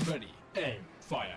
Ready, aim, fire.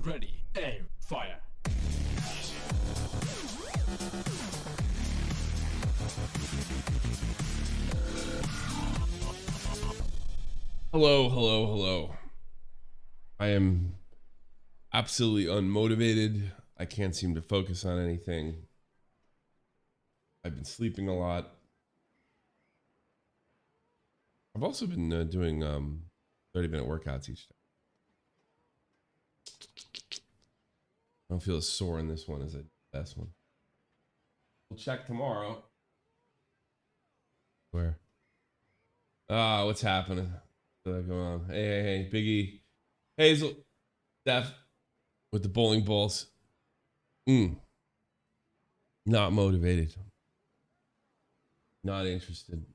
Ready, aim, fire. Hello, hello, hello. I am absolutely unmotivated. I can't seem to focus on anything. I've been sleeping a lot. I've also been doing 30-minute workouts each day. I don't feel as sore in this one as the last one. We'll check tomorrow. Where? What's happening? What's going on? Hey, Biggie. Hazel. Steph. With the bowling balls. Not motivated. Not interested.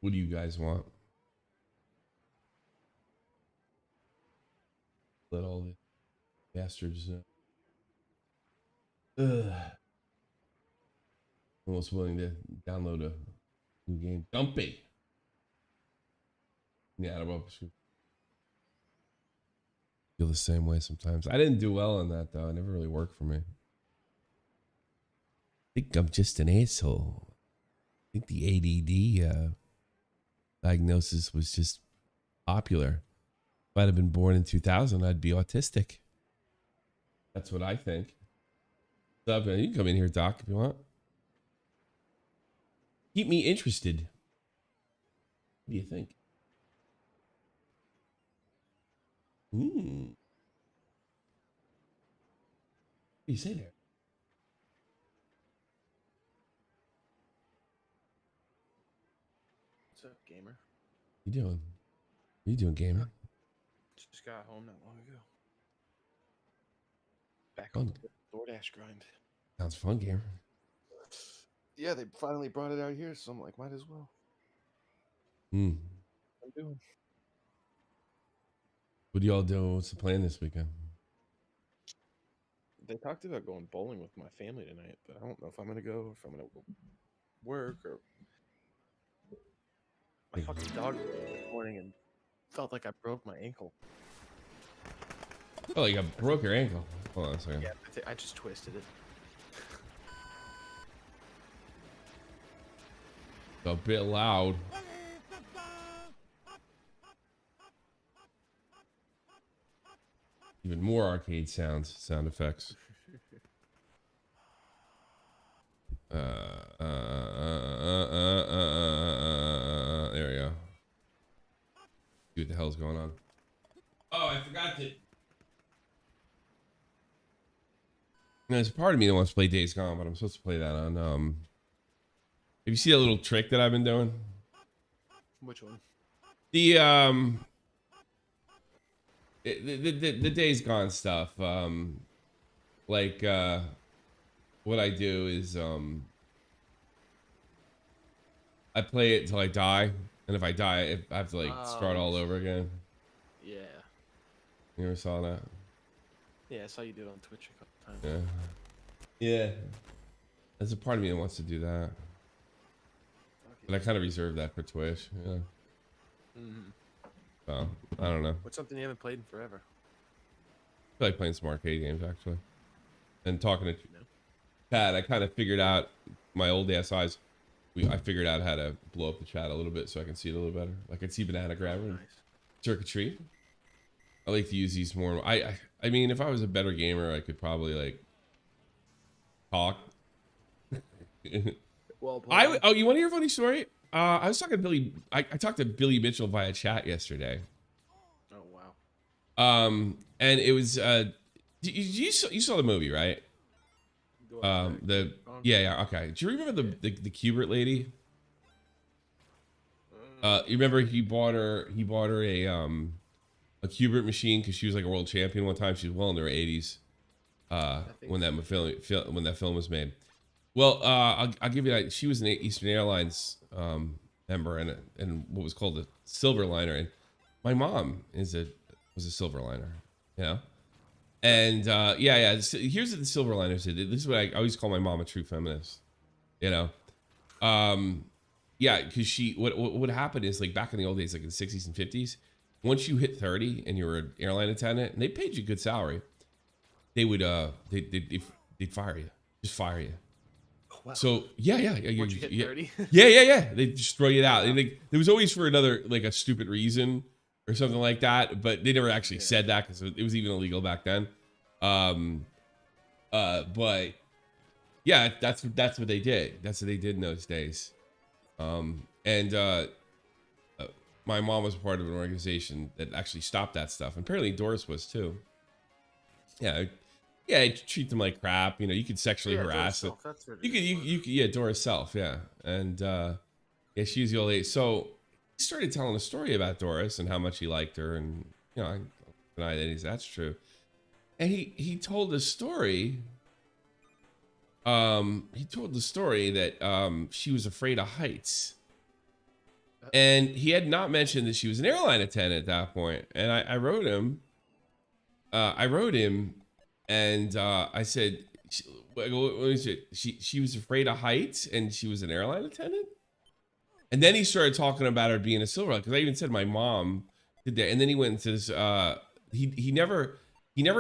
What do you guys want? Let all the bastards almost willing to download a new game. Dumpy. Yeah, I don't know. Feel the same way sometimes. I didn't do well on that though. It never really worked for me. I think I'm just an asshole. I think the ADD diagnosis was just popular. If I'd have been born in 2000, I'd be autistic. That's what I think. What's up, man? You can come in here, Doc, if you want. Keep me interested. What do you think? What do you say there? What's up, gamer? What you doing? What you doing, gamer? Just got home not long ago. Back on the DoorDash grind. Sounds fun, gamer. Yeah, they finally brought it out here, so I'm like, might as well. I'm doing. What do y'all do? What's the plan this weekend? They talked about going bowling with my family tonight, but I don't know if I'm gonna go, if I'm gonna work, or my fucking dog this morning and felt like I broke my ankle. Oh, you broke your ankle. Hold on a second. Yeah, I just twisted it. A bit loud. Even more arcade sound effects. There we go. See what the hell's going on. Oh, I forgot to. There's a part of me that wants to play Days Gone, but I'm supposed to play that on. Have you seen that little trick that I've been doing? Which one? The the Days Gone stuff. Like what I do is I play it till I die, and if I die, I have to like start all over again. Yeah. You ever saw that? Yeah, I saw you do it on Twitch a couple times. Yeah. Yeah. There's a part of me that wants to do that. But I kind of reserve that for Twitch. Yeah. So, I don't know. What's something you haven't played in forever? I feel like playing some arcade games, actually. And talking to Pat, I kind of figured out my old ass eyes. I figured out how to blow up the chat a little bit so I can see it a little better. Like I can see Banana Grabber and Circuitry. I like to use these more. I mean, if I was a better gamer, I could probably like talk. Well, oh, you want to hear a funny story? I was talking to Billy. I talked to Billy Mitchell via chat yesterday. Oh wow. And it was you saw the movie, right? Yeah, okay. Do you remember the Cubert lady? You remember he bought her a Cubert machine because she was like a world champion one time. She was well in her 80s when that film was made. Well, I'll give you that. She was an Eastern Airlines member and what was called a Silverliner, and my mom was a Silverliner, you know. And yeah. So here's what the Silverliners did. This is what I always call my mom a true feminist, you know. Yeah, because what happened is like back in the old days, like in the 60s and 50s, once you hit 30 and you were an airline attendant and they paid you a good salary, they would they'd fire you, just fire you. Wow. So yeah. Once you hit 30? yeah. They just throw you out. And there was always for another like a stupid reason or something like that, but they never actually said that because it was even illegal back then. But yeah, that's what they did. That's what they did in those days. My mom was part of an organization that actually stopped that stuff. And apparently Doris was too. Yeah, treat them like crap. You know, you could sexually harass them. You could, yeah, Doris Self, yeah. And yeah, she's the old lady. So he started telling a story about Doris and how much he liked her, and you know, I don't deny that's true. And he told the story. He told the story that she was afraid of heights. And he had not mentioned that she was an airline attendant at that point. And I wrote him. And I said, she was afraid of heights and she was an airline attendant. And then he started talking about her being a silver, because I even said my mom did that. And then he went into this, he never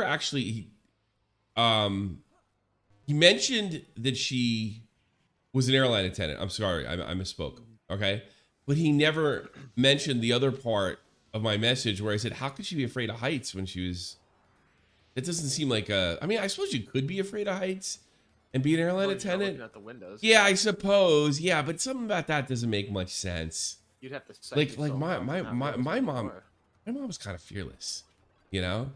actually, he mentioned that she was an airline attendant. I'm sorry, I misspoke. Okay. But he never mentioned the other part of my message where I said, how could she be afraid of heights when she was, it doesn't seem like I mean, I suppose you could be afraid of heights and be an airline attendant. Out the windows. Yeah, I suppose. Yeah, but something about that doesn't make much sense. You'd have to like my mom was kind of fearless, you know?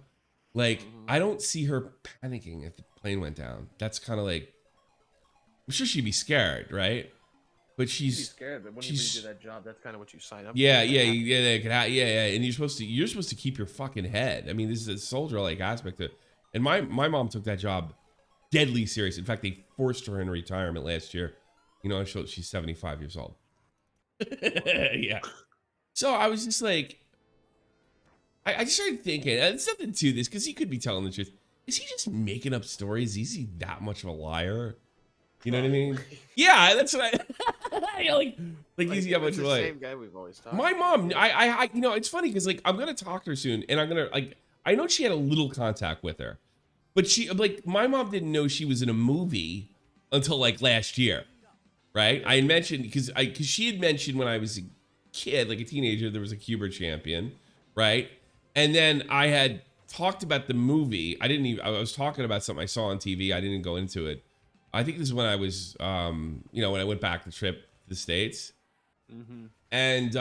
Like I don't see her panicking if the plane went down. That's kind of like, I'm sure she'd be scared, right? But she's scared. But when you do that job, that's kind of what you sign up for. Yeah. And you're supposed to keep your fucking head. I mean, this is a soldier-like aspect to it. And my mom took that job deadly serious. In fact, they forced her in retirement last year. You know, she's 75 years old. Yeah. So I was just like, I just started thinking, it's nothing to this, because he could be telling the truth. Is he just making up stories? Is he that much of a liar? You know what I mean? Yeah, that's what I like he's that much of a liar. Same guy we've always talked. My mom, I you know, it's funny because like I'm gonna talk to her soon, and I'm gonna like, I know she had a little contact with her, but she like my mom didn't know she was in a movie until like last year, right? I had mentioned because she had mentioned when I was a kid, like a teenager, there was a Cubert champion, right? And then I had talked about the movie. I was talking about something I saw on TV. I didn't go into it. I think this is when I was, you know, when I went back the trip to the States. And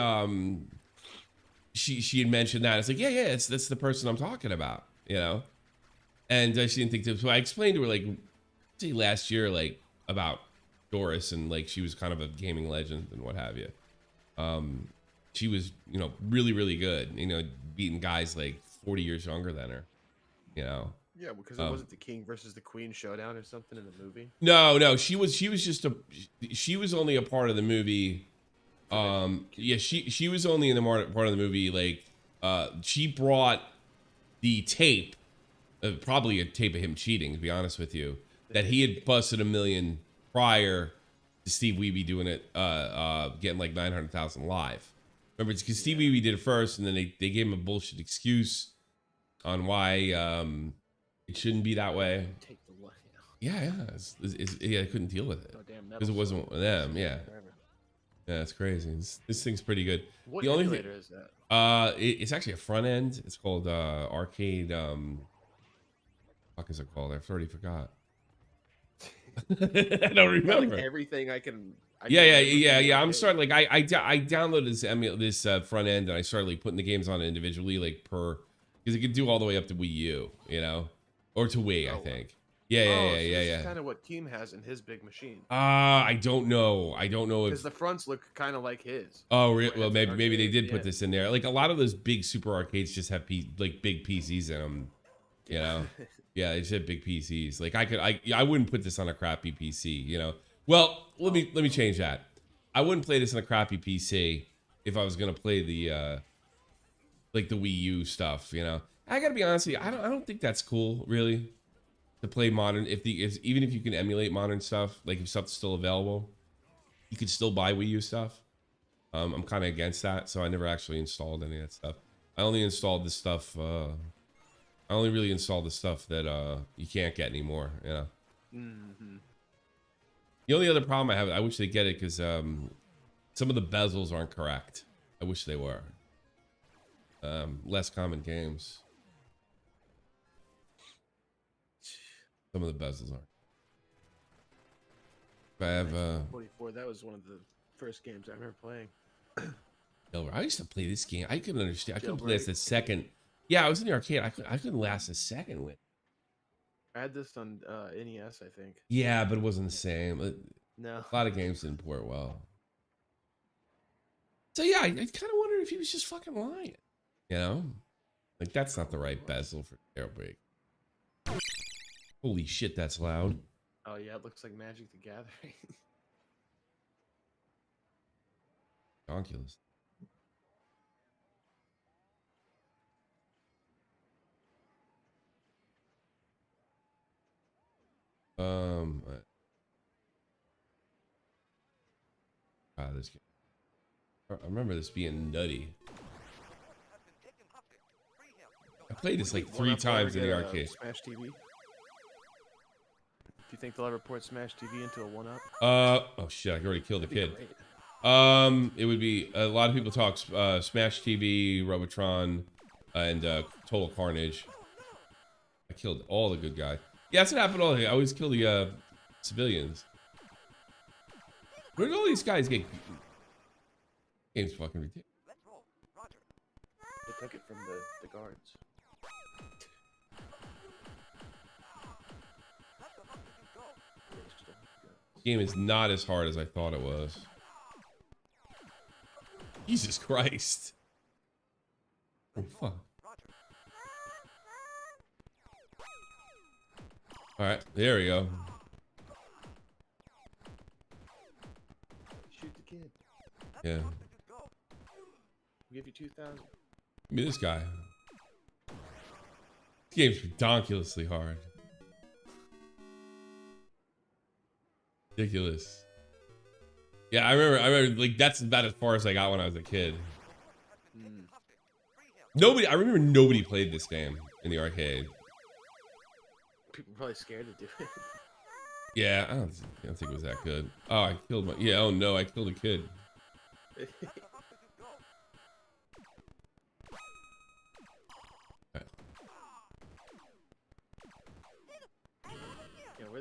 she had mentioned that. It's like, yeah, that's the person I'm talking about, you know? And she didn't think this. So I explained to her, like, say last year, like, about Doris, and like she was kind of a gaming legend and what have you. She was, you know, really, really good, you know, beating guys like 40 years younger than her, you know? Yeah, because it wasn't the king versus the queen showdown or something in the movie. No, she was just she was only a part of the movie. Yeah, she was only in the part of the movie. Like, she brought the tape, probably a tape of him cheating, to be honest with you, that he had busted 1 million prior to Steve Wiebe doing it, getting like 900,000 live. Remember, it's because Steve Wiebe did it first, and then they gave him a bullshit excuse on why it shouldn't be that way. Take the light. Yeah, yeah, I couldn't deal with it because it wasn't them. Yeah, it's crazy. This thing's pretty good. What the only emulator is that? It's actually a front end. It's called Arcade. Fuck is it called? I already forgot. I don't remember. Like everything I can. Yeah. I'm starting, like, I downloaded this front end, and I started like putting the games on it individually, like per, because it could do all the way up to Wii U, you know, or to Wii, I think. Yeah. Kind of what Team has in his big machine. I don't know. Because the fronts look kind of like his. Oh, well, maybe they did put this in there. Like, a lot of those big super arcades just have like big PCs in them, you know. Yeah, they just have big PCs. Like, I wouldn't put this on a crappy PC, you know. Well, let me change that. I wouldn't play this on a crappy PC if I was gonna play the like the Wii U stuff, you know. I gotta be honest with you, I don't think that's cool, really, to play modern. Even if you can emulate modern stuff, like if stuff's still available, you could still buy Wii U stuff. I'm kind of against that, so I never actually installed any of that stuff. I only installed the stuff. I only really installed the stuff that you can't get anymore, you know. The only other problem I have, I wish they get it, because some of the bezels aren't correct. I wish they were. Less common games. Some of the bezels aren't. I have 44. That was one of the first games I remember playing. I used to play this game. I couldn't understand. I couldn't play this a second. Yeah, I was in the arcade. I couldn't last a second with. I had this on NES, I think. Yeah, but it wasn't the same. No. A lot of games didn't port well. So yeah, I kind of wonder if he was just fucking lying. You know? Like, that's not the right bezel for Jailbreak. Holy shit, that's loud. Oh yeah, it looks like Magic the Gathering. Donkulous. This game. I remember this being nutty. I played this like 3 times in the arcade. Smash TV. Do you think they'll ever port Smash TV into a 1-up? Oh shit! I already killed a kid. Great. It would be, a lot of people talk Smash TV, Robotron, and Total Carnage. I killed all the good guys. Yeah, that's what happened. I always kill the civilians. Where did all these guys get? Game's fucking ridiculous. They took it from the guards. This game is not as hard as I thought it was. Jesus Christ. Oh, fuck. Alright, there we go. Shoot the kid. Yeah. We'll give you 2,000. Give me this guy. This game's ridiculously hard. Ridiculous. Yeah, I remember, like, that's about as far as I got when I was a kid. I remember nobody played this game in the arcade. People are probably scared to do it. Yeah, I don't think it was that good. Oh, I killed oh no, I killed a kid.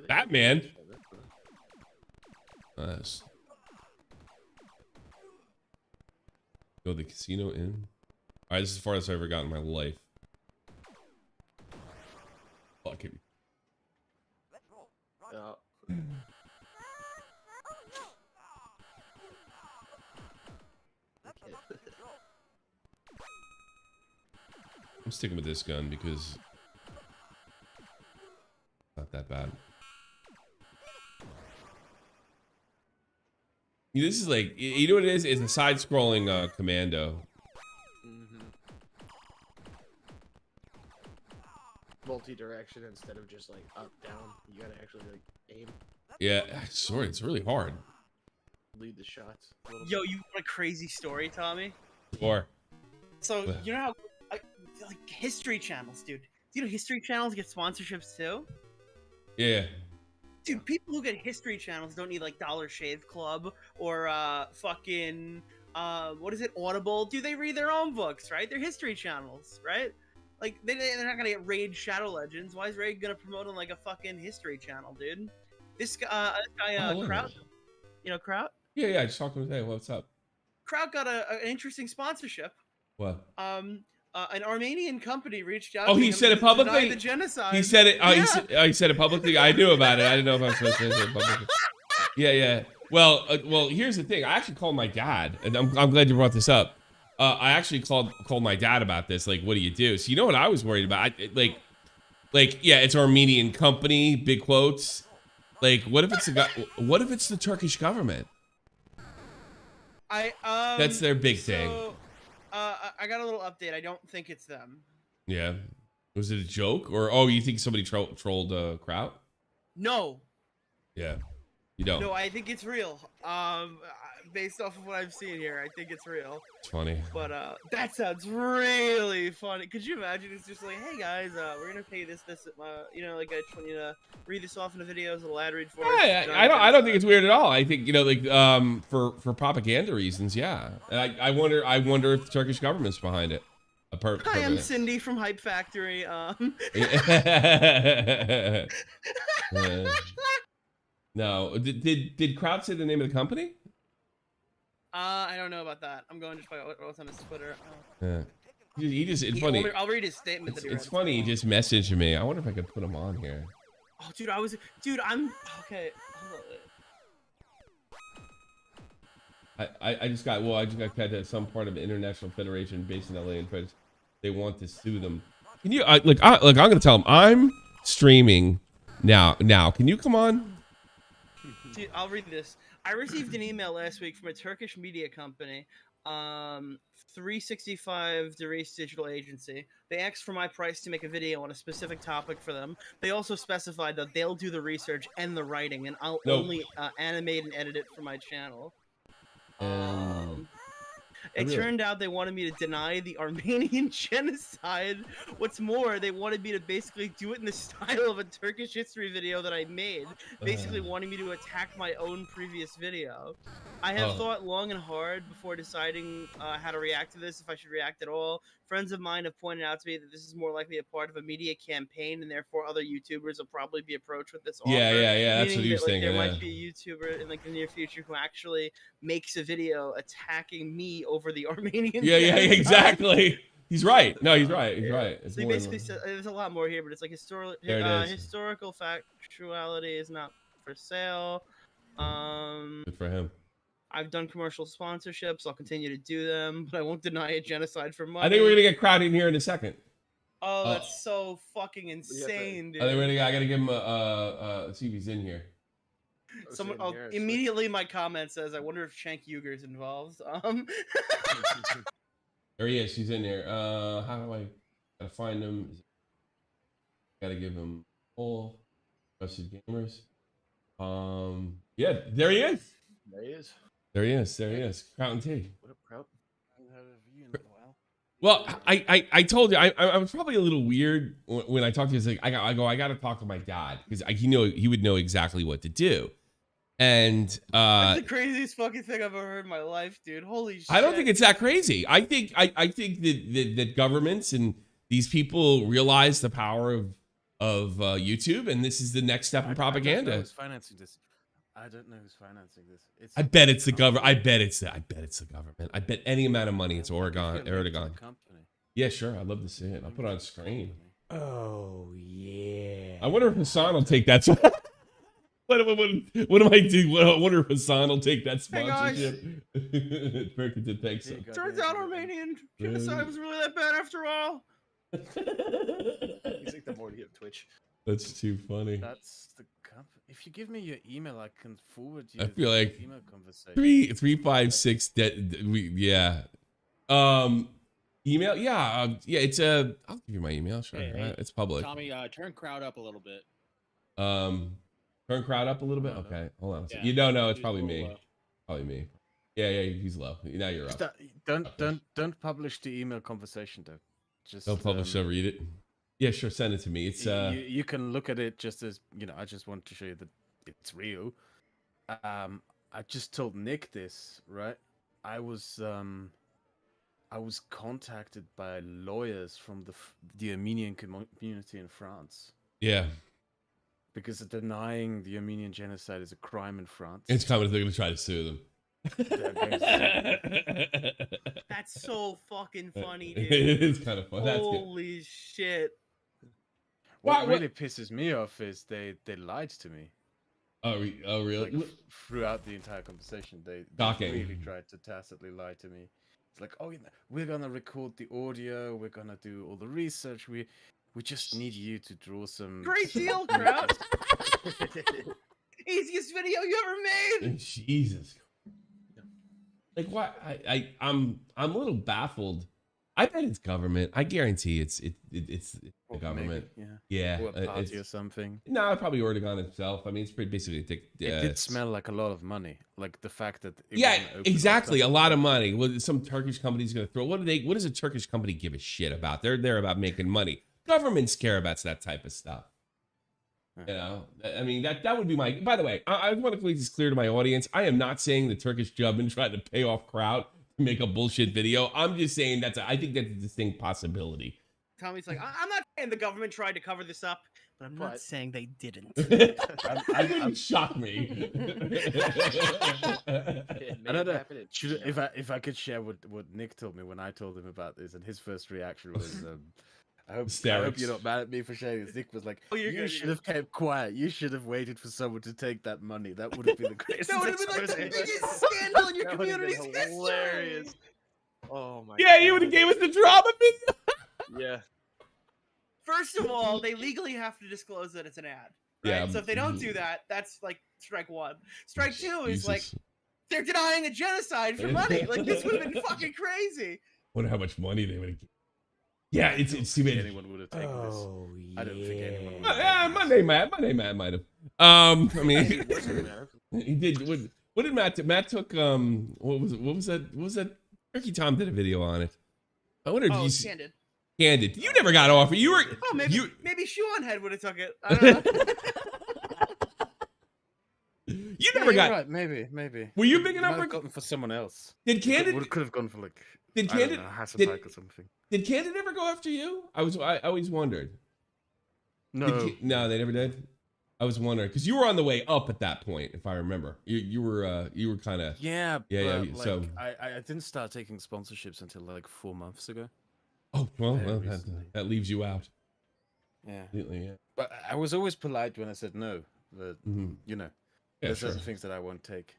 Batman? Nice. Go to the casino in. All right, this is as far as I've ever gotten in my life. Fuck it. I'm sticking with this gun because it's not that bad. This is like, you know what it is? It's a side-scrolling commando. Multi-direction instead of just like up, down. You gotta actually like aim. Yeah, sorry, it's really hard. Lead the shots. Yo, you want a crazy story, Tommy? Or So you know how like history channels, dude. Do you know history channels get sponsorships too? yeah. Dude, people who get history channels don't need like Dollar Shave Club or fucking what is it, Audible? Do they read their own books, right? They're history channels, right? Like they're not gonna get Raid Shadow Legends. Why is Raid gonna promote on like a fucking history channel, dude? This guy, Kraut, you know Kraut? Yeah, I just talked to him today. What's up? Kraut got an interesting sponsorship. What? An Armenian company reached out. Oh, to he him said to it publicly. deny the genocide. He said it. Oh, Yeah. he said it publicly. I knew about it. I didn't know if I was supposed to say it publicly. Yeah. Well, here's the thing. I actually called my dad, and I'm glad you brought this up. I actually called my dad about this. Like, what do you do? So you know what I was worried about? Yeah, it's Armenian company, big quotes. Like, what if it's the Turkish government? That's their big thing. I got a little update. I don't think it's them. Yeah. Was it a joke? Or, you think somebody trolled Kraut? No. Yeah. You don't? No, I think it's real. Based off of what I've seen here, I think it's real. It's funny. But that sounds really funny. Could you imagine? It's just like, hey guys, we're gonna pay this. You know, like I just want you to read this off in the video as a little ad read for us. I don't think it's weird at all. I think, for propaganda reasons, yeah. And I wonder if the Turkish government's behind it. Hi, I'm Cindy from Hype Factory. No, did Kraut say the name of the company? I don't know about that. I'm going just by what's on his Twitter. Yeah. It's funny. I'll read his statement. It's funny. He just messaged me. I wonder if I could put him on here. Oh, dude, I'm okay. I just got cut at some part of an international federation based in LA, and they want to sue them. Can you I'm gonna tell them I'm streaming now. Can you come on? Dude, I'll read this. I received an email last week from a Turkish media company, 365 Degrees Digital Agency. They asked for my price to make a video on a specific topic for them. They also specified that they'll do the research and the writing, and I'll only animate and edit it for my channel. It turned out they wanted me to deny the Armenian genocide. What's more, they wanted me to basically do it in the style of a Turkish history video that I made, basically wanting me to attack my own previous video. I have thought long and hard before deciding how to react to this, if I should react at all. Friends of mine have pointed out to me that this is more likely a part of a media campaign, and therefore other YouTubers will probably be approached with this offer. Yeah. That's what he was thinking. There might be a YouTuber in the near future who actually makes a video attacking me over the Armenian. Yeah, exactly. He's right. No, he's right. He's right. So he basically said, there's a lot more here, but it's like historical factuality is not for sale. Good for him. I've done commercial sponsorships. I'll continue to do them, but I won't deny a genocide for money. I think we're gonna get Kraut in here in a second. Oh, that's so fucking insane, dude. I think I gotta give him see if he's in here. Someone immediately my comment says, I wonder if Shank Uger's involved. There he is. He's in there. How do I gotta find him? Gotta give him all trusted gamers. Yeah, there he is. There he is. Kraut and T. What up, Kraut? I haven't heard of you in a while. Well, I told you I was probably a little weird when I talked to you. Like I got to talk to my dad because he would know exactly what to do. And that's the craziest fucking thing I've ever heard in my life, dude. Holy shit. I don't think it's that crazy. I think that governments and these people realize the power of YouTube, and this is the next step in propaganda. I was financing this. I don't know who's financing this. I bet it's the government. I bet it's the government. I bet any amount of money it's Erdogan. Company. Yeah, sure. I'd love to see it. I'll put it on screen. Oh yeah. I wonder if Hassan will take that. What am I doing? I wonder if Hassan will take that Hey, guys. sponsorship. Perkins, thanks. Here you go, Turns there you out go. Armenian genocide was really that bad after all. You think the more to get Twitch. That's too funny. That's the company. If you give me your email, I can forward you. I feel the like email conversation. 356. Yeah. Email. Yeah. Yeah. It's I'll give you my email. Sure. Hey, It's public. Tommy, turn crowd up a little bit. Turn crowd up a little bit. Hold on. Okay. Hold on. Yeah, You don't know. It's he's probably a little me. low. Probably me. Yeah. He's low. Now you're up. Don't publish the email conversation though. Just Don't publish. I'll read it. Yeah. Sure. Send it to me. It's you can look at it just as I just want to show you that it's real. I just told Nick this, right? I was contacted by lawyers from the Armenian community in France yeah. because denying the Armenian genocide is a crime in France. It's coming. They're gonna try to sue them. That's so fucking funny, dude. It is kind of fun. That's good. Holy shit. What What- really pisses me off is they lied to me. Oh, really? Like, throughout the entire conversation, they Shocking. really tried to tacitly lie to me. It's like, oh, we're gonna record the audio, we're gonna do all the research. We just need you to draw some. Great deal, crowd. Easiest video you ever made. Jesus. Like what? I'm a little baffled. I bet it's government. I guarantee it's the Or government. maybe, Yeah. or a party it's- or something. No, probably Erdogan himself. I mean, it's pretty basically. It did smell like a lot of money, like the fact that. It Yeah, wasn't open exactly. A up. lot of money. Well, some Turkish company's going to throw. What does a Turkish company give a shit about? They're there about making money. Governments care about that type of stuff. You know, I mean, that would be my. By the way, I want to make this clear to my audience. I am not saying the Turkish government tried to pay off crowd to make a bullshit video. I'm just saying I think that's a distinct possibility. Tommy's like, I'm not saying the government tried to cover this up, but I'm not But- saying they didn't. It wouldn't shock me. I don't know. If I could share what Nick told me when I told him about this, and his first reaction was, I hope Hysterics. you're not mad at me for sharing this. Nick was like, Oh, you're you good, should you're have kept quiet. You should have waited for someone to take that money. That would have been the greatest. That would have been like the expose. biggest scandal in your That would've been community's history. hilarious. Oh my. Yeah, you would have gave us the drama video. Yeah. First of all, they legally have to disclose that it's an ad. Right? Yeah, So if they don't do that, that's like strike one. Strike two is like Jesus. they're denying a genocide for money. Like this would have been fucking crazy. Wonder how much money they would have. Yeah, it's too I don't think bad. anyone would have taken this. Oh yeah. I don't think anyone would. Yeah, Monday Matt might have. I mean, he did. What did Matt do? Matt took what was that? Turkey Tom did a video on it. I wonder if Oh, you it's candid. candid. You never got offered. You were. Oh, maybe You- maybe Sean Head would have took it. I don't know. You Yeah, never you're got. right. Maybe. Were you big Might enough have for? gotten for someone else. Did Candid? Could have gone for like. Did I don't Candid? know, Hasselbeck Did, or something. did Candid ever go after you? I always wondered. No. No, they never did. I was wondering because you were on the way up at that point, if I remember. You were kind of. Yeah, Yeah, but yeah, like, so- I didn't start taking sponsorships until like 4 months ago. Oh well, Very that, recently. that leaves you out. Yeah, Completely, yeah. but I was always polite when I said no. But Mhm. you know, Yeah, there's sure. certain things that I won't take.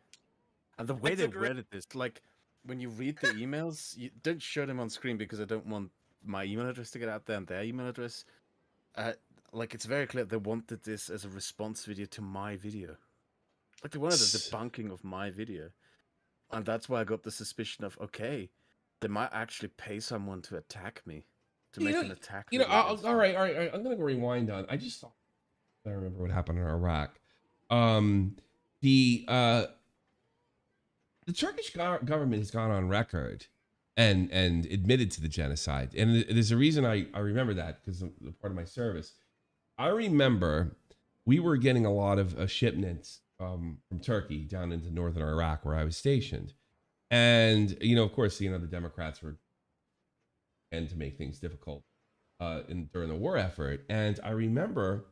And the way That's they a great- worded this, like when you read the emails, you don't show them on screen because I don't want my email address to get out there and their email address. Like it's very clear they wanted this as a response video to my video. Like they wanted a debunking of my video. And that's why I got the suspicion of, okay, they might actually pay someone to attack me. To You make know- an attack You know, video against all me. right. I'm gonna go rewind on. I just thought. I remember what happened in Iraq. The Turkish government has gone on record and admitted to the genocide, and there's a reason I remember that because of the part of my service. I remember we were getting a lot of shipments from Turkey down into northern Iraq where I was stationed, and of course, the Democrats were and to make things difficult during the war effort. And I remember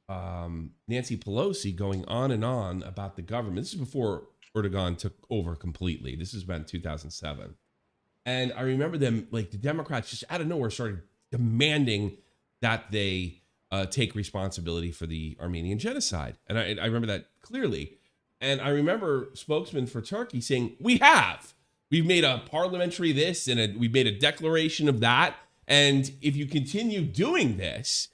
Nancy Pelosi going on and on about the government. This is before Erdogan took over completely. This is about 2007. And I remember them, like the Democrats just out of nowhere started demanding that they take responsibility for the Armenian genocide. And I remember that clearly. And I remember spokesman for Turkey saying, we've made a parliamentary this and we've made a declaration of that. And if you continue doing this,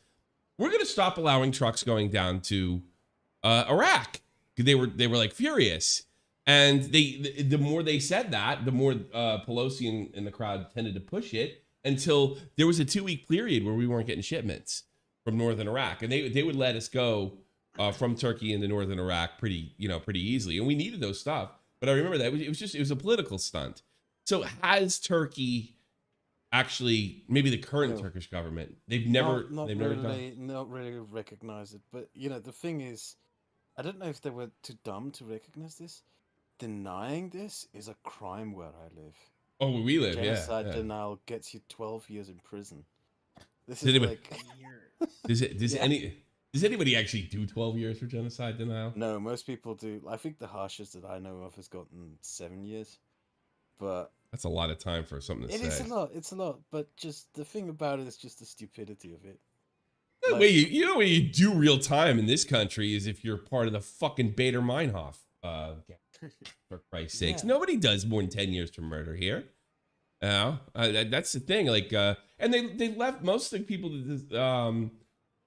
we're going to stop allowing trucks going down to Iraq. They were like furious. And the more they said that, the more Pelosi and the crowd tended to push it until there was a 2-week period where we weren't getting shipments from northern Iraq. And they would let us go from Turkey into northern Iraq pretty easily. And we needed those stuff. But I remember that it was a political stunt. So has Turkey actually, maybe the current Turkish government, not really recognized it. But the thing is, I don't know if they were too dumb to recognize this. Denying this is a crime where I live. Oh, where we live, Genocide yeah. denial gets you 12 years in prison. This Does is anybody- like... Does anybody actually do 12 years for genocide denial? No, most people do. I think the harshest that I know of has gotten 7 years. But That's a lot of time for something to it say. is a lot. It's a lot. But just the thing about it is just the stupidity of it. The way you when you do real time in this country is if you're part of the fucking Bader Meinhof. For Christ's sakes, nobody does more than 10 years for murder here. That's the thing. Like, and they left most of the people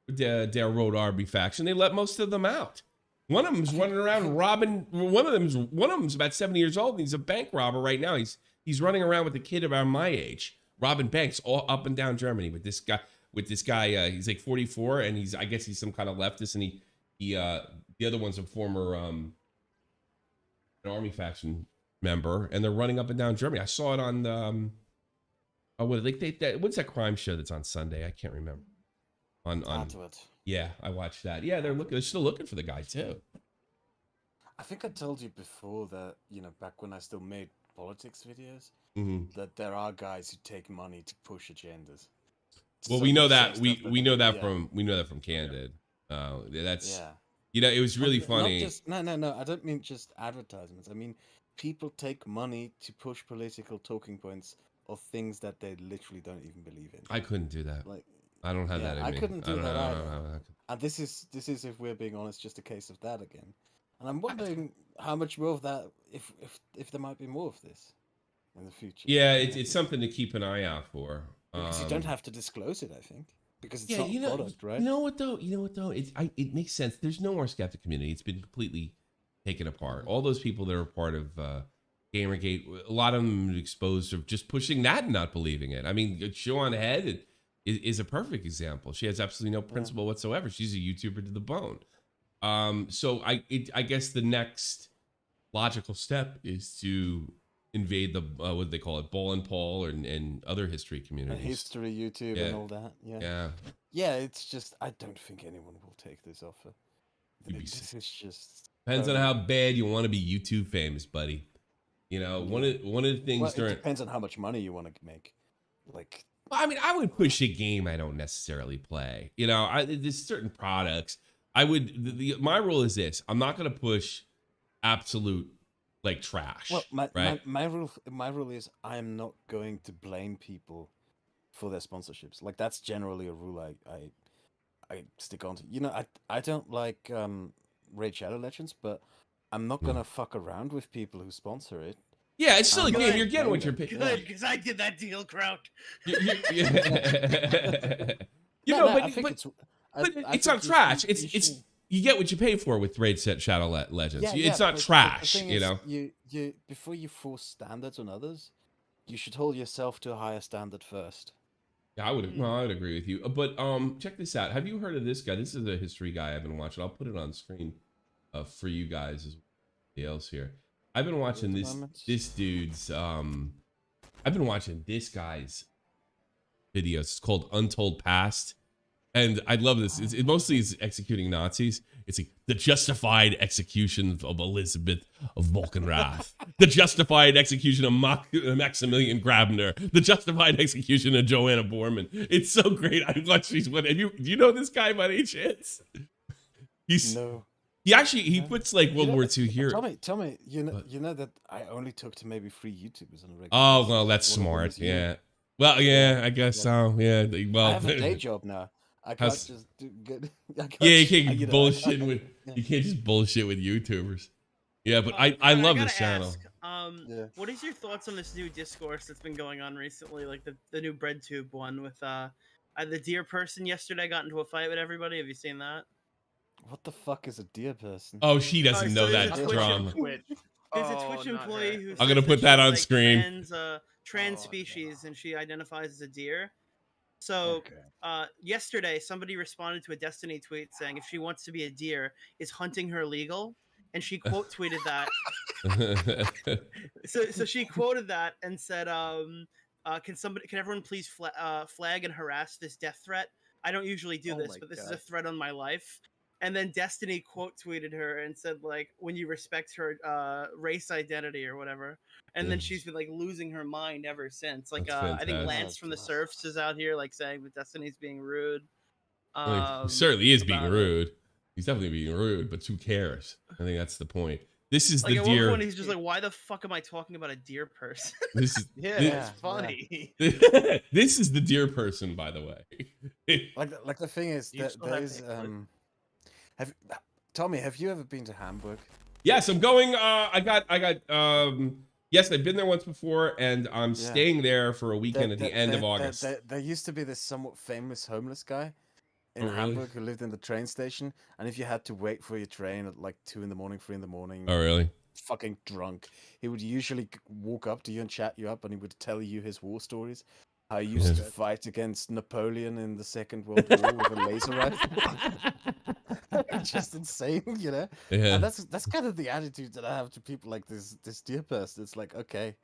their Road Army faction. They let most of them out. One of them's running around robbing. One of them's about 70 years old. And he's a bank robber right now. He's running around with a kid about my age, robbing banks all up and down Germany with this guy. He's like 44, and I guess he's some kind of leftist, and he the other one's a former an army faction member, and they're running up and down Germany. I saw it on what's that crime show that's on Sunday? I can't remember. Yeah, I watched that. Yeah, they're still looking for the guy too. I think I told you before that back when I still made politics videos, that there are guys who take money to push agendas. Well, we know that from Candid. That's it was really funny. No. I don't mean just advertisements. I mean people take money to push political talking points of things that they literally don't even believe in. I couldn't do that. Like, I don't have that in me. I couldn't do that either. I And this is, if we're being honest, just a case of that again. And I'm wondering how much more of that, if there might be more of this in the future. Yeah, it's something to keep an eye out for. Because you don't have to disclose it, I think, because it's not a product, right? You know what though? It makes sense. There's no more skeptic community. It's been completely taken apart. All those people that are part of Gamergate, a lot of them exposed of just pushing that and not believing it. I mean, Show on Head is a perfect example. She has absolutely no principle whatsoever. She's a YouTuber to the bone. So I guess the next logical step is to invade the what do they call it, Ball and Paul and other history communities, and history YouTube and all that. Yeah. It's just I don't think anyone will take this offer. This is just depends on how bad you want to be YouTube famous, buddy. One of the things it depends on how much money you want to make. Like, I mean, I would push a game I don't necessarily play. There's certain products I would. My rule is this: I'm not going to push absolute like trash. Well, my rule is I'm not going to blame people for their sponsorships. Like that's generally a rule I stick on to. I don't like Raid Shadow Legends, but I'm not gonna fuck around with people who sponsor it. Yeah, it's still a game. You're getting what you're paying. Good, because I did that deal, Kraut. But it's not trash. It's you get what you pay for with Raid Shadow Legends. It's not trash, You before you force standards on others, you should hold yourself to a higher standard first. Yeah, I would agree with you. But check this out. Have you heard of this guy? This is a history guy I've been watching. I'll put it on screen for you guys as well else here. I've been watching this dude's I've been watching this guy's videos. It's called Untold Past. And I love this. It mostly is executing Nazis. It's like the justified execution of Elizabeth of Volkenrath, the justified execution of Maximilian Grabner, the justified execution of Joanna Borman. It's so great. I watched these one. Do you know this guy by any chance? He's No. he No. puts like World You know, War II here. Tell me, But- you know that I only talk to maybe 3 YouTubers on a regular Oh basis. well, that's One of them smart. is you. Yeah. Well, yeah, Yeah, I guess like, so. Yeah. I Well, have a day job now. I can't how's- just do good. I can't, yeah, you can't you know, bullshit I- with yeah. you can't just bullshit with YouTubers. Yeah, but I Kevin, love gotta this channel. ask, Yeah. what is your thoughts on this new discourse that's been going on recently, like the new BreadTube one with the deer person yesterday got into a fight with everybody? Have you seen that? What the fuck is a deer person? Oh, she doesn't Alright, know so there's that a Twitch drama. Twitch. There's a Oh, Twitch not employee her. who I'm says gonna that put that she's, on like, screen. trans Oh, species, no. and she identifies as a deer. So Okay. yesterday, somebody responded to a Destiny tweet saying if she wants to be a deer, is hunting her legal? And she quote tweeted that. So she quoted that and said, can everyone please flag and harass this death threat? I don't usually do Oh this, my but this is a God. threat on my life. And then Destiny quote tweeted her and said, like, when you respect her race identity or whatever. And then she's been like losing her mind ever since. Like, That's I think fantastic. Lance from the Surfs is out here like saying that Destiny's being rude. He certainly is being about it. rude. He's definitely being rude, but who cares? I think that's the point. This is Like the at one deer. point, he's just like, "Why the fuck am I talking about a deer person?" This is Yeah, this, it's funny. this is the deer person, by the way. Like the thing is You that still have there's to click. have Tommy, have you ever been to Hamburg? Yes, I'm going. I got. Yes, I've been there once before, and I'm Yeah. staying there for a weekend at the end of August. There used to be this somewhat famous homeless guy in Oh, really? Hamburg who lived in the train station, and if you had to wait for your train at like 2 in the morning, 3 in the morning, Oh, really? fucking drunk, he would usually walk up to you and chat you up, and he would tell you his war stories. How he used to Yes. fight against Napoleon in the Second World War with a laser rifle. It's just insane, you know. Yeah. And that's kind of the attitude that I have to people like this dear person. It's like, okay,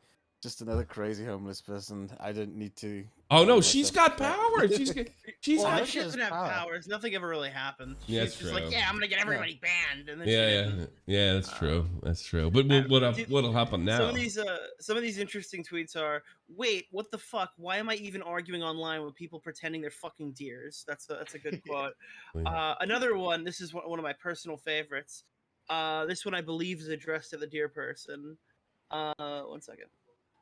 just another crazy homeless person. I don't need to. Oh no, worry she's myself got out. power. She's Well, I got. she know doesn't she have has power. powers. Nothing ever really happened. Yeah, She's that's just like, true. yeah, I'm gonna get everybody banned, and then she Yeah, didn't. yeah, that's true. That's true. But what'll happen now? Some of these interesting tweets are, wait, what the fuck? Why am I even arguing online with people pretending they're fucking deers? That's a good quote. Another one. This is one of my personal favorites. This one I believe is addressed to the deer person. 1 second.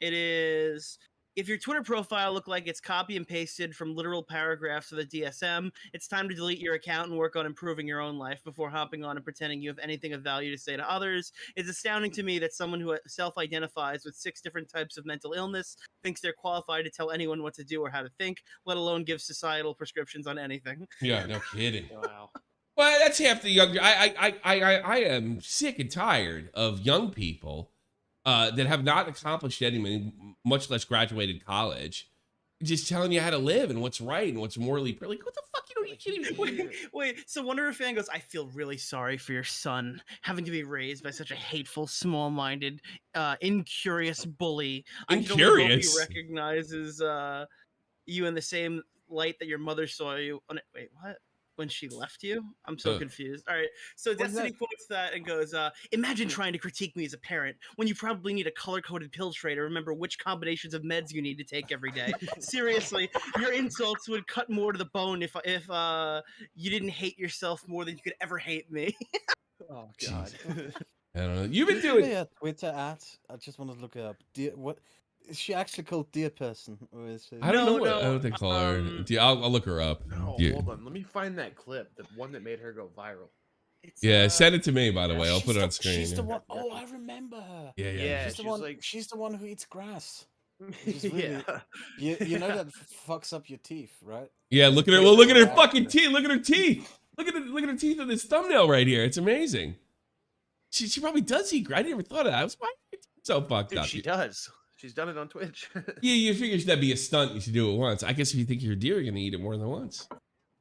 It is. If your Twitter profile looked like it's copy and pasted from literal paragraphs of the DSM, it's time to delete your account and work on improving your own life before hopping on and pretending you have anything of value to say to others. It's astounding to me that someone who self-identifies with 6 different types of mental illness thinks they're qualified to tell anyone what to do or how to think, let alone give societal prescriptions on anything. Yeah, no kidding. Wow. Well, that's half the young. I am sick and tired of young people that have not accomplished anything, much less graduated college, just telling you how to live and what's right and what's morally like. What the fuck? You can't even. Wait. So Wonder fan goes, I feel really sorry for your son having to be raised by such a hateful, small-minded, incurious bully. I can only hope Incurious? he recognizes you in the same light that your mother saw you. Wait, what? When she left you? I'm so confused. All right. So What is Destiny that? quotes that and goes, imagine trying to critique me as a parent when you probably need a color-coded pill tray to remember which combinations of meds you need to take every day. Seriously, your insults would cut more to the bone if you didn't hate yourself more than you could ever hate me. Oh God. I don't know. You've been Is doing. there a Twitter at? I just want to look it up. Dear, what is she actually called? Dear person, or is it? I don't know. No, I don't think call her. I'll look her up. No, Yeah. hold on. Let me find that clip, the one that made her go viral. It's, Yeah, send it to me. By the way, I'll She's put it the- on screen. She's the yeah. one. Oh, I remember her. Yeah, yeah. Yeah, She's the she's one. like- She's the one who eats grass. Which is really- Yeah. You know that fucks up your teeth, right? Yeah, look at her. Well, look at her fucking teeth. Look at her teeth. Look at her teeth on this thumbnail right here. It's amazing. She probably does eat grass. I never thought of that. I was why so fucked Dude, up. she does. She's done it on Twitch. Yeah, you figure that'd be a stunt. You should do it once. I guess if you think you're a deer, you're gonna eat it more than once.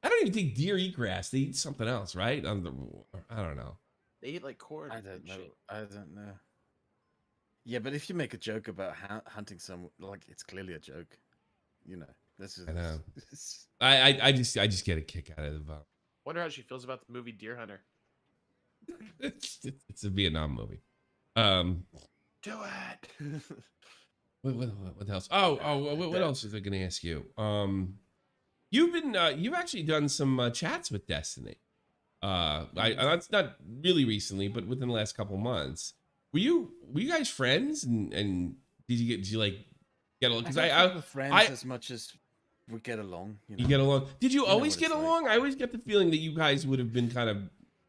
I don't even think deer eat grass. They eat something else, right? I don't know. They eat like corn. I don't know. I don't know. Yeah, but if you make a joke about hunting someone, like it's clearly a joke. You know, this is. I know. It's, I just get a kick out of it. Wonder how she feels about the movie Deer Hunter. It's a Vietnam movie. Do it. What else? What else was I going to ask you? You've actually done some chats with Destiny. That's not really recently, but within the last couple months. Were you guys friends? And did you like get along? Because I don't think we're friends as much as we get along. You know? You get along. Did you know always what get it's like. along? I always get the feeling that you guys would have been kind of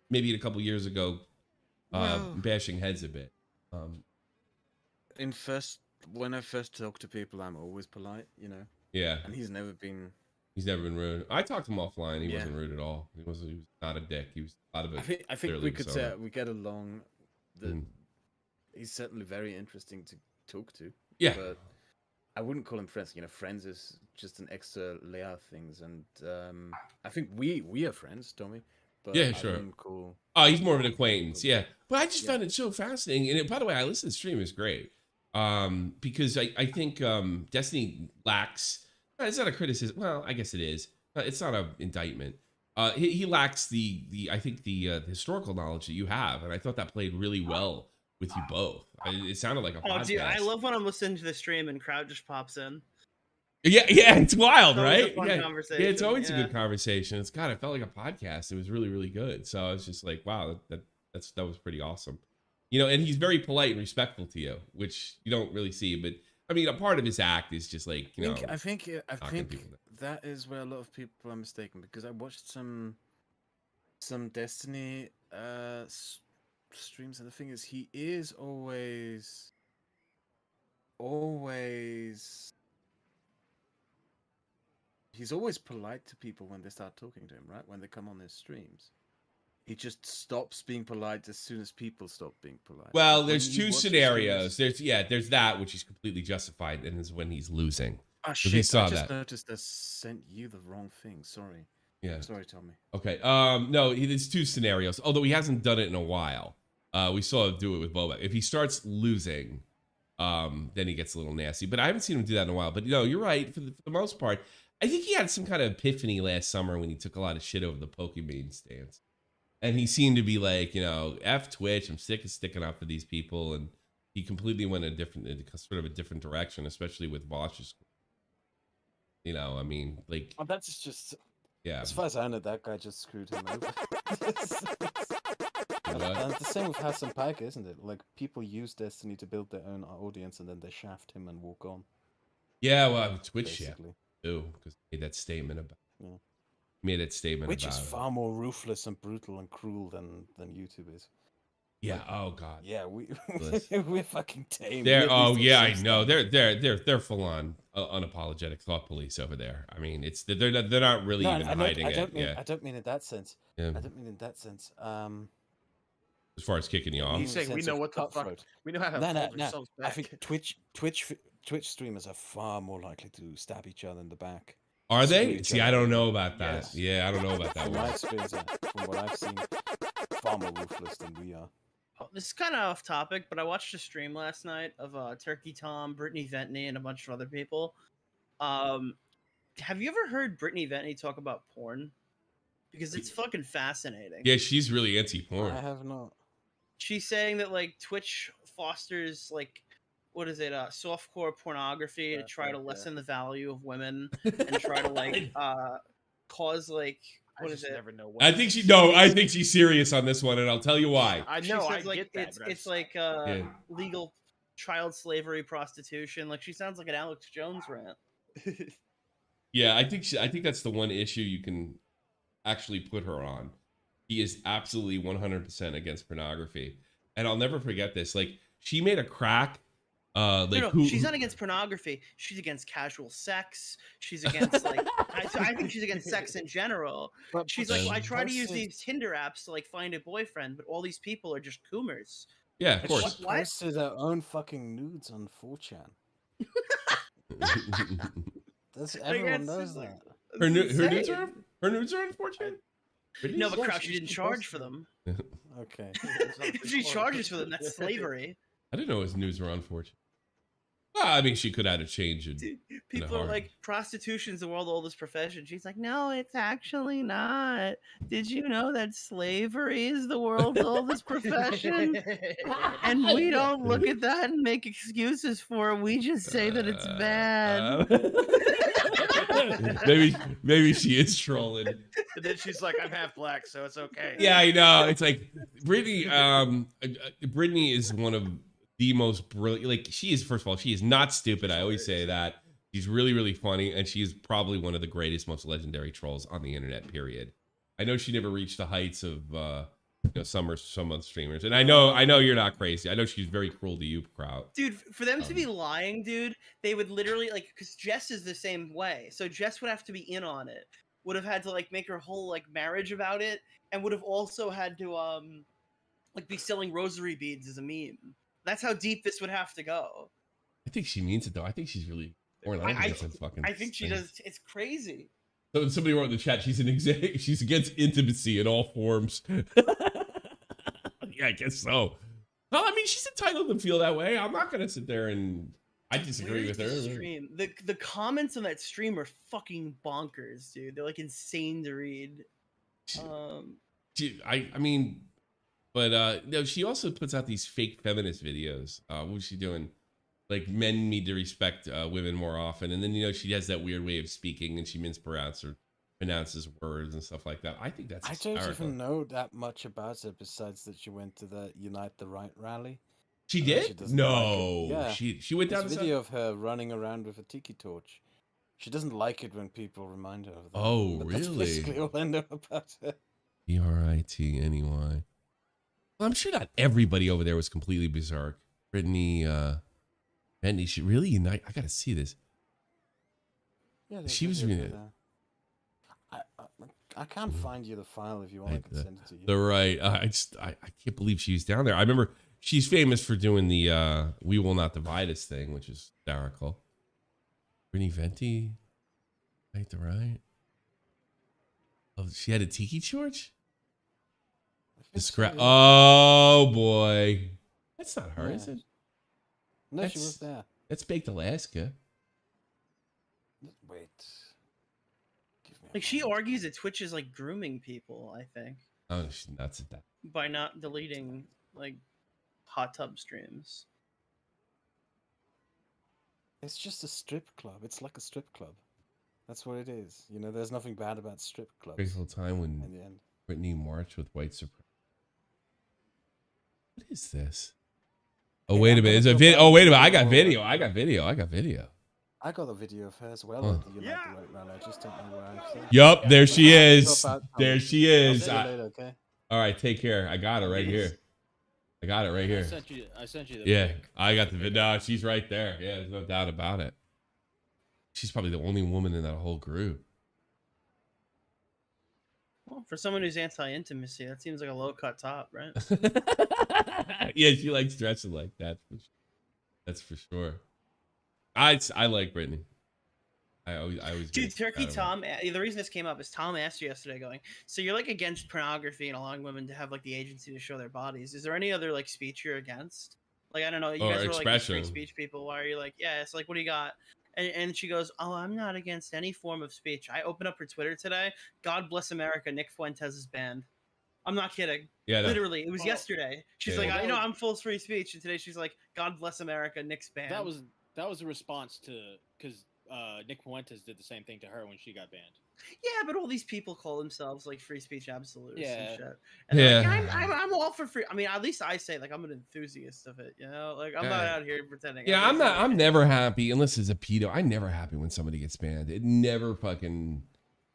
maybe a couple years ago, bashing heads a bit. When I first talk to people, I'm always polite, you know. Yeah. And he's never been rude. I talked to him offline. He wasn't rude at all. He was not a dick. He was out of it. I think we could say we get along. He's certainly very interesting to talk to. Yeah. But I wouldn't call him friends. You know, friends is just an extra layer of things, and I think we are friends, Tommy. But yeah, sure. Call... Oh, he's more of an acquaintance. Yeah, but I just found it so fascinating. And by the way, I listen to stream is great because I think Destiny lacks. It's not a criticism. Well, I guess it is. It's not an indictment. He lacks the I think the historical knowledge that you have, and I thought that played really well with you both. It sounded like a podcast. Dude, I love when I'm listening to the stream and crowd just pops in. Yeah, it's wild, right? A fun conversation. Yeah, it's always a good conversation. It felt like a podcast. It was really, really good. So I was just like, wow, that was pretty awesome. You know, and he's very polite and respectful to you, which you don't really see. But I mean, a part of his act is just like, you know. I think that is where a lot of people are mistaken, because I watched some Destiny streams, and the thing is, he is always he's always polite to people when they start talking to him, right? When they come on his streams. He just stops being polite as soon as people stop being polite. Well, there's two scenarios. There's that, which is completely justified, and is when he's losing. Oh shit, I just noticed I sent you the wrong thing. Sorry. Yeah. Sorry, Tommy. Okay. No, there's two scenarios. Although he hasn't done it in a while. We saw him do it with Bobek. If he starts losing, then he gets a little nasty. But I haven't seen him do that in a while. But no, you're right. For the most part, I think he had some kind of epiphany last summer when he took a lot of shit over the Pokemon stance. And he seemed to be like, you know, F Twitch, I'm sick of sticking up for these people. And he completely went in a different direction, especially with Bosch's. You know, I mean, like. Oh, that's just. Yeah. As far as I know, that guy just screwed him over. And the same with Hassan Pike, isn't it? Like, people use Destiny to build their own audience, and then they shaft him and walk on. Yeah, well, Twitch, basically. too, because he made that statement about. Yeah. Made that statement Which about. Which is far more ruthless and brutal and cruel than YouTube is. Yeah. Like, oh God. Yeah, we're fucking tame. I know. They're full on unapologetic thought police over there. I mean, they're not really even hiding it. I don't mean in that sense. Yeah. I don't mean in that sense. As far as kicking you off. You say we know what the fuck. We know how to hold ourselves back. I think Twitch streamers are far more likely to stab each other in the back. Are they? See, I don't know about that. Yes. Yeah, I don't know about that. From my experience, from what I've seen, far more ruthless than we are. This is kind of off topic, but I watched a stream last night of Turkey Tom, Brittany Ventney, and a bunch of other people. Have you ever heard Brittany Ventney talk about porn? Because it's fucking fascinating. Yeah, she's really anti-porn. I have not. She's saying that like Twitch fosters like softcore pornography to try to lessen the value of women and try to like cause like what is it? Never know what I think she's serious on this one, and I'll tell you why. I know. I like, get that. It's like legal child slavery, prostitution. Like she sounds like an Alex Jones rant. Yeah, I think that's the one issue you can actually put her on. He is absolutely 100% against pornography, and I'll never forget this. Like she made a crack. She's not against pornography. She's against casual sex. She's against like I think she's against sex in general. But she's like, I try to use these Tinder apps to like find a boyfriend, but all these people are just coomers. Yeah, of course. She posted her own fucking nudes on 4chan. Everyone knows that. Her nudes are on 4chan? No, but Crouchy didn't charge for them. Okay. If she charges for them, that's slavery. I didn't know his nudes were on 4chan. Well, I mean, she could have had a change in Dude, a people are heart. like, prostitution's the world's oldest profession. She's like, no, it's actually not. Did you know that slavery is the world's oldest profession? And we don't look at that and make excuses for it. We just say that it's bad. Maybe she is trolling. And then she's like, I'm half black, so it's okay. Yeah, I know. It's like Brittany. Brittany is one of the most brilliant. Like, she is. First of all, she is not stupid. I always say that. She's really, really funny, and she is probably one of the greatest, most legendary trolls on the internet. Period. I know she never reached the heights of some other streamers, and I know you're not crazy. I know she's very cruel to you, Kraut. Dude, for them to be lying, dude, they would literally like, because Jess is the same way. So Jess would have to be in on it. Would have had to like make her whole like marriage about it, and would have also had to like be selling rosary beads as a meme. That's how deep this would have to go. I think she means it though. I think she's really. I think she does. It's crazy. So somebody wrote in the chat, she's against intimacy in all forms. Yeah, I guess so. Well, I mean, she's entitled to feel that way. I'm not gonna sit there and I disagree with her. Stream. The comments on that stream are fucking bonkers, dude. They're like insane to read. I mean, but no, she also puts out these fake feminist videos. What was she doing? Like, men need to respect women more often, and then she has that weird way of speaking, and she pronounces words and stuff like that. I think that's. I don't even know that much about her besides that she went to the Unite the Right rally. She did? She No, like yeah. she went down. There's a video of her running around with a tiki torch. She doesn't like it when people remind her of that. Oh, but really? That's basically all I know about her. Britney. Well, I'm sure not everybody over there was completely berserk. Brittany, Bendy, she really unite. I gotta see this. Yeah, she was really. I can't find you the file if you want. I can send it to you. They're right. I can't believe she was down there. I remember she's famous for doing the "We Will Not Divide Us" thing, which is hysterical. Brittany Venti, right. Oh, she had a tiki torch. Oh boy, that's not her, is it? No, she was there. That's Baked Alaska. Wait. Like, she argues that Twitch is like grooming people, I think. Oh, she's nuts at that. By not deleting like hot tub streams. It's just a strip club. It's like a strip club. That's what it is. There's nothing bad about strip clubs. Grateful time when in the end. Brittany marched with white supremacy. What is this? Oh, wait a minute. Is a video? Oh, wait a minute. I got video. I got a video of her as well at the Unite the Right rally. I just don't know where I've seen. Yup, there she is. There she is. I'll see you later, okay? All right, take care. I got her right here. I sent you the pic. I got the video. No, she's right there. Yeah, there's no doubt about it. She's probably the only woman in that whole group. Well, for someone who's anti-intimacy, that seems like a low-cut top, right? Yeah, she likes dressing like that. That's for sure. I like Brittany. I always. Dude, Turkey Tom. The reason this came up is Tom asked you yesterday, going, "So you're like against pornography and allowing women to have like the agency to show their bodies? Is there any other like speech you're against? Like, I don't know. You guys were like free speech people. Why are you like, yeah? It's like, what do you got?" And she goes, "Oh, I'm not against any form of speech." I opened up her Twitter today. God bless America. Nick Fuentes is banned. I'm not kidding. Yeah, literally, it was yesterday. She's like, I'm full free speech, and today she's like, "God bless America." Nick's banned. That was a response to because Nick Fuentes did the same thing to her when she got banned. Yeah, but all these people call themselves like free speech absolutists and shit. And like, I'm all for free. I mean, at least I say like I'm an enthusiast of it. Like I'm not out here pretending. Yeah, I'm not. I'm never happy unless it's a pedo. I'm never happy when somebody gets banned. It never fucking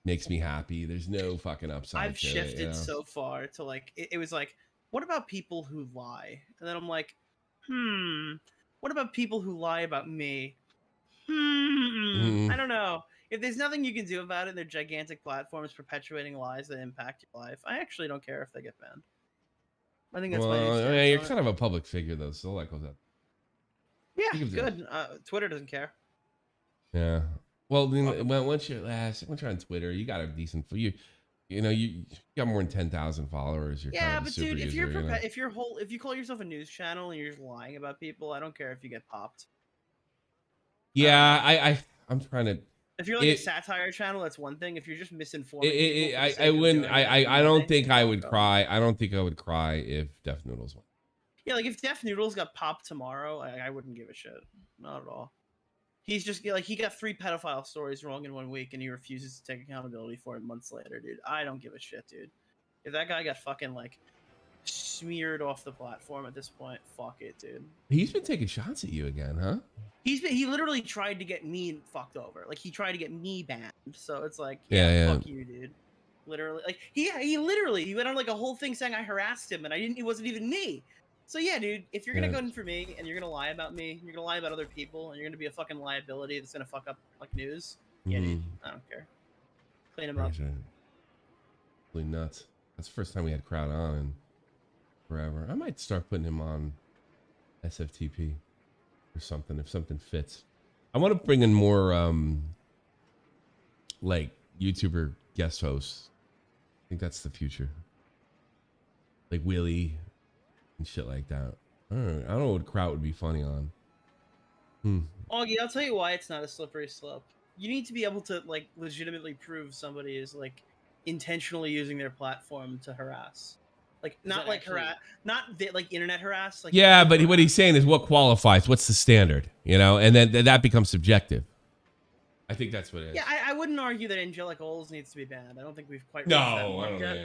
makes me happy. There's no fucking upside. I've shifted so far to like it was like, what about people who lie? And then I'm like, what about people who lie about me? I don't know. If there's nothing you can do about it, they're gigantic platforms perpetuating lies that impact your life. I actually don't care if they get banned. I think that's my you're kind of a public figure though, so that goes up. Yeah, good. Twitter doesn't care. Yeah. Well, once you're on Twitter, you got a decent you got more than 10,000 followers. You're kind of but dude, if you call yourself a news channel and you're just lying about people, I don't care if you get popped. Yeah, I'm trying to. If you're like a It- satire channel, that's one thing. If you're just misinforming people, for the I sake of wouldn't. doing it, I don't think I fuck would off. cry. I don't think I would cry if Death Noodles won. Yeah, like if Def Noodles got popped tomorrow, I wouldn't give a shit. Not at all. He's just like he got 3 pedophile stories wrong in 1 week, and he refuses to take accountability for it months later, dude. I don't give a shit, dude. If that guy got fucking like smeared off the platform at this point, fuck it, dude. He's been taking shots at you again, huh? He literally tried to get me fucked over. Like he tried to get me banned. So it's like, Yeah. fuck you, dude. Literally, like he went on like a whole thing saying I harassed him, and it wasn't even me. So yeah, dude, if you're gonna go in for me and you're gonna lie about me, and you're gonna lie about other people, and you're gonna be a fucking liability that's gonna fuck up like news, yeah, dude, I don't care. Clean him up. Really nuts. That's the first time we had crowd on in forever. I might start putting him on SFTP or something if something fits. I want to bring in more like YouTuber guest hosts. I think that's the future. Like Willie and shit like that. I don't know what crowd would be funny on. Augie, I'll tell you why it's not a slippery slope. You need to be able to like legitimately prove somebody is like intentionally using their platform to harass. Like not like harass, not like internet harass. Like Yeah, but what he's saying is what qualifies. What's the standard? You know, and then that becomes subjective. I think that's what it is. Yeah, I wouldn't argue that angelic oils needs to be banned. I don't think we've quite No, reached that I mark don't. yet.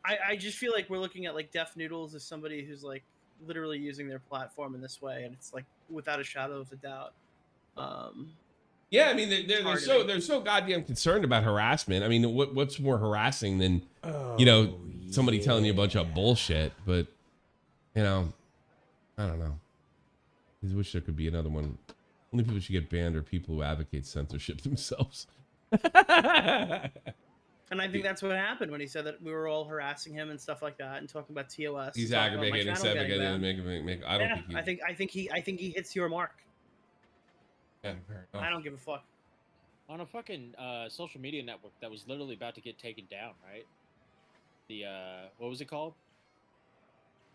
Yeah. I just feel like we're looking at like Deaf Noodles as somebody who's like literally using their platform in this way, and it's like without a shadow of a doubt. Yeah, I mean they're so goddamn concerned about harassment. I mean, what's more harassing than somebody telling you a bunch of bullshit? But I don't know. I wish there could be another one. Only people should get banned are people who advocate censorship themselves. And I think that's what happened when he said that we were all harassing him and stuff like that, and talking about TOS. He's talking about my aggravating, channel getting aggravating, banned. I don't think. I think he hits your mark. Yeah, fair enough. I don't give a fuck. On a fucking social media network that was literally about to get taken down, right? The what was it called?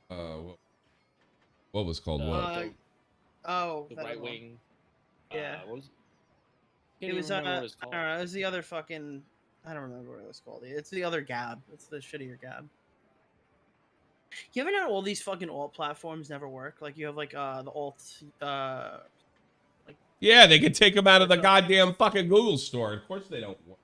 What was called what? The right wing. Yeah. What was it? It was I I don't don't know. It was the other fucking. I don't remember what it was called. It's the other Gab. It's the shittier Gab. You ever know all these fucking alt platforms never work? Like you have like the alt. Yeah, they could take them out of the goddamn fucking Google store. Of course they don't work.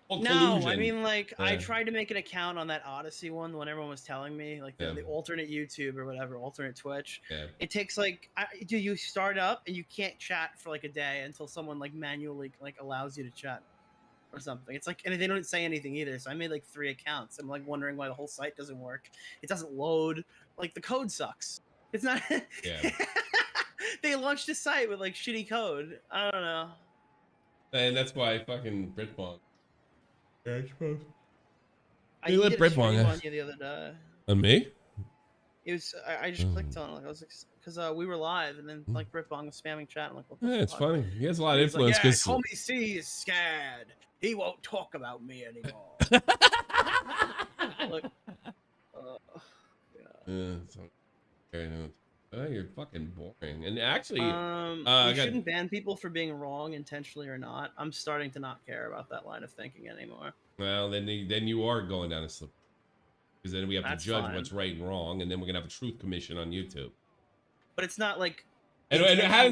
Well, No, collusion. I mean like I Yeah. tried to make an account on that Odyssey one when everyone was telling me like the alternate YouTube or whatever, alternate Twitch. Yeah. It takes like you start up and you can't chat for like a day until someone like manually like allows you to chat or something. It's like, and they don't say anything either. So I made like 3 accounts. I'm like wondering why the whole site doesn't work. It doesn't load. Like the code sucks. It's not. Yeah. They launched a site with like shitty code. I don't know. And that's why fucking Britbong. Yeah, I suppose. I You let did a Brit Bong stream out. on you the other day. On me? It was I just clicked on it like I was because we were live and then like Brit Bong was spamming chat. I'm like, what the Yeah, it's fuck? funny. He has a lot of He's like, influence yeah, because Tommy C is scared. He won't talk about me anymore. Like, yeah, so, you're fucking boring. And actually, you shouldn't ban people for being wrong intentionally or not. I'm starting to not care about that line of thinking anymore. well, then you are going down a slip. Because then we have That's to judge fine. what's right and wrong, and then we're gonna have a truth commission on YouTube. But it's not like. And how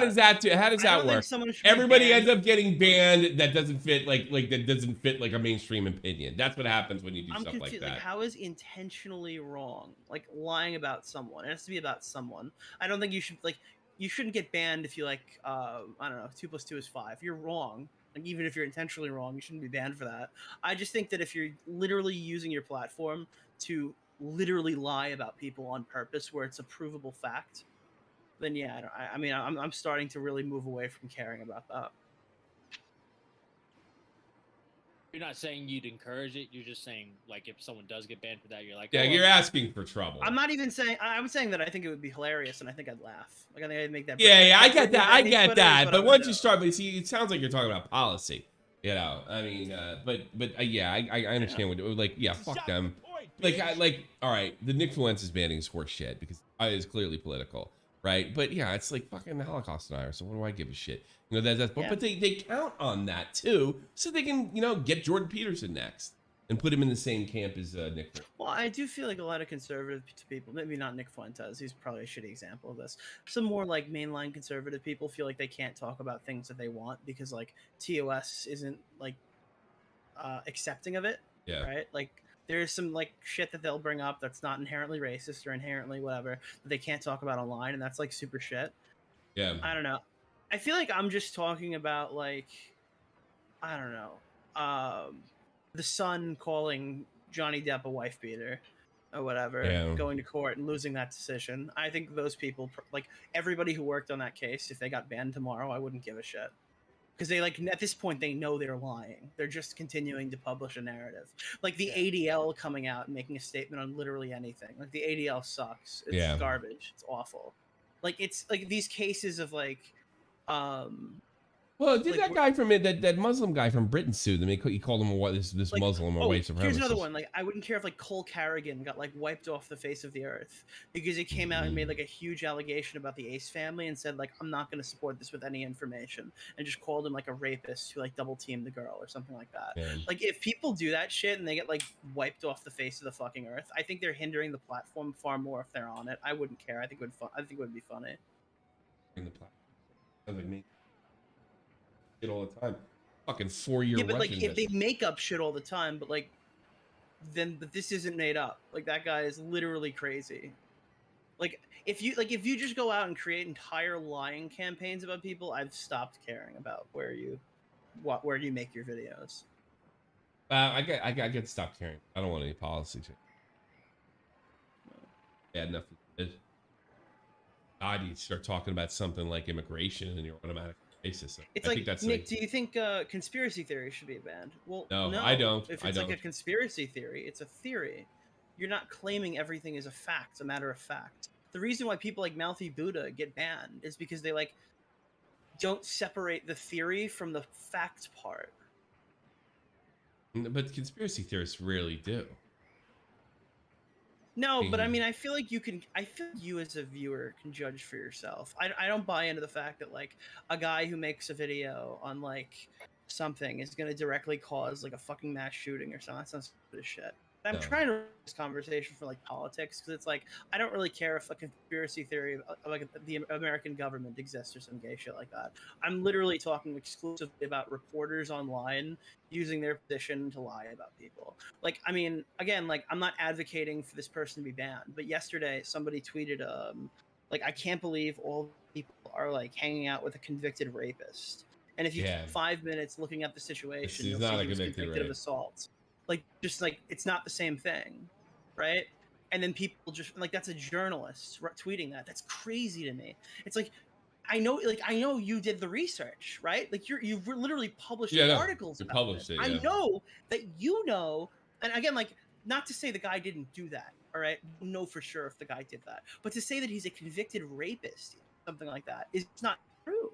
does that work? Everybody ends up getting banned. That doesn't fit like that doesn't fit like a mainstream opinion. That's what happens when you do I'm stuff confused. like that. Like, how is intentionally wrong? Like lying about someone. It has to be about someone. I don't think you should like. You shouldn't get banned if you like. I don't know. 2 + 2 is 5. You're wrong. Like even if you're intentionally wrong, you shouldn't be banned for that. I just think that if you're literally using your platform to literally lie about people on purpose, where it's a provable fact, then yeah, I'm starting to really move away from caring about that. You're not saying you'd encourage it. You're just saying like if someone does get banned for that, you're like, Yeah, oh, you're asking for trouble. I'm not even saying. I'm saying that I think it would be hilarious, and I think I'd laugh. Like I think I'd make that. Yeah, I get that. I Twitter get is that. what I But would once do. you start, but see, it sounds like you're talking about policy. You know, I mean, yeah, I understand what like, yeah, fuck them. Like, all right, the Nick Influenza's banning is horse shit because it is clearly political. right? But yeah, it's like fucking Holocaust denier. So what do I give a shit? You know Yeah. but they count on that too, so they can get Jordan Peterson next and put him in the same camp as Nick. Well, I do feel like a lot of conservative people, maybe not Nick Fuentes, he's probably a shitty example of this. Some more like mainline conservative people feel like they can't talk about things that they want because like TOS isn't like accepting of it, Yeah. right? Like there's some like shit that they'll bring up that's not inherently racist or inherently whatever that they can't talk about online, and that's like super shit. Yeah. I don't know. I feel like I'm just talking about like I don't know, the son calling Johnny Depp a wife beater or whatever, Yeah. going to court and losing that decision. I think those people, like everybody who worked on that case, if they got banned tomorrow, I wouldn't give a shit. Because they like at this point they know they're lying. They're just continuing to publish a narrative. Like the ADL coming out and making a statement on literally anything. Like the ADL sucks. It's garbage. It's awful. Like it's like these cases of like well, did like, that guy from that Muslim guy from Britain sue them? He called him this like, Muslim or white supremacist. Here's another one. Like, I wouldn't care if like Cole Carrigan got like wiped off the face of the earth because he came out and made like a huge allegation about the Ace family and said like I'm not going to support this with any information and just called him like a rapist who like double teamed the girl or something like that. Yeah. Like if people do that shit and they get like wiped off the face of the fucking earth, I think they're hindering the platform far more if they're on it. I wouldn't care. I think it would be funny. In the platform, sounds like me. Shit all the time. Fucking 4-year. Yeah, but like if they make up shit all the time, but like then this isn't made up. Like that guy is literally crazy. Like if you just go out and create entire lying campaigns about people, I've stopped caring about where you make your videos. I get to stop caring. I don't want any policy change. Yeah, nothing. God, you start talking about something like immigration and you're automatically racist. It's I like, think that's Nick, do you think conspiracy theory should be banned? Well, no, I don't. If I it's don't. like a conspiracy theory, it's a theory. You're not claiming everything is a fact, a matter of fact. The reason why people like Mouthy Buddha get banned is because they like don't separate the theory from the fact part. But conspiracy theorists rarely do. No, but I mean, I feel like you as a viewer can judge for yourself. I don't buy into the fact that like a guy who makes a video on like something is going to directly cause like a fucking mass shooting or something. That sounds stupid as shit. I'm trying to have this conversation for like politics because it's like I don't really care if a conspiracy theory of like the American government exists or some gay shit like that. I'm literally talking exclusively about reporters online using their position to lie about people. Like, I mean, again, like I'm not advocating for this person to be banned, but yesterday somebody tweeted, like I can't believe all people are like hanging out with a convicted rapist. And if you take 5 minutes looking at the situation, you'll see he was convicted of assault. Like, just like it's not the same thing, right? And then people just like that's a journalist tweeting that. That's crazy to me. It's like I know you did the research, right? Like you've literally published articles. You published it. Yeah. I know that you know, and again, like not to say the guy didn't do that. All right, know for sure if the guy did that, but to say that he's a convicted rapist, something like that, is not true.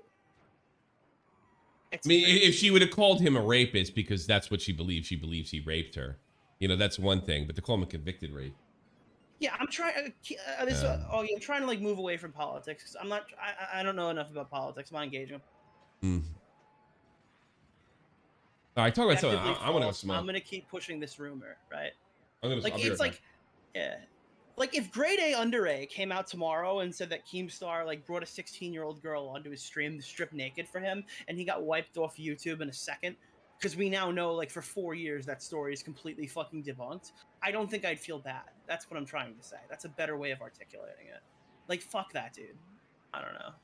I mean, if she would have called him a rapist because that's what she believes he raped her, that's one thing. But to call him a convicted rape. Yeah, I'm trying. I'm trying to like move away from politics because I'm not. I don't know enough about politics. I'm not engaging. All right, talk about something. I want to go smoke. I'm gonna keep pushing this rumor, right? Yeah. Like if Grade A Under A came out tomorrow and said that Keemstar like brought a 16-year-old girl onto his stream to strip naked for him, and he got wiped off YouTube in a second, because we now know like for 4 years that story is completely fucking debunked. I don't think I'd feel bad. That's what I'm trying to say. That's a better way of articulating it. Like fuck that dude. I don't know.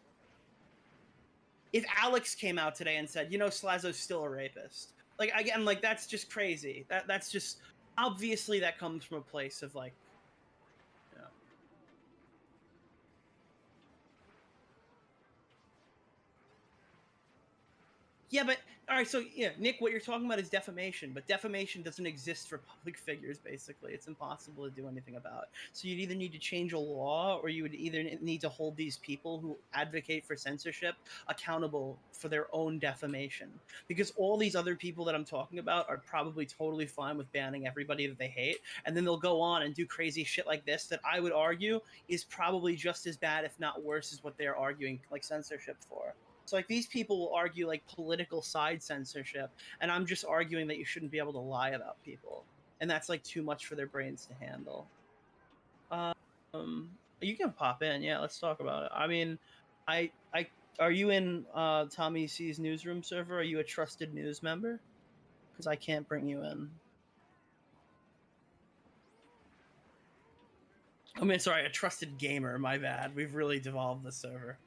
If Alex came out today and said, Slazo's still a rapist, like again, like that's just crazy. That's just obviously that comes from a place of like. Yeah, but All right, so yeah, Nick, what you're talking about is defamation, but defamation doesn't exist for public figures. Basically, it's impossible to do anything about. So you'd either need to change a law, or you would either need to hold these people who advocate for censorship accountable for their own defamation. Because all these other people that I'm talking about are probably totally fine with banning everybody that they hate, and then they'll go on and do crazy shit like this that I would argue is probably just as bad, if not worse, as what they're arguing like censorship for. So like these people will argue like political side censorship, and I'm just arguing that you shouldn't be able to lie about people, and that's like too much for their brains to handle. You can pop in, yeah. Let's talk about it. I mean, I are you in Tommy C's newsroom server? Are you a trusted news member? Because I can't bring you in. I mean, sorry, a trusted gamer. My bad. We've really devolved the server.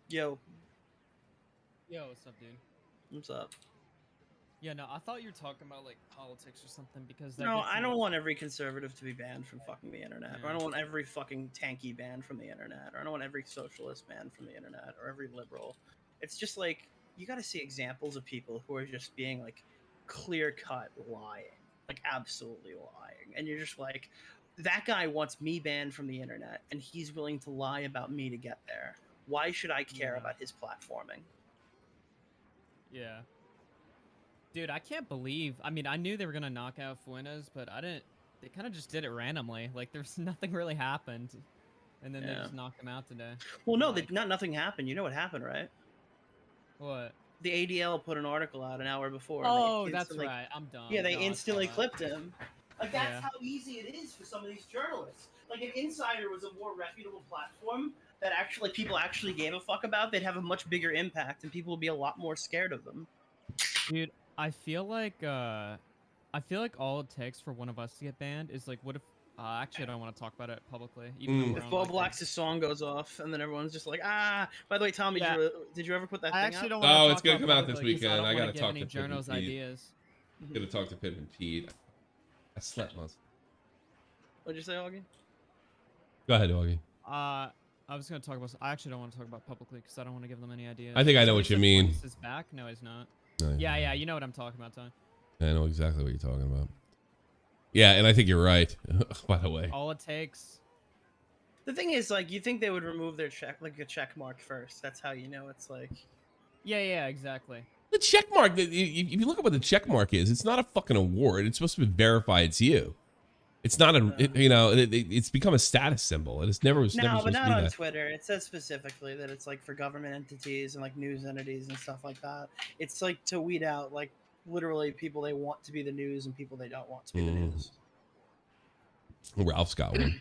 Yo, What's up, dude? what's up? Yeah, no, I thought you were talking about like politics or something because No, I don't want every conservative to be banned from fucking the internet. Or I Yeah. don't want every fucking tanky banned from the internet. Or I don't want every socialist banned from the internet. Or every liberal. It's just like, you gotta see examples of people who are just being like clear-cut lying. Like absolutely lying. And you're just like, that guy wants me banned from the internet, and he's willing to lie about me to get there. Why should I care Yeah. about his platforming? Yeah. Dude, I can't believe. I mean, I knew they were gonna knock out Fuentes, but I didn't. They kind of just did it randomly. Like, there's nothing really happened, and then they Yeah. just knocked him out today. Well, no, Like, nothing happened. You know what happened, right? what? The ADL put an article out an hour before. and Oh, they that's instantly- right. I'm dumb. Yeah, they No, I saw instantly that. clipped him. Like, that's Yeah. how easy it is for some of these journalists. Like, if Insider was a more reputable platform that actually people actually gave a fuck about, they'd have a much bigger impact, and people would be a lot more scared of them. Dude, I feel like all it takes for one of us to get banned is like, what if? Actually, I don't want to talk about it publicly. Even though we're If on, Bob like, Black's song goes off, and then everyone's just like, ah. By the way, Tommy, Yeah. did you ever put that I thing actually out? don't. Oh, wanna it's talk gonna about come out this publicly 'cause weekend. I don't gotta wanna give talk any to Pittman journals Pete. ideas. Gonna talk to Pittman Pete. I slept most. What'd you say, Augie? Go ahead, Augie. I was gonna talk about. I actually don't want to talk about publicly because I don't want to give them any ideas. I think I know what you Somebody said mean. Fuentes is back? No, he's not. No, Yeah, you know what I'm talking about, Ty. I know exactly what you're talking about. Yeah, and I think you're right. By the way, All it takes. The thing is, like, you think they would remove their check, like a check mark first. That's how you know it's like. Yeah, exactly. the check mark. If you look at what the check mark is, it's not a fucking award. It's supposed to verify it's you. It's not a. It's become a status symbol, and it's never was never No, but supposed to not be on that. Twitter. It says specifically that it's like for government entities and like news entities and stuff like that. It's like to weed out like literally people they want to be the news and people they don't want to be the news. Ralph's got one.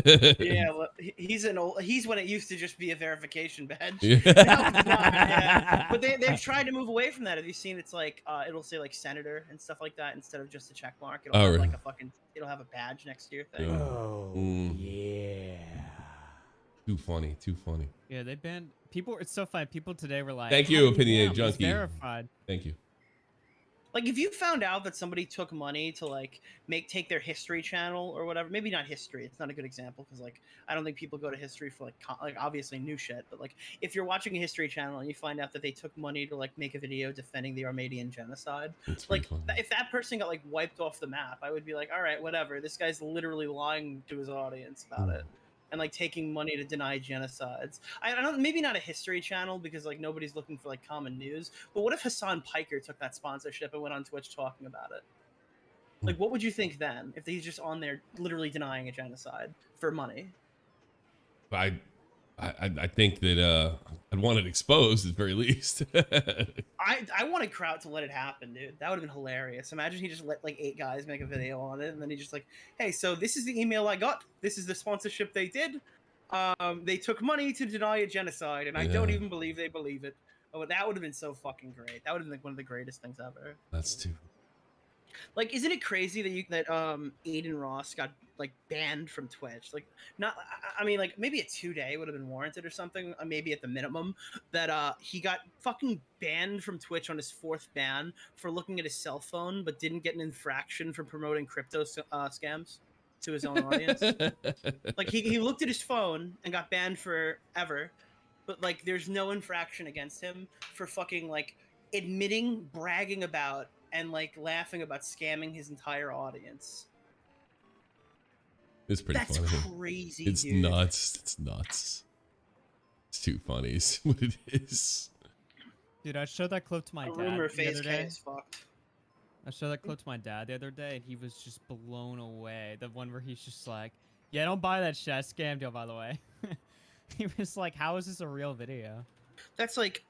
Yeah, well, he's when it used to just be a verification badge. Yeah. Now it's not, yeah. But they've tried to move away from that. Have you seen? It's like it'll say like senator and stuff like that instead of just a check mark. It'll Oh, have really? like a fucking. It'll have a badge next to your thing. Oh, yeah. Too funny. Too funny. Yeah, they banned people. It's so funny. People today were like, Thank "How you, do ban Opinionated him? He's Junkie. verified." Thank you. Like if you found out that somebody took money to like take their history channel or whatever, maybe not history. It's not a good example because like I don't think people go to history for like obviously new shit. But like if you're watching a history channel and you find out that they took money to like make a video defending the Armenian genocide, It's like pretty funny. if that person got like wiped off the map, I would be like, all right, whatever. This guy's literally lying to his audience about it. And like taking money to deny genocides. I don't, maybe not a history channel because like nobody's looking for like common news. But what if Hassan Piker took that sponsorship and went on Twitch talking about it? Like, what would you think then if he's just on there literally denying a genocide for money? I think that I'd want it exposed at the very least. I wanted Kraut to let it happen, dude. That would have been hilarious. Imagine he just let like 8 guys make a video on it, and then he just like, hey, so this is the email I got. This is the sponsorship they did. They took money to deny a genocide, and I don't Yeah. even believe they believe it. Oh, that would have been so fucking great. That would have been like one of the greatest things ever. That's too. Like, isn't it crazy that Aiden Ross got like banned from Twitch? Like, not. I mean, like maybe a 2-day would have been warranted or something. Maybe at the minimum, that he got fucking banned from Twitch on his 4th ban for looking at his cell phone, but didn't get an infraction for promoting crypto scams to his own audience. Like he looked at his phone and got banned forever, but like there's no infraction against him for fucking like admitting, bragging about, and like laughing about scamming his entire audience. It's pretty That's funny. crazy, It's dude. nuts. It's nuts. It's too funny. Is what it is. Dude, I showed that clip to my A dad rumor the phase other K day. is fucked. I showed that clip to my dad the other day, and he was just blown away. The one where he's just like, "Yeah, don't buy that shit. I scammed you, by the way." He was like, "How is this a real video?" That's like,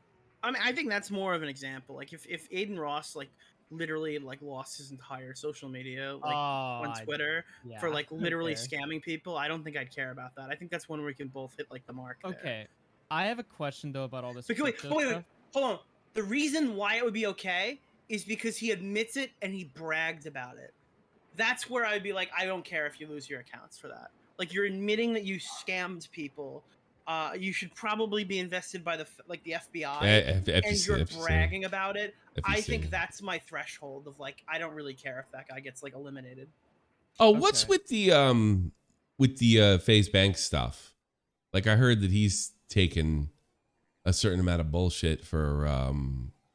I mean, I think that's more of an example. Like if Aiden Ross like literally like lost his entire social media like on Twitter yeah, for like literally fair. scamming people, I don't think I'd care about that. I think that's one where we can both hit like the mark. There. Okay, I have a question though about all this. Wait, crypto wait, stuff. hold on. The reason why it would be okay is because he admits it and he bragged about it. That's where I'd be like, I don't care if you lose your accounts for that. Like you're admitting that you scammed people. You should probably be invested by the FBI, and you're bragging about it. I think that's my threshold of like, I don't really care if that guy gets like eliminated. Oh, what's with the FaZe Bank stuff? Like I heard that he's taken a certain amount of bullshit for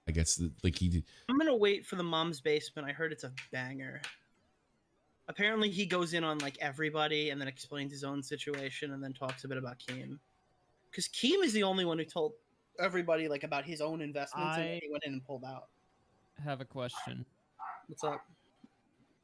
I guess like he. I'm gonna wait for the Mom's Basement. I heard it's a banger. Apparently he goes in on like everybody and then explains his own situation and then talks a bit about Keem. Because Keem is the only one who told everybody like about his own investments and then he went in and pulled out. Have a question. What's up?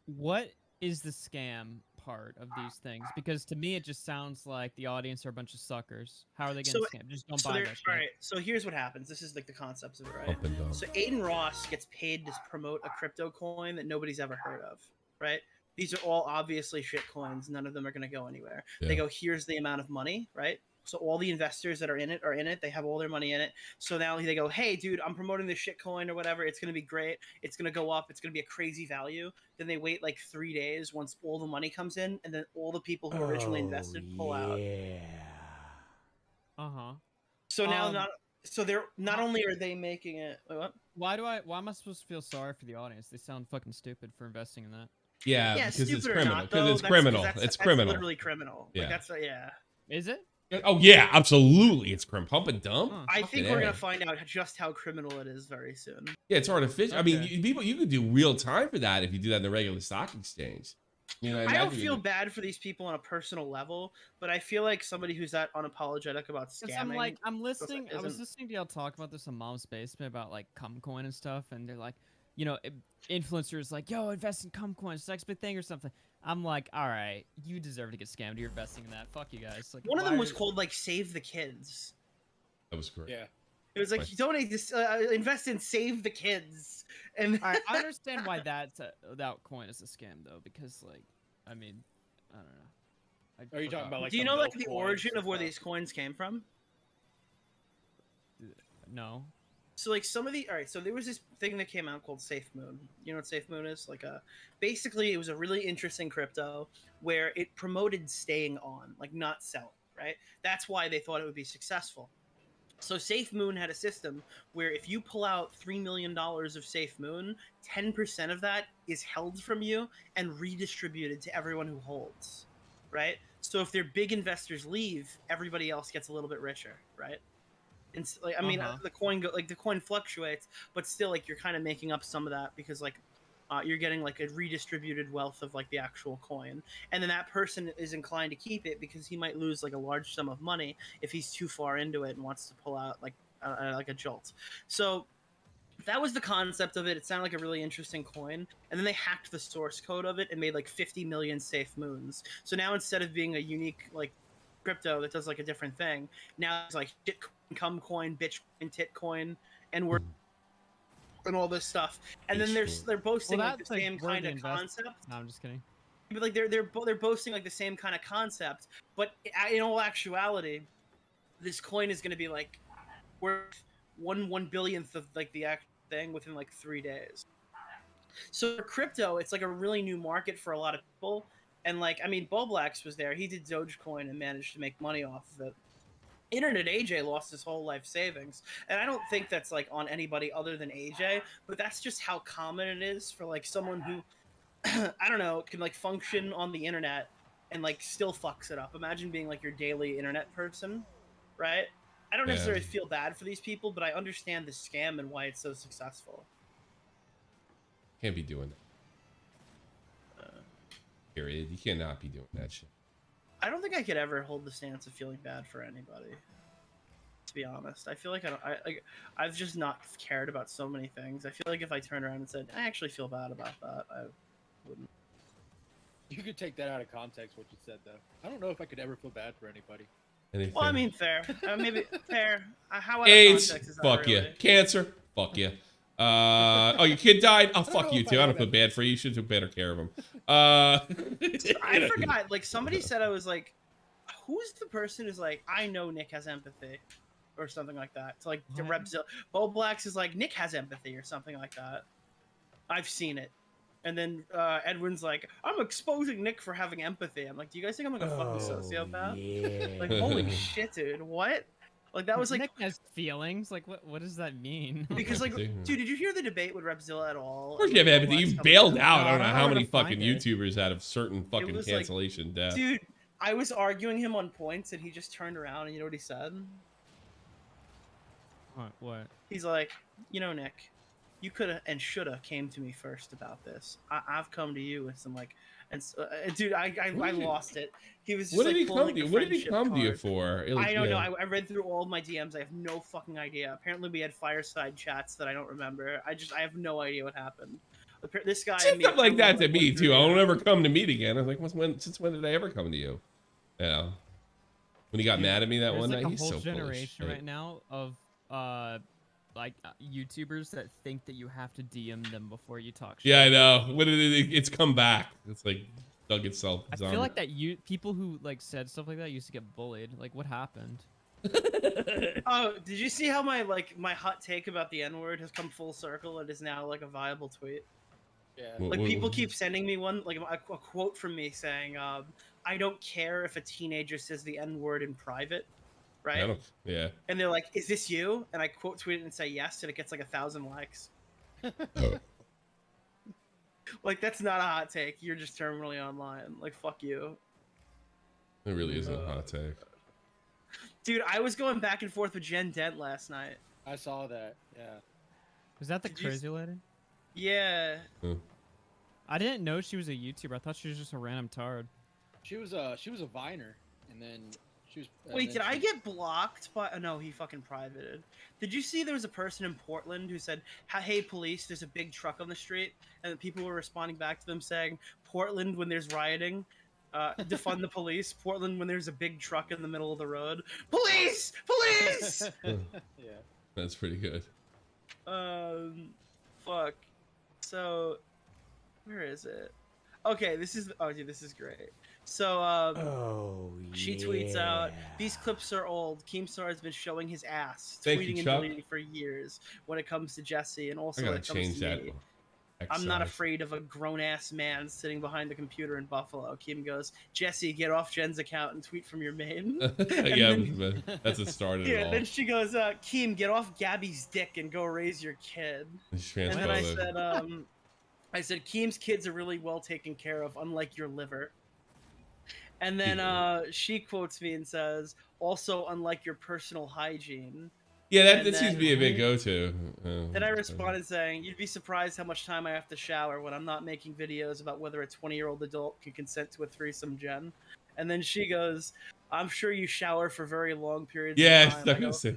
What is the scam part of these things? Because to me, it just sounds like the audience are a bunch of suckers. How are they getting scammed? Just don't buy that shit. All right. So here's what happens. This is like the concepts of it, right? So Aiden Ross gets paid to promote a crypto coin that nobody's ever heard of, right? These are all obviously shit coins. None of them are going to go anywhere. Yeah. They go, here's the amount of money, right? So all the investors that are in it. They have all their money in it. So now they go, hey, dude, I'm promoting this shit coin or whatever. It's going to be great. It's going to go up. It's going to be a crazy value. Then they wait like 3 days once all the money comes in. And then all the people who originally invested pull out. Uh-huh. So now they're not only are they making it. Wait, what? Why am I supposed to feel sorry for the audience? They sound fucking stupid for investing in that. Yeah, because it's criminal. Because it's criminal. It's criminal. That's literally criminal. Yeah. Like, yeah. Is it? Oh yeah, absolutely. It's pump and dump. I think we're gonna find out just how criminal it is very soon. Yeah, it's artificial. Okay. I mean, you could do real time for that if you do that in the regular stock exchange. You know, I don't feel bad for these people on a personal level, but I feel like somebody who's that unapologetic about scamming. I'm listening. I was listening to y'all talk about this on Mom's Basement about like Cumcoin and stuff, and they're like, you know, influencers like, yo, invest in Cumcoin, it's the next big thing or something. I'm like, all right, you deserve to get scammed. You're investing in that. Fuck you guys. Like, one of them was called like Save the Kids. That was correct. Yeah. It was like, donate this, invest in Save the Kids. And all right, I understand why that coin is a scam though, because like, I mean, I don't know. Are you talking about like? Do you know like the origin of where these coins came from? No. So like some of the so there was this thing that came out called Safe Moon. You know what Safe Moon is? Like basically it was a really interesting crypto where it promoted staying on, like not selling, right? That's why they thought it would be successful. So Safe Moon had a system where if you pull out $3 million of Safe Moon, 10% of that is held from you and redistributed to everyone who holds, right? So if their big investors leave, everybody else gets a little bit richer, right? And like, I mean, the coin fluctuates, but still, like, you're kind of making up some of that because, like, you're getting like a redistributed wealth of like the actual coin, and then that person is inclined to keep it because he might lose like a large sum of money if he's too far into it and wants to pull out like a jolt. So that was the concept of it. It sounded like a really interesting coin, and then they hacked the source code of it and made like 50 million Safe Moons. So now instead of being a unique like crypto that does like a different thing, now it's like shitcoin, cumcoin, bitcoin, titcoin, and we're and all this stuff, and then they're boasting like the same kind of concept. No, I'm just kidding. But like they're boasting like the same kind of concept, but in all actuality, this coin is going to be like worth one billionth of like the actual thing within like 3 days. So for crypto, it's like a really new market for a lot of people. And like, I mean, Boblax was there. He did Dogecoin and managed to make money off of it. Internet AJ lost his whole life savings, and I don't think that's like on anybody other than AJ, but that's just how common it is for like someone who I don't know, can like function on the internet and like still fucks it up. Imagine being like your daily internet person, right? I don't Yeah. necessarily feel bad for these people, but I understand the scam and why it's so successful. Can't be doing that. Period. You cannot be doing that shit. I don't think I could ever hold the stance of feeling bad for anybody. To be honest, I feel like I've just not cared about so many things. I feel like if I turned around and said I actually feel bad about that, I wouldn't. You could take that out of context, what you said, though. I don't know if I could ever feel bad for anybody. Anything. Well, I mean, fair. Maybe fair. How out of AIDS, context is that fuck really? you. Cancer, fuck you. Oh, your kid died? Oh, fuck know you if too. I I have don't feel that. bad for you. You should take better care of him. I forgot. Like somebody said, I was like, "Who's the person who's like, I know Nick has empathy, or something like that." It's like the What? Repzilla. Boblax is like Nick has empathy or something like that. I've seen it. And then Edwin's like, "I'm exposing Nick for having empathy." I'm like, "Do you guys think I'm like a fucking sociopath?" Yeah. Like, holy shit, dude, what? Like that was like Nick has feelings. Like, what does that mean? because like, Empathy. dude, did you hear the debate with Repzilla at all? Of course And, you have like, empathy. Boblax You've coming bailed in? out. No, I don't know I how don't many know where to fucking find it. YouTubers out of certain fucking was like, cancellation death. Dude, I was arguing him on points, and he just turned around, and you know what he said? What? He's like, "You know, Nick, you coulda and shoulda came to me first about this. I've come to you with some like, and dude, I What did he- lost it. He was just What did like he pulling come like to the you? What did he friendship come to you card. for? I don't know. Yeah. I read through all of my DMs. I have no fucking idea. Apparently, we had fireside chats that I don't remember. I have no idea what happened. This guy Said and me stuff like that apparently, to like, me went through too. I'll DMs. never come to meet again. I was like, since when did I ever come to you? Yeah. When he got Dude, mad at me that There's one like night, a he's whole so full of generation shit. right now of YouTubers that think that you have to DM them before you talk shit. Yeah, I know. It's come back. It's like dug itself. I feel like that people who like said stuff like that used to get bullied. Like, what happened? Oh, did you see how my hot take about the N-word has come full circle and is now like a viable tweet? Yeah. Like people keep sending me one, like a quote from me saying, "I don't care if a teenager says the N-word in private, right?" Yeah. And they're like, "Is this you?" And I quote tweet it and say yes, and it gets like 1,000 likes. Oh. Like that's not a hot take. You're just terminally online. Like fuck you, It really isn't a hot take. dude. I was going back and forth with Jen Dent last night. I saw that. Yeah. Was that the Did you crazy lady? Yeah. I didn't know she was a YouTuber. I thought she was just a random tard. She was a Viner, and then she was. Wait, did I get blocked by? Oh, no, he fucking privated. Did you see there was a person in Portland who said, "Hey, police, there's a big truck on the street," and people were responding back to them saying, "Portland, when there's rioting, defund the police. Portland, when there's a big truck in the middle of the road, police, police." Yeah. That's pretty good. Fuck. So, where is it? Okay, this is. Oh, dude, this is great. So, she tweets out, "These clips are old. Keemstar has been showing his ass, Thank you, tweeting and Chuck. deleting for years when it comes to Jesse, and also I when gotta it comes change to that. me. I'm not size. afraid of a grown-ass man sitting behind the computer in Buffalo." Keem goes, "Jesse, get off Jen's account and tweet from your main." Yeah, but that's a start of it Yeah, all. then she goes, "Keem, get off Gabby's dick and go raise your kid." It's And then I transphobic. said, "Keem's kids are really well taken care of, unlike your liver." And then she quotes me and says, "Also, unlike your personal hygiene." Yeah, that and seems to then- be a big go-to. Then I responded saying, "You'd be surprised how much time I have to shower when I'm not making videos about whether a 20-year-old adult can consent to a threesome, Jen." And then she goes, "I'm sure you shower for very long periods Yeah, of time." I I go, was say.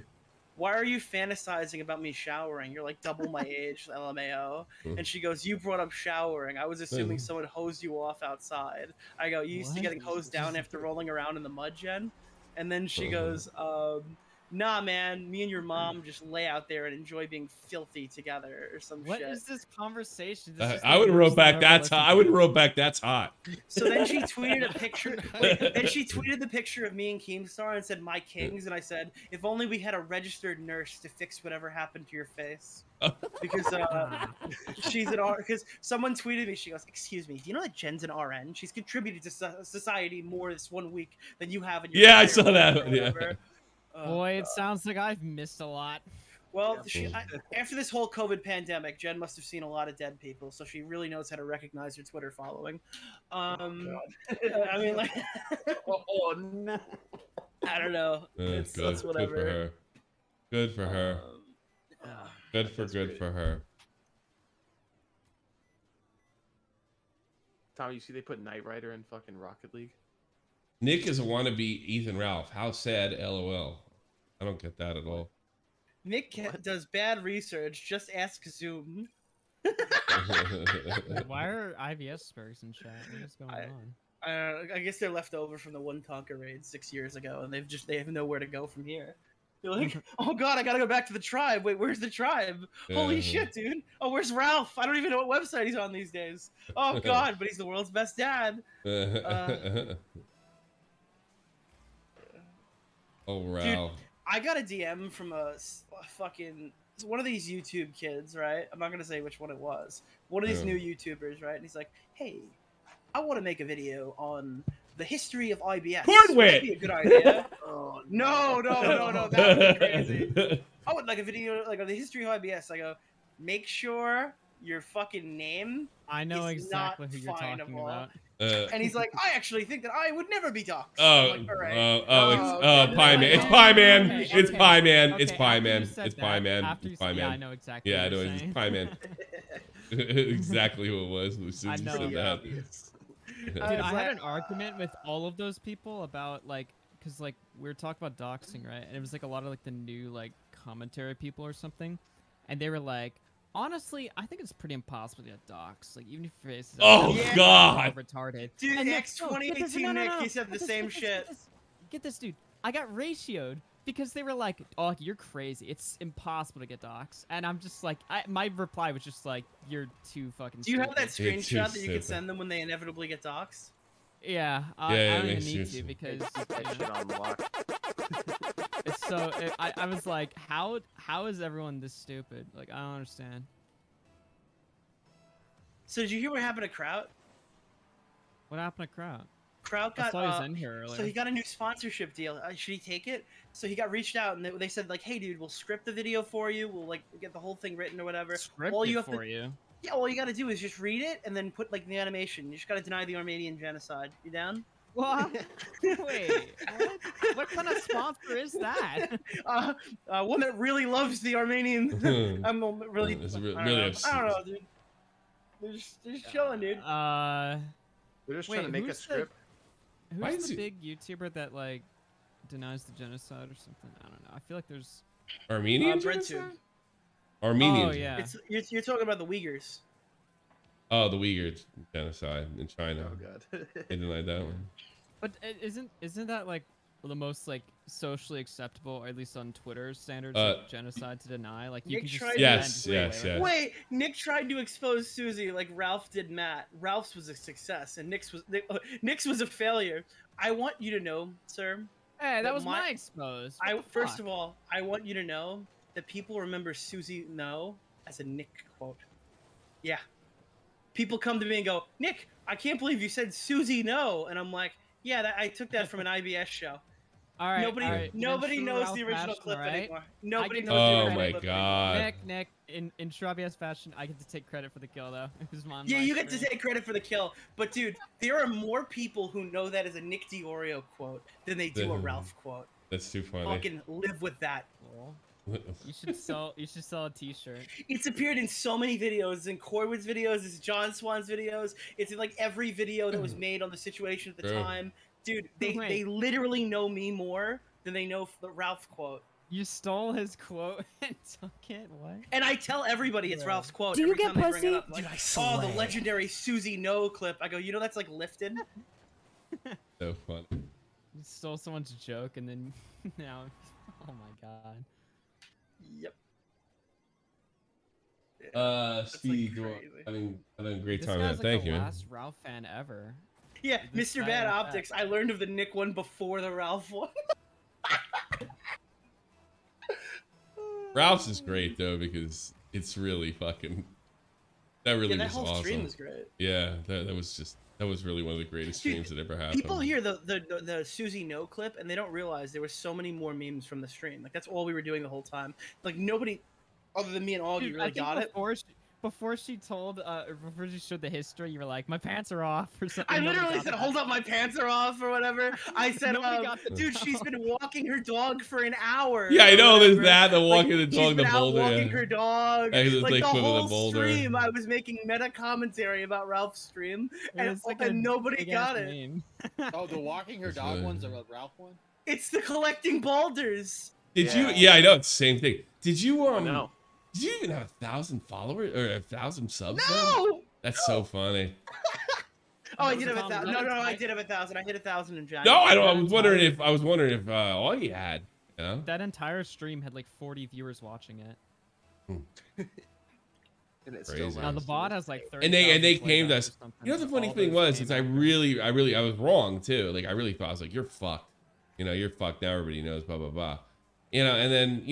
"Why are you fantasizing about me showering? You're like double my age, LMAO." And she goes, "You brought up showering. I was assuming someone hosed you off outside." I go, "You used to What? getting hosed down after rolling around in the mud, Jen?" And then she Uh-huh. goes, nah, man, me and your mom just lay out there and enjoy being filthy together or some What shit. is this conversation? This is I the would have worst wrote thing back. I've ever That's hot. listened I would to. have wrote back. That's hot. So then she tweeted a picture. Wait, then she tweeted the picture of me and Keemstar and said, "My kings," and I said, "If only we had a registered nurse to fix whatever happened to your face." Because she's an RN. Because someone tweeted me, she goes, "Excuse me, do you know that Jen's an RN? She's contributed to society more this 1 week than you have in your Yeah, I entire saw life that. or Yeah. whatever." Boy, it sounds like I've missed a lot. Well, after this whole COVID pandemic, Jen must have seen a lot of dead people, so she really knows how to recognize her Twitter following. I mean, like, Oh no. I don't know. It's Good for whatever. her. Good for her. Good for her. Tom, you see they put Knight Rider in fucking Rocket League? Nick is a wannabe Ethan Ralph. How sad, lol. I don't get that at all. Nick does bad research. Just ask Zoom. Why are IVS Spurs in chat? What is going on? I guess they're left over from the one Tonka raid 6 years ago, and they have nowhere to go from here. They're like, oh god, I gotta go back to the tribe. Wait, where's the tribe? Holy shit, dude. Oh, where's Ralph? I don't even know what website he's on these days. Oh god, but he's the world's best dad. Oh, Ralph. Dude, I got a DM from a fucking one of these YouTube kids, right? I'm not gonna say which one it was. One of these new YouTubers, right? And he's like, "Hey, I want to make a video on the history of IBS. Cornwit! Would that be a good idea?" Oh, no, that would be crazy. I would like a video like on the history of IBS. I go, make sure your fucking name. I know is exactly not who you're talking findable. about. And he's like, I actually think that I would never be doxxed. Oh, I'm like, all right. it's Pie Man. It's Pie Man. It's Pie Man. It's Pie Man. It's Pie Man. It's Pie Yeah, I Man. know exactly. Yeah, I what know you're it's saying. Pie Man. Exactly who it was as soon I as you know. said that. Dude, I had an argument with all of those people about like, cause like we were talking about doxing, right? And it was like a lot of like the new like commentary people or something, and they were like, honestly, I think it's pretty impossible to get doxed. Like even if your face is God, retarded. Dude, And X 2018 Nick, he said the same shit. Get this, dude. I got ratioed because they were like, "Oh, you're crazy. It's impossible to get doxxed." And I'm just like, my reply was just like, "You're too fucking." Do you have that stupid." screenshot that you can send them when they inevitably get doxxed? Yeah, I don't even need to because That shit on lock. it's so. I was like, how is everyone this stupid? Like, I don't understand. So did you hear what happened to Kraut? What happened to Kraut? Kraut I got saw he was in here earlier. so he got a new sponsorship deal. Should he take it? So he got reached out and they said like, "Hey, dude, we'll script the video for you. We'll like get the whole thing written or whatever. Script it for you. Yeah, all you got to do is just read it and then put like the animation. You just got to deny the Armenian genocide. You down? What? Wait, what kind of sponsor is that? One that really loves the Armenian. I'm really, It's I really don't know. upset. I don't know, dude. They're just chilling, dude. They're just trying to make a script. Why Who's is the it- big YouTuber that like denies the genocide or something? I don't know. I feel like there's Armenian Breadtube. genocide? Armenian. Oh yeah. It's you're talking about the Uyghurs. Oh, the Uyghur genocide in China. Oh god. They denied that one. But isn't that like the most like socially acceptable, or at least on Twitter standards, like, genocide to deny? Like you Nick can just tried say to- that and Yes, just yes, get away with it. yes. Wait, Nick tried to expose Susie like Ralph did Matt. Ralph's was a success, and Nick's was a failure. I want you to know, sir. Hey, that But was my exposed. First of all, I want you to know that people remember Susie No as a Nick quote. Yeah. People come to me and go, Nick, I can't believe you said Susie No, and I'm like, yeah, I took that from an IBS show. all right, Nobody Then knows true the Ralph original fashion, clip right? anymore. Nobody get knows to the Oh original my clip god. Nick, in true IBS fashion, I get to take credit for the kill though. It was mine. Yeah, you get to take credit for the kill, but dude, there are more people who know that as a Nick DiOrio quote than they do a Ralph quote. That's too funny. Fucking live with that. You should sell a T-shirt. It's appeared in so many videos. It's in Corwin's videos. It's John Swan's videos. It's in like every video that was made on the situation at the Bro. time. Dude, they Wait. literally know me more than they know the Ralph quote. You stole his quote and took it. What? And I tell everybody it's Bro. Ralph's quote. Do you every get time they bring pussy? it up. Like, Dude, I oh, the slay. legendary Susie No clip. I go, you know that's like lifted. So funny. You stole someone's joke and then now Oh my god. Yep. Speed. crazy. Having a great This time. guy's Man. like Thank the you. Man. last Ralph fan ever. Yeah, This Mr. guy Bad in chat. Optics. I learned of the Nick one before the Ralph one. Ralph's is great though because it's really fucking. That really Yeah, that was whole awesome. stream was great. Yeah, that was really one of the greatest streams that ever happened. People hear the Susie No clip and they don't realize there were so many more memes from the stream. Like that's all we were doing the whole time. Like nobody, other than me and Augie, Dude, really I think got it. before she told, before she showed the history, you were like, "My pants are off" or something. I Nobody literally got said, that. "Hold up, my pants are off" or whatever. I said, Nobody got the "Dude, she's been walking her dog for an hour." Yeah, I or know. There's whatever. that. The Like, walking the she's dog, the been out boulder. walking Yeah. her dog. Yeah, 'cause it's Like the with whole the boulder. stream, I was making meta commentary about Ralph's stream, and, It's like a and nobody big-ass got it. meme. Oh, the walking her That's dog right. one's the Ralph one. It's the collecting boulders. Did Yeah. you? Yeah, I know. It's the same thing. Did you? No. Did you even have 1,000 followers or 1,000 subs? then? No. That's so funny. Oh, I That did was have a 1,000. comment. No, I did have 1,000. I hit 1,000 in January. No, I don't. I was entire- wondering if all you had. You know? That entire stream had like 40 viewers watching it. And it's Crazy. still Now the lasts. bot has like 30. And they came to us. You know what the funny thing was is I was wrong too. Like I really thought I was like, you're fucked. You know, you're fucked now. Everybody knows. Blah blah blah. You know, and then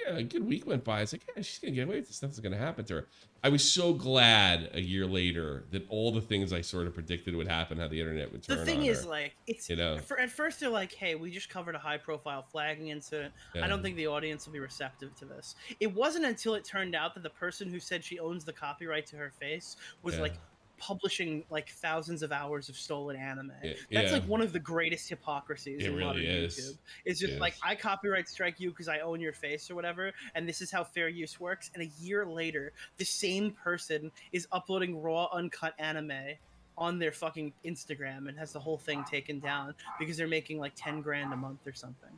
a good week went by. It's like, yeah, she's gonna get away with this. Nothing's gonna happen to her. I was so glad a year later that all the things I sort of predicted would happen, how the internet would turn The on thing is, her. like, it's You know. at first they're like, "Hey, we just covered a high-profile flagging incident. Yeah. I don't think the audience will be receptive to this." It wasn't until it turned out that the person who said she owns the copyright to her face was Yeah. like publishing like thousands of hours of stolen anime. Yeah, That's yeah. like one of the greatest hypocrisies It in really modern is. YouTube. It's just It like is. I copyright strike you because I own your face or whatever, and this is how fair use works. And a year later, the same person is uploading raw, uncut anime on their fucking Instagram and has the whole thing taken down because they're making like 10 grand a month or something.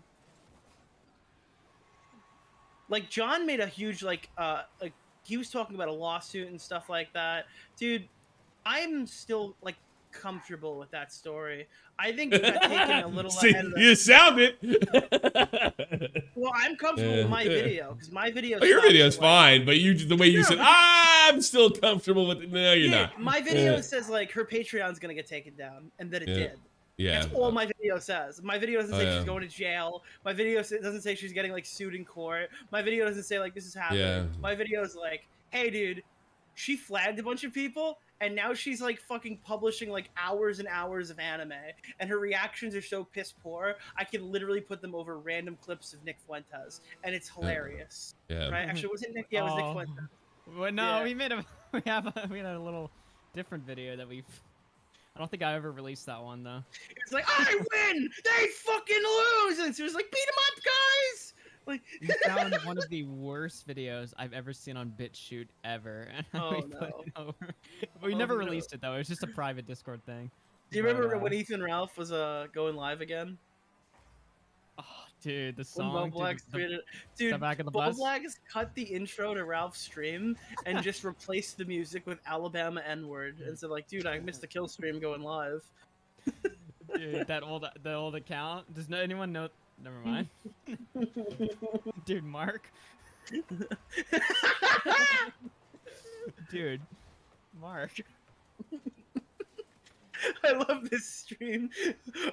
Like John made a huge like he was talking about a lawsuit and stuff like that. Dude, I'm still like comfortable with that story. I think it got taken a little See, ahead of you sound it. Well, I'm comfortable with my video because my video. Oh, your stops video's at, like, fine, but the way you No, said, but- I'm still comfortable with it. No, you're Yeah, not. my video Yeah. says like her Patreon's gonna get taken down, and that it Yeah. did. Yeah. That's all my video says. My video doesn't Oh, say yeah. she's going to jail. My video doesn't say she's getting like sued in court. My video doesn't say like this is happening. Yeah. My video is like, hey dude, she flagged a bunch of people and now she's like fucking publishing like hours and hours of anime and her reactions are so piss poor I can literally put them over random clips of Nick Fuentes and it's hilarious. Yeah. Right? Actually, was it Nick? Yeah, it was Nick Oh. Fuentes. Well, no, Yeah. we made a little different video that we've. I don't think I ever released that one though. It's like I win, they fucking lose, and she was like, beat him up, guys. Like, We found one of the worst videos I've ever seen on BitChute ever, and Oh, we put no. it over. We Oh, never no. released it though. It was just a private Discord thing. do you But, remember when Ethan Ralph was going live again? Oh, dude, the When song. Bublax Dude, tweeted, dude, back of the bus? Bublax cut the intro to Ralph's stream and just replaced the music with Alabama N-word and said like, dude, I missed the kill stream going live. dude, the old account. Does anyone know? Never mind. Dude, Mark. Dude, Mark. I love this stream.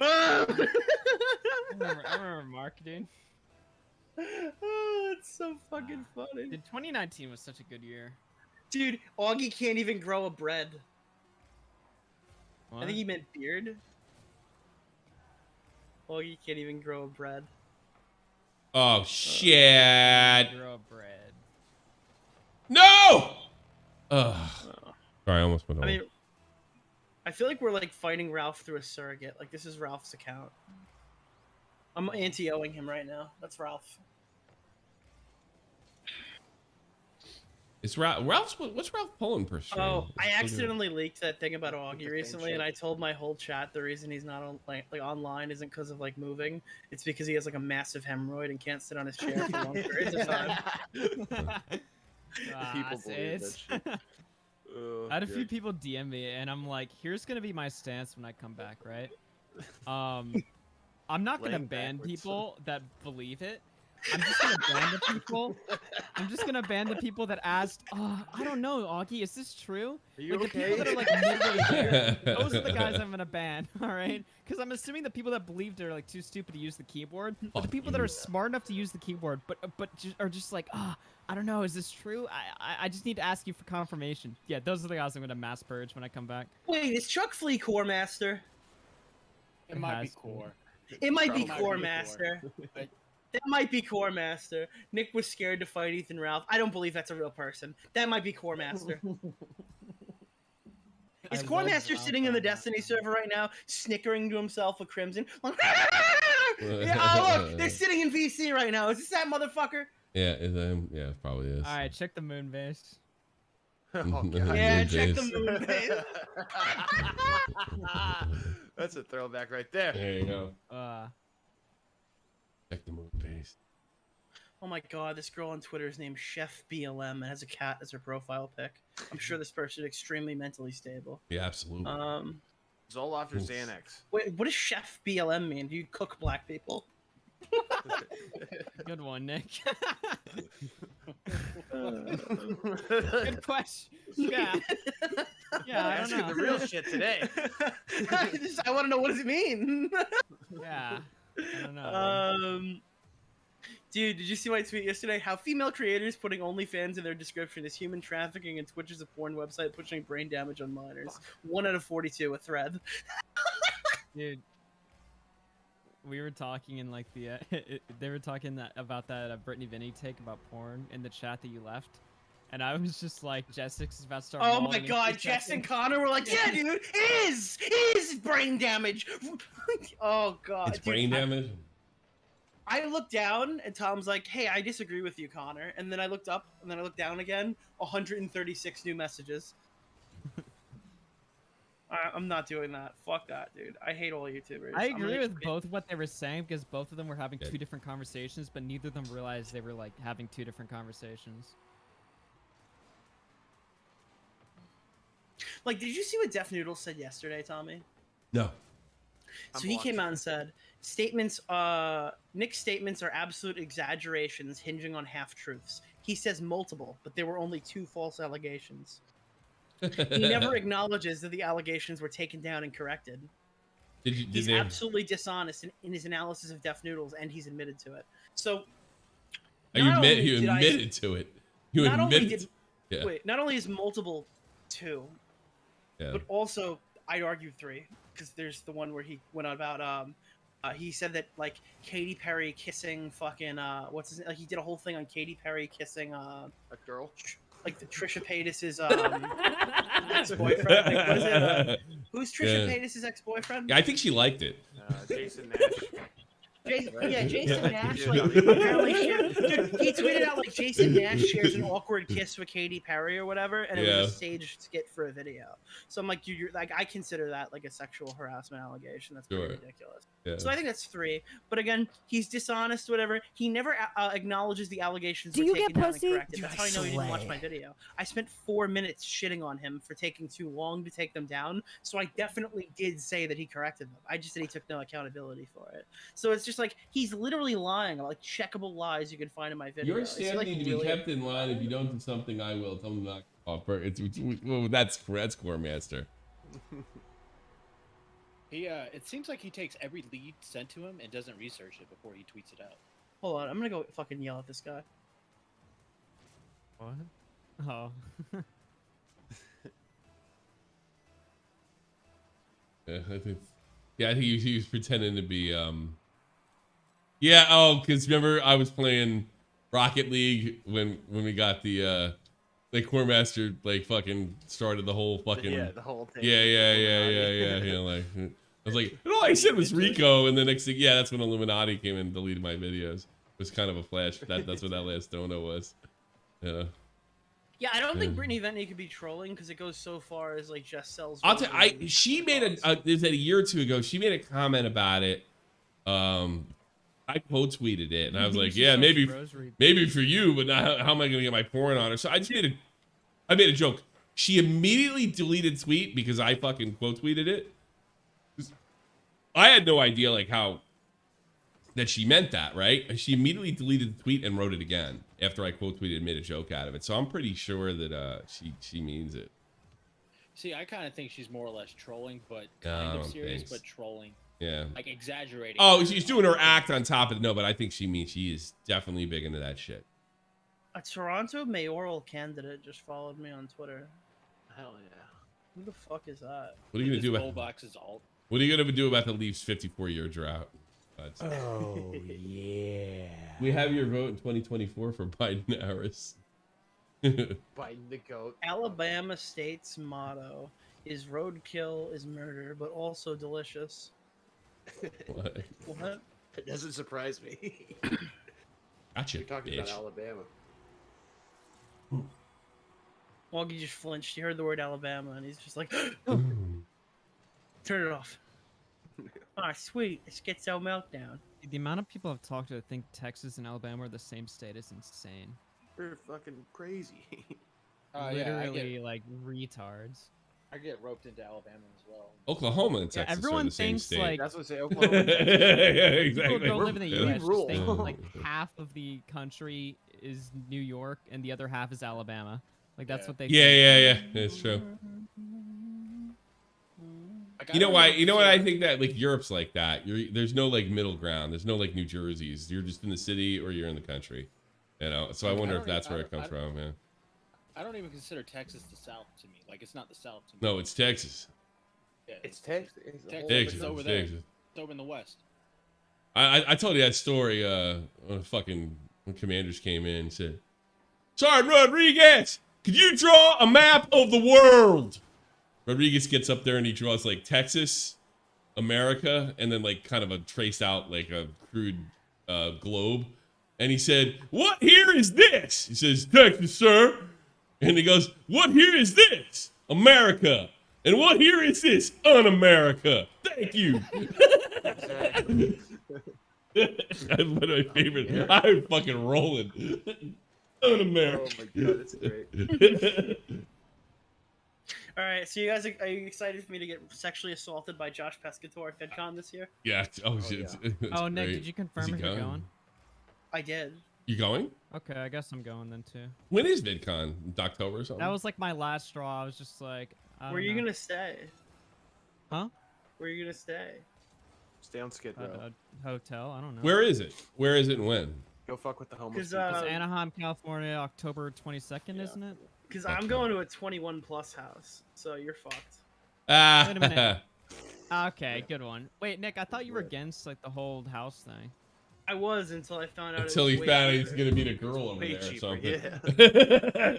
I remember Mark, dude. Oh, it's so fucking funny. Dude, 2019 was such a good year. Dude, Augie can't even grow a bread. I What? think he meant beard. Augie can't even grow a bread. Oh shit! Grow bread. No! Ugh. Sorry, I almost went I over. mean, I feel like we're like fighting Ralph through a surrogate. Like this is Ralph's account. I'm anti-owing him right now. That's Ralph. It's Ralph's. What's Ralph pulling per stream? Oh, I It's- accidentally leaked that thing about Augie thing recently, and shit. I told my whole chat the reason he's not on, like online isn't because of like moving. It's because he has like a massive hemorrhoid and can't sit on his chair for long periods of time. People believe that shit. I had a few people DM me, and I'm like, "Here's gonna be my stance when I come back, right? I'm not gonna Laying ban backwards. people that believe it, I'm just gonna ban the people. I'm just gonna ban the people that asked. I don't know, Augie. Is this true? Are you Like the people that are like midway there. Those are the guys I'm gonna ban. All right, because I'm assuming the people that believed are like too stupid to use the keyboard, but the Fuck people that you. are smart enough to use the keyboard, are just like, I don't know. Is this true? I just need to ask you for confirmation. Yeah, those are the guys I'm gonna mass purge when I come back. Wait, is Chuck Flea Core Master? It might be has to. core. It might be Probably might Core be Core. Master. But- That might be Core Master. Nick was scared to fight Ethan Ralph. I don't believe that's a real person. That might be Core Master. Is I Core love Master Ralph sitting in the on that. Destiny server right now, snickering to himself with Crimson? Like, yeah, oh, look, they're sitting in VC right now. Is this that motherfucker? Yeah, yeah, it probably is. All right, check the moon base. Oh, God. Yeah, Moon check the base. moon base. That's a throwback right there. There you go. Uh, Check the moon base. Oh my god, this girl on Twitter is named Chef BLM and has a cat as her profile pic. I'm sure this person is extremely mentally stable. Yeah, absolutely. Zoloft or Oof. Xanax? Wait, what does Chef BLM mean? Do you cook black people? good one, Nick. Good question. Yeah. Yeah, I Asking don't the know. real shit today. I want to know, what does it mean? Yeah. I don't know. Dude, did you see my tweet yesterday? How female creators putting OnlyFans in their description is human trafficking and Twitch is a porn website pushing brain damage on minors. 1 out of 42, a thread. Dude, we were talking in like the they were talking about that Brittany Vinny take about porn in the chat that you left, and I was just like, Jessica's about to start. Oh my bawling in god, 2 Jess and seconds. Connor were like, yeah, dude, it is brain damage. Oh god, It's dude, brain damage. I looked down and Tom's like, hey, I disagree with you, Connor. And then I looked up and then I looked down again. 136 new messages. I'm not doing that. Fuck that, dude. I hate all YouTubers. I I'm agree gonna with quit. both what they were saying because both of them were having Good. 2 different conversations, but neither of them realized they were like having 2 different conversations. Like, did you see what Def Noodle said yesterday, Tommy? No. So he came out and said, Nick's statements are absolute exaggerations hinging on half-truths. He says multiple, but there were only 2 false allegations. He never acknowledges that the allegations were taken down and corrected. He's absolutely dishonest in his analysis of Def Noodles, and he's admitted to it. So, You not only admitted to it. You not only admitted. did Yeah. wait, not only is multiple 2, Yeah. but also I'd argue 3, because there's the one where he went on about he said that like Katy Perry kissing fucking what's his name? Like he did a whole thing on Katy Perry kissing A girl? like the Trisha Paytas's ex-boyfriend. Like, what is it? Who's Trisha Yeah. Paytas's ex-boyfriend? Yeah, I think she liked it. Jason Nash. Jason Nash. Yeah. Like, apparently dude, he tweeted out like Jason Nash shares an awkward kiss with Katy Perry or whatever, and it was a staged skit for a video. So I'm like, dude, you're like, I consider that like a sexual harassment allegation. That's pretty Sure. ridiculous. Yeah. So I think that's 3. But again, he's dishonest, whatever. He never acknowledges the allegations Do were you taken get down pussy? and corrected. Do That's I how I know you didn't watch slay? my video. I spent 4 minutes shitting on him for taking too long to take them down. So I definitely did say that he corrected them. I just said he took no accountability for it. So it's just like he's literally lying, like checkable lies you can find in my video. Your It's stand like need to be really- kept in line. If you don't do something, I will. Tell them to knock off. Well, that's Core Master. He it seems like he takes every lead sent to him and doesn't research it before he tweets it out. Hold on, I'm gonna go fucking yell at this guy. What? Oh. Yeah, I think he was pretending to be yeah, oh, because remember I was playing Rocket League when we got the Core Master like fucking started the whole fucking Yeah, the whole thing. yeah, like I was like, all I said was Rico, and the next thing, yeah, that's when Illuminati came and deleted my videos. It was kind of a flash. That's what that last dono was. Yeah. Yeah, I don't think Yeah. Brittany Ventney could be trolling because it goes so far as like Jess sells. I'll tell. She made a year or 2 ago. She made a comment about it. I quote tweeted it, and I was like, She yeah, sells maybe rosary. for you, but not how am I gonna get my porn on her? So I just made a joke. She immediately deleted tweet because I fucking quote tweeted it. I had no idea like how that she meant that, right? And she immediately deleted the tweet and wrote it again after I quote tweeted and made a joke out of it. So I'm pretty sure that she means it. See, I kind of think she's more or less trolling, but Oh, kind of serious, thanks. but trolling. Yeah. Like exaggerating. Oh, she's doing her act on top of it. No, but I think she means she is definitely big into that shit. A Toronto mayoral candidate just followed me on Twitter. Hell yeah. Who the fuck is that? What are you gonna do about? Bullbox's alt. What are you gonna do about the Leafs' 54-year drought? Oh yeah. We have your vote in 2024 for Biden Harris. Biting the goat. Alabama State's motto is roadkill is murder, but also delicious. What? What? It doesn't surprise me. Gotcha, You're talking bitch. about Alabama. Augie just flinched. He heard the word Alabama, and he's just like, turn it off. Ah, sweet. A schizo meltdown. The amount of people I've talked to that think Texas and Alabama are the same state is insane. They're fucking crazy. Literally, like retards. I get roped into Alabama as well. Oklahoma and Yeah, Texas are everyone the same thinks state. like That's what I say. yeah, Oklahoma. exactly. people don't live in the Yeah. U.S. just rule. think like half of the country is New York and the other half is Alabama. Like that's Yeah. what they. Yeah, think. It's true. Like, I You know don't why? even You know what? I consider- think that like Europe's like that. There's no like middle ground. There's no like New Jersey's. You're just in the city or you're in the country. You know. So I Like, I wonder don't if even- that's where I it comes don't- from. Yeah. I don't even consider Texas the South to me. Like it's not the South to me. No, it's Texas. Yeah, It's Texas. It's a Texas. whole Texas. It's over It's there. Texas. It's over in the West. I told you that story when fucking when Commanders came in and said, Sergeant Rodriguez, could you draw a map of the world? Rodriguez gets up there and he draws like Texas, America, and then like kind of a traced out like a crude globe. And he said, what here is this? He says, Texas, sir. And he goes, what here is this? America. And what here is this? Un-America. Thank you. Exactly. That's one of my favorite. I'm fucking rolling. Oh Un-America. my god, that's great. All right, so you guys are you excited for me to get sexually assaulted by Josh Pescatore at FedCon this year? Yeah. Oh, shit. yeah. It's Oh, Nick, great. did you Is confirm he if you're going? I did. You going? Okay, I guess I'm going then too. When is VidCon? October or something? That was like my last straw. I was just like, I Where are don't you know. gonna stay? Huh? Where are you gonna stay? Stay on Skid At Row. a hotel? I don't know. Where is it? Where is it and when? Go fuck with the homeless 'Cause, people. It's Anaheim, California, October 22nd, Yeah. isn't it? Because I'm going to a 21 plus house, so you're fucked. Ah. Wait a minute. Okay, good one. Wait, Nick, I thought you were against like the whole house thing. I was until I found out. Until it he was found way out he's cheaper. gonna meet a girl over Way there or cheaper, something. yeah. Dude. Some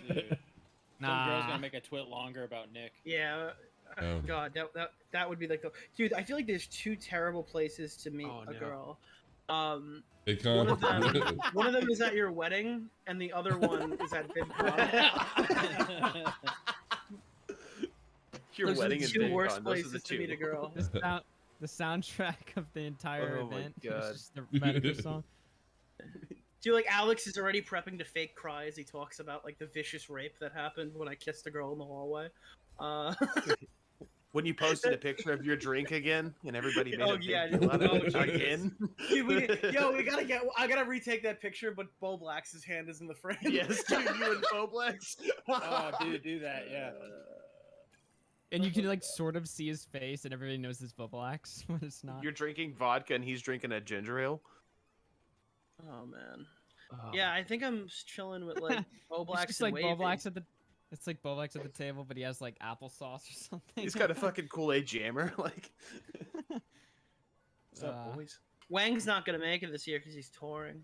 girl's Nah. gonna make a twit longer about Nick. Yeah. Oh. God, that would be like the dude. I feel like there's two terrible places to meet Oh, a no. girl. VidCon. One of them is at your wedding, and the other one is at VidCon. Your Those are wedding the and two worst VidCon, those are places the to meet a two. girl. The soundtrack of the entire Oh my event God. is just the Radical song. Dude, like Alex is already prepping to fake cry as he talks about like the vicious rape that happened when I kissed a girl in the hallway. When you posted a picture of your drink again, and everybody made Oh, a big yeah, deal out of oh, it Jesus. again. Dude, I gotta retake that picture, but Bo Black's hand is in the frame. Yes, dude, you and Boblex. Oh, dude, do that, yeah. And you can like sort of see his face, and everybody knows it's Bubble Axe, but it's not. You're drinking vodka, and he's drinking a ginger ale. Oh man. Oh. Yeah, I think I'm just chilling with like Bo It's Black's just like and Bubble Wavy. Axe at the. It's like Bubble Axe at the table, but he has like applesauce or something. He's got a fucking Kool-Aid jammer. Like, what's Uh, up, boys? Wang's not gonna make it this year because he's touring.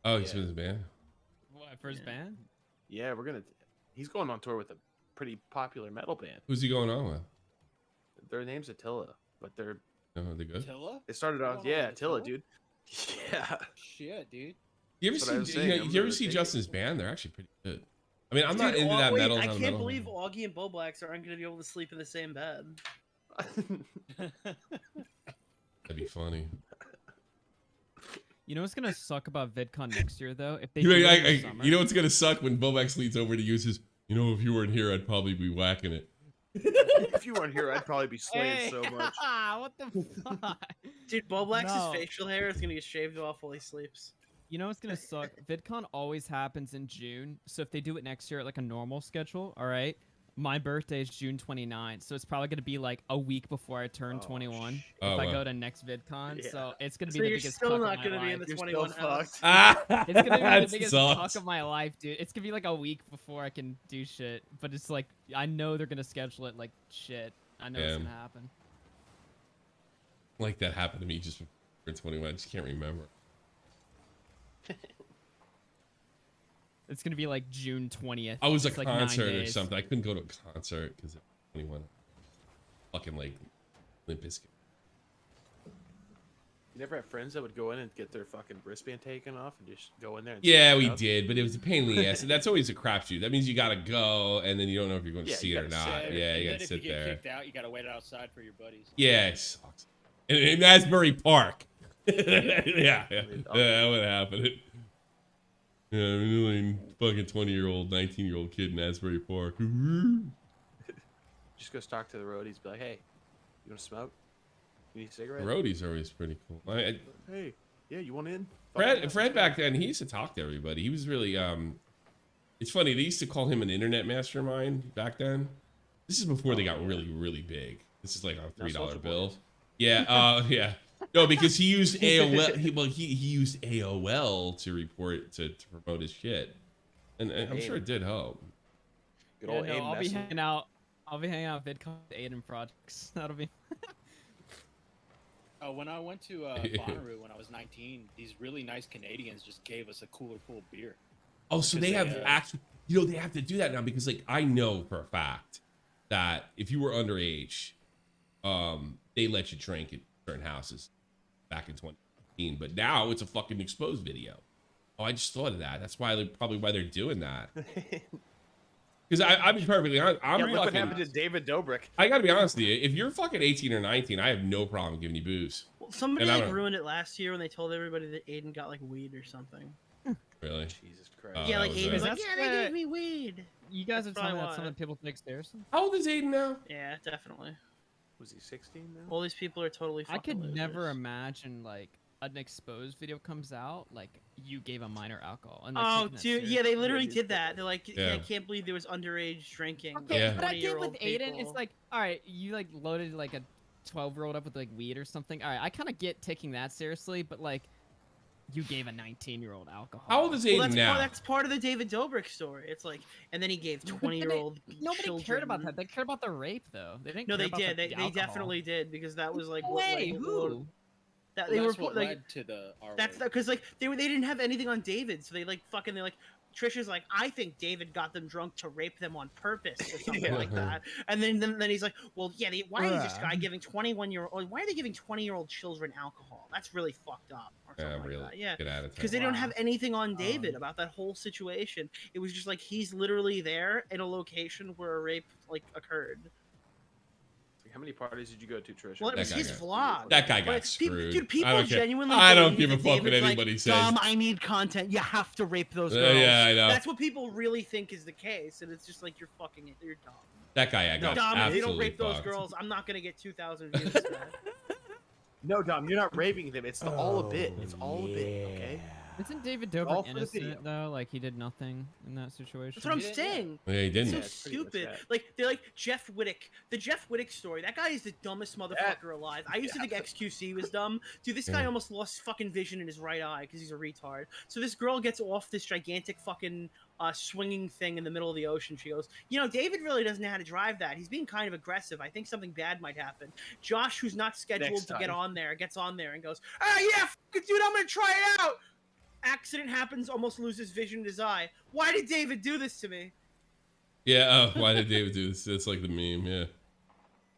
Oh, he's Yeah. with his band. What, for his Yeah. band? Yeah, he's going on tour with a pretty popular metal band. Who's he going on with? Their name's Attila, but Oh, they good? Attila? they started off, Going on yeah, with Attila, Attila? dude. Yeah. Shit, dude. You ever That's what I was see? saying, I'm You ever gonna see take Justin's band? They're actually pretty good. I mean, I'm Dude, not into that wait, metal. I not can't metal. believe Augie and Bo Blacks aren't gonna be able to sleep in the same bed. That'd be funny. You know what's gonna suck about VidCon next year though? If they You do know, it in the summer. you know what's gonna suck when Bobax leads over to use his. You know, if you weren't here, I'd probably be whacking it. If you weren't here, I'd probably be slaying so much. What the fuck? Dude, Boblax's No. facial hair is gonna get shaved off while he sleeps. You know what's gonna suck? VidCon always happens in June, so if they do it next year at like a normal schedule, all right. My birthday is June 29th, so it's probably gonna be like a week before I turn 21 if Oh, I wow. go to next VidCon. Yeah. So it's gonna be So the you're biggest still cuck not of gonna my be in life. the You're 21 still house. Ah, It's gonna be that the biggest sucks. cuck of my life, dude. It's gonna be like a week before I can do shit, but it's like I know they're gonna schedule it like shit. I know it's Yeah. gonna happen. Like that happened to me just for 21. I just can't remember. It's gonna be like June 20th. I was a It's like 9 concert or days. something. I couldn't go to a concert because 21. Fucking like Limp Bizkit. You never had friends that would go in and get their fucking wristband taken off and just go in there? And Yeah, stand we up? did, but it was a pain in the ass. And that's always a crapshoot. That means you gotta go, and then you don't know if you're going to Yeah, see you it or gotta not. sit. Yeah, you and gotta then sit if you get there. kicked out, you gotta wait outside for your buddies. Yeah, it sucks. In Asbury Park. Yeah, that would happen. Yeah, I mean, like, fucking 20-year-old, 19-year-old kid in Asbury Park. Just go talk to the roadies. Be like, hey, you want to smoke? You need a cigarette? Roadies are always pretty cool. Hey, yeah, you want in? Fred back then, he used to talk to everybody. He was really it's funny, they used to call him an internet mastermind back then. This is before they got really, really big. This is like on a $3 Soulja bill. Boy. Yeah, yeah. No, because he used AOL. He used AOL to report to promote his shit, and I'm sure it did help. Good Yeah, old no, AIM I'll be Messenger. hanging out. I'll be hanging out with VidCon with Aiden projects. That'll be. When I went to Bonnaroo when I was 19, these really nice Canadians just gave us a cooler full of beer. Oh, so 'Cause they they, have actually, they have to do that now because like I know for a fact that if you were underage, they let you drink at certain houses back in 2015, but now it's a fucking exposed video. Oh, I just thought of that. That's why probably why they're doing that. Because I'll be perfectly honest, I'm Yeah, look what fucking. happened to David Dobrik. I gotta be honest with you. If you're fucking 18 or 19, I have no problem giving you booze. Well, somebody And I like don't- ruined it last year when they told everybody that Aiden got like weed or something. Really? Jesus Christ. Oh, yeah, like that was Aiden was bad. like, That's yeah, they the- gave me weed. You guys are That's telling me probably that's something why. people take seriously. How old is Aiden now? Yeah, definitely. Was he 16 now? All these people are totally I fucking could never losers. imagine like an exposed video comes out like you gave a minor alcohol. And, like, Oh, taking that dude, yeah, seriously. they literally Yeah, did that. They're like, Yeah. I can't believe there was underage drinking. Okay, Yeah. but I get with 20-year-old Aiden, it's people. like, all right, you like loaded like a 12-year-old up with like weed or something. All right, I kind of get taking that seriously, but like, you gave a 19-year-old alcohol. How old is Well, Aiden now? that's part of the David Dobrik story. It's like, and then he gave But then 20-year-old Nobody children. cared about that. They cared about the rape, though. They didn't. No, care they about did. The They alcohol. definitely did because that was like No what, way. like, Who? that Well, they that's were what like led to the R that's word. because like they didn't have anything on David, so they like Trisha's like, I think David got them drunk to rape them on purpose or something like that. And then he's like, well, yeah, why is this guy giving 21-year-old? Why are they giving 20-year-old children alcohol? That's really fucked up. Or Yeah, something really. like that. Yeah. Good attitude. Because they don't Wow. have anything on David about that whole situation. It was just like he's literally there in a location where a rape like occurred. How many parties did you go to, Trisha? Well, it That was guy his got- vlog. That guy got But screwed. Dude, people I don't care. genuinely I don't believe give a that fuck what David's anybody like, says. Dom, I need content. You have to rape those girls. Yeah, I know. That's what people really think is the case, and it's just like you're dumb. That guy got Dom, if you don't absolutely rape those fucked. girls, I'm not gonna get 2,000 views. For that. No, Dom, you're not raping them. It's all a bit. It's all a bit, okay? Isn't David All Dobrik for the video. innocent though? Like he did nothing in that situation. That's what I'm Yeah, yeah. saying. Yeah, he didn't. So it's pretty much stupid. that. Like they're like Jeff Wittick. The Jeff Wittick story. That guy is the dumbest motherfucker alive. I used to think XQC was dumb. Dude, this guy Yeah. almost lost fucking vision in his right eye because he's a retard. So this girl gets off this gigantic fucking swinging thing in the middle of the ocean. She goes, David really doesn't know how to drive that. He's being kind of aggressive. I think something bad might happen. Josh, who's not scheduled Next to get time. on there, gets on there and goes, yeah, fuck it, dude, I'm gonna try it out. Accident happens, almost loses vision in his eye. Why did David do this to me? Yeah, why did David do this? That's like the meme, yeah.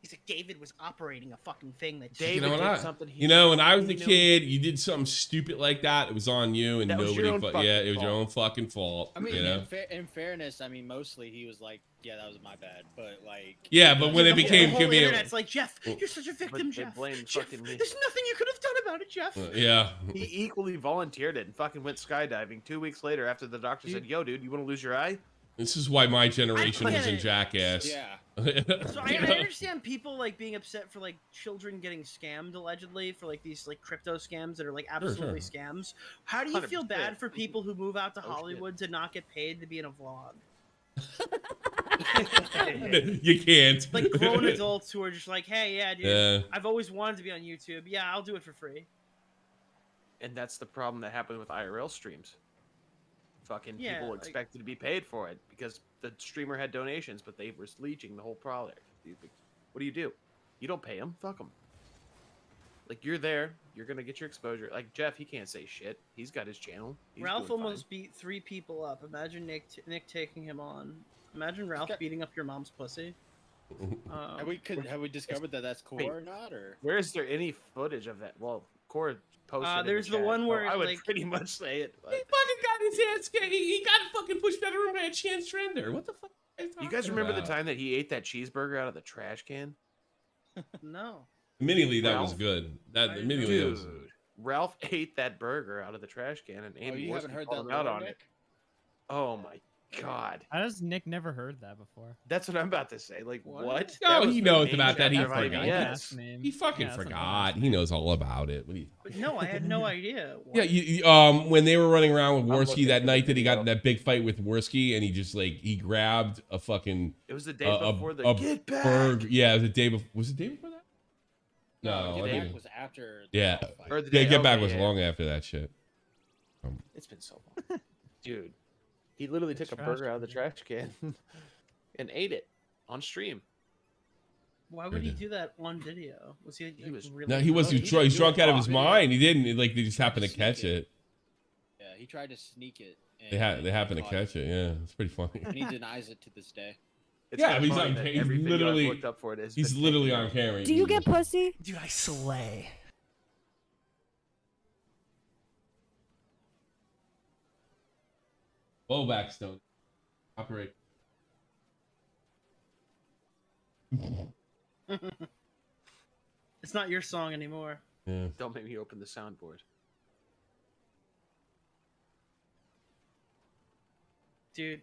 He's like, David was operating a fucking thing that David You know, when did I, something he you know, when I was a didn't know. kid, you did something stupid like that. It was on you, and That was your nobody. own fucking Yeah, it was your fault. own fucking fault. I mean, you know. in fairness, I mean, mostly he was like, "Yeah, that was my bad," but like, Yeah, but when it The became whole convenient, internet's like, Jeff, you're such a victim, they Jeff. blamed Jeff, fucking me. there's nothing you could have done about it, Jeff. yeah, He equally volunteered it and fucking went skydiving 2 weeks later after the doctor said, yo, dude, you want to lose your eye? This is why my generation get was in it. Jackass. Yeah. So I understand people like being upset for like children getting scammed allegedly for like these like crypto scams that are like absolutely scams. How do you feel 100%. bad for people who move out to Oh, shit. Hollywood to not get paid to be in a vlog? You can't. Like grown adults who are just like, hey, yeah, dude, Yeah. I've always wanted to be on YouTube. Yeah, I'll do it for free. And that's the problem that happened with IRL streams. Fucking Yeah, people like- expected to be paid for it because the streamer had donations, but they were leeching the whole product. What do? You don't pay them. Fuck them. Like, you're there. You're going to get your exposure. Like, Jeff, he can't say shit. He's got his channel. He's Ralph doing fine. almost beat 3 people up. Imagine Nick taking him on. Imagine Ralph got- beating up your mom's pussy. Have we discovered that that's core Wait. or not? Or Where is there any footage of that? Well, Core posted in there's the chat, one so where, I would like- pretty much say it. He fucking got his hands. He got fucking pushed out of the room by a chance trender. What the fuck? You guys remember the time that he ate that cheeseburger out of the trash can? No. Immediately, that was Ralph? good. That I immediately that Dude, was. Ralph ate that burger out of the trash can, and oh, Andy you Worski haven't heard called that him out lore, on Nick? it. Oh my god, How does Nick never heard that before? that's what I'm about to say. Like, What? what? No, That was he the knows main about that. He chapter of forgot. IBS. He fucking Yeah, that's what I'm forgot. asking. He knows all about it. What do you? But no, I had no idea. Yeah, when they were running around with I'm Worski looking that for the night that he got in video. that big fight with Worski, and he just like he grabbed a fucking It was the day before the a get back. burger. Yeah, the day before. Was it the day before that? No, Get I Back think- was after. the Yeah. Ralph fight. Or the Yeah, day- Get Back okay, was yeah. long after that shit. It's been so long, dude. He literally took a Trash burger out of the can. trash can and ate it on stream. Why would he Really? do that on video? Was he? He was- really No, he was he he's didn't do drunk it out of his on video. mind. He didn't like they just happened to Sneak catch it. it. Yeah, he tried to sneak it. They and happened to caught catch it. Yeah, it's pretty funny. And he denies it to this day. It's Yeah, kinda but he's funny on that ca- he's every video I've literally- looked up for it has He's been literally taken on down. camera. Do you get pussy? Dude, I slay. Low backstone. Operate. It's not your song anymore. Yeah. Don't make me open the soundboard. Dude,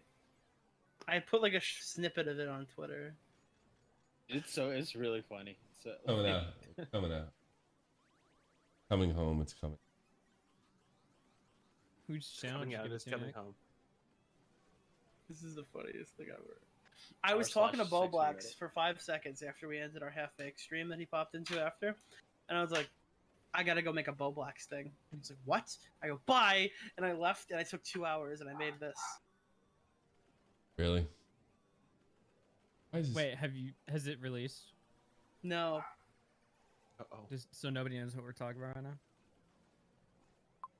I put like a snippet of it on Twitter. It's really funny. So Coming out. Coming out. Coming home. It's coming. Who's channel Coming did you out, give it it's to, coming Nick? home. This is the funniest thing ever. I was talking to Bo Blacks for 5 seconds after we ended our half-baked stream that he popped into after, and I was like, I gotta go make a Bo Blacks thing. And he's like, what? I go, bye, and I left, and I took 2 hours, and I made this. Really? Why is this? Wait, has it released? No. Uh-oh. Just so nobody knows what we're talking about right now.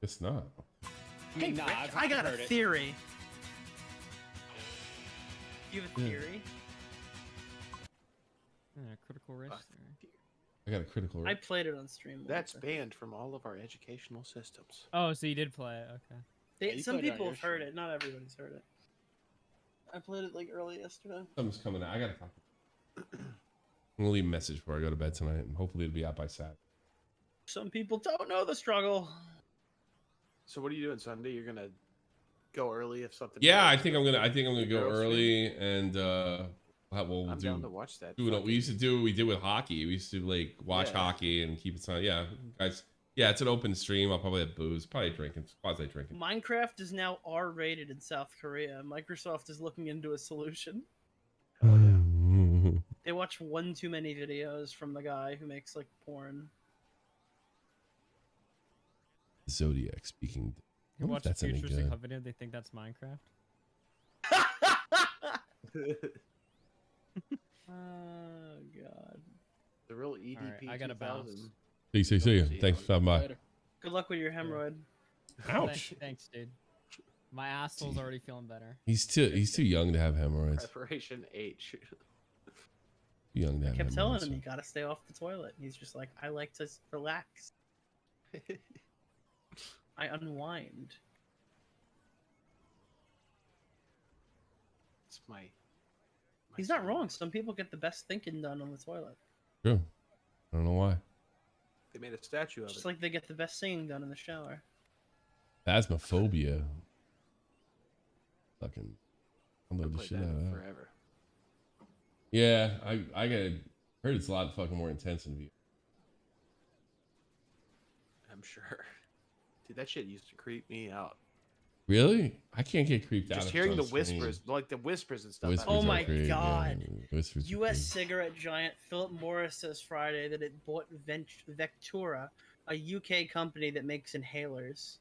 It's not. Hey, Nah, Rick, I've I got a heard it. theory. You have a Yeah. theory? Critical risk. Fuck. theory. I got a critical. I played it on stream. That's once, I think. banned from all of our educational systems. Oh, so you did play it. Okay. Yeah, you Some played it on people your have heard stream. it. Not everybody's heard it. I played it like early yesterday. Something's coming out. I gotta talk. I'm gonna leave a message before I go to bed tonight, and hopefully it'll be out by Saturday. Some people don't know the struggle. So what are you doing Sunday? You're gonna go early if something. Yeah, I breaks? think I'm gonna go Girls early, and we'll I'm do down to watch that. do what we used to do. What we did with hockey. We used to like watch Yeah. hockey and keep it on. Yeah, guys. Yeah, it's an open stream. I'll probably have booze, probably drinking, quasi drinking. Minecraft is now R-rated in South Korea. Microsoft is looking into a solution. They watch one too many videos from the guy who makes like porn. Zodiac speaking. I You wonder if watch that's a any futuristic good. hub video, they think that's Minecraft. Oh god. The real EDP. Alright, I gotta 2000. bounce. See you. See you. Thanks for stopping by. Later. Good luck with your hemorrhoid. Ouch. Thanks, dude. My asshole's already feeling better. He's too young to have hemorrhoids. Preparation H. Too young to I have kept telling hemorrhoids. him you gotta stay off the toilet. And he's just like, I like to relax. I unwind. It's my. He's not wrong. Some people get the best thinking done on the toilet. True. I don't know why. They made a statue of Just it. like they get the best singing done in the shower. Phasmophobia. Fucking. Download the played shit that out of in that. forever. Yeah, I heard it's a lot fucking more intense than VR. I'm sure. Dude, that shit used to creep me out. Really? I can't get creeped out. Just if hearing it's the on screen. whispers, like the whispers and stuff. Whispers Oh are my great, God. Yeah. Whispers are U.S. great. cigarette giant Philip Morris says Friday that it bought Vectura, a UK company that makes inhalers.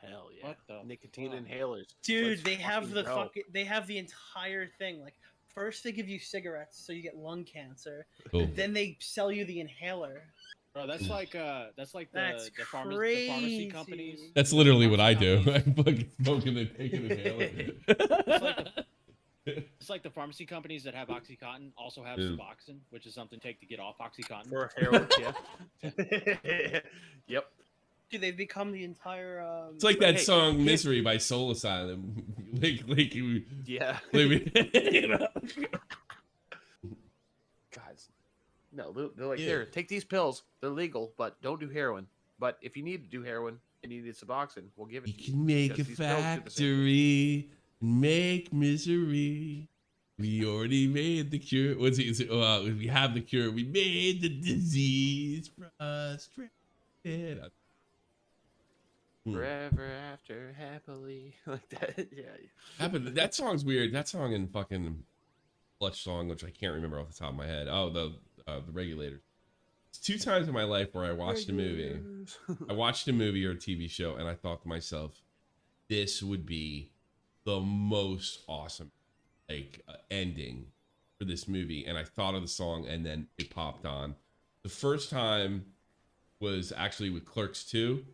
Hell yeah. What the Nicotine fuck? inhalers. Dude, Let's they have the go. they have the entire thing. Like, first they give you cigarettes so you get lung cancer, Cool. and then they sell you the inhaler. Bro, that's like the That's pharmacy companies. crazy. That's literally what I Pharmacy do. companies. I'm fucking smoking and taking inhaler. It's like the pharmacy companies that have OxyContin also have Yeah. Suboxone, which is something to take to get off OxyContin. For heroin, yeah. Yep. Dude, they've become the entire. It's like But that hey, song yeah. "Misery" by Soul Asylum. like you, Yeah. you know? Guys. No, they're like, Yeah. here, take these pills. They're legal, but don't do heroin. But if you need to do heroin and you need Suboxone, we'll give it You to you. can make a because these pills do the same thing. factory and make misery. We already made the cure. What's it? We have the cure. We made the disease frustrated. Forever after happily. Like that. Yeah. Happened. That song's weird. That song in fucking Clutch song, which I can't remember off the top of my head. Oh, the Regulators. It's 2 times in my life where I watched a movie. I watched a movie or a TV show, and I thought to myself, "This would be the most awesome ending for this movie." And I thought of the song, and then it popped on. The first time was actually with Clerks 2.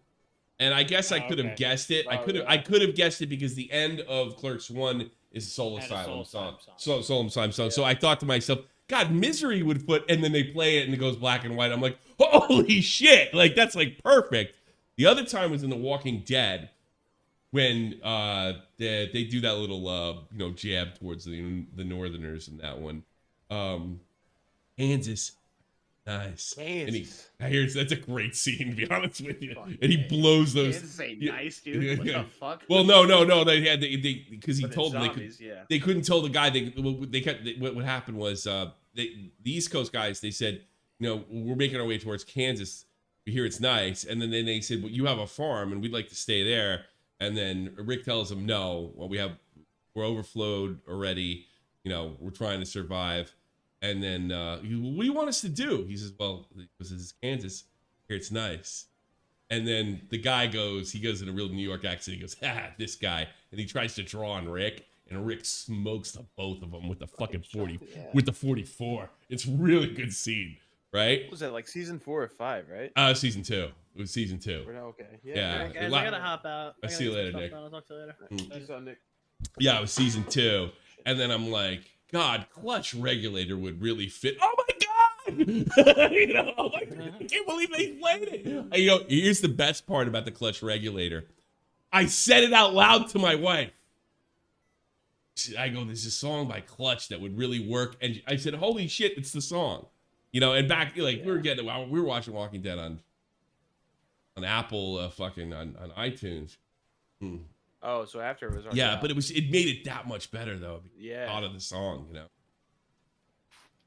And I guess I could have okay. guessed it. I Oh, could have yeah. I could have guessed it because the end of Clerks 1 is a Soul Had a Asylum Soul song. Asylum Soul Asylum song. So I thought to myself, God, Misery would put, and then they play it and it goes black and white. I'm like, holy shit. Like, that's like perfect. The other time was in The Walking Dead when they do that little jab towards the Northerners in that one. Kansas. Nice. Kansas. And that's a great scene, to be honest with you. Fuck And he yeah. blows those. Kansas ain't Yeah. nice, dude. What Yeah. the fuck? Well, no. They had because he But it's told them zombies, yeah. they couldn't tell the guy. What happened was the East Coast guys, they said, we're making our way towards Kansas. We hear it's nice, and then they said, well, you have a farm, and we'd like to stay there. And then Rick tells them, no, well, we're overflowed already. We're trying to survive. And then, what do you want us to do? He says, well, this is Kansas. Here it's nice. And then the guy he goes in a real New York accent. He goes, this guy. And he tries to draw on Rick. And Rick smokes the both of them with the fucking 40, yeah. with the 44. It's really good scene, right? What was that, like season 4 or 5, right? Season 2. It was season 2. Okay. Yeah. Alright, guys, la- I gotta hop out. I'll I see you gotta later, get Nick. stuff done. I'll talk to you later. Peace out, Nick. Yeah, it was season 2. And then I'm like, God, Clutch Regulator would really fit. Oh my God! Oh my God, I can't believe they played it. Here's the best part about the Clutch Regulator. I said it out loud to my wife. I go, there's a song by Clutch that would really work. And I said, holy shit, it's the song. And back, we were watching Walking Dead on Apple, on iTunes. Oh, so after it was already Yeah, out. but it made it that much better though. Yeah. Out of the song,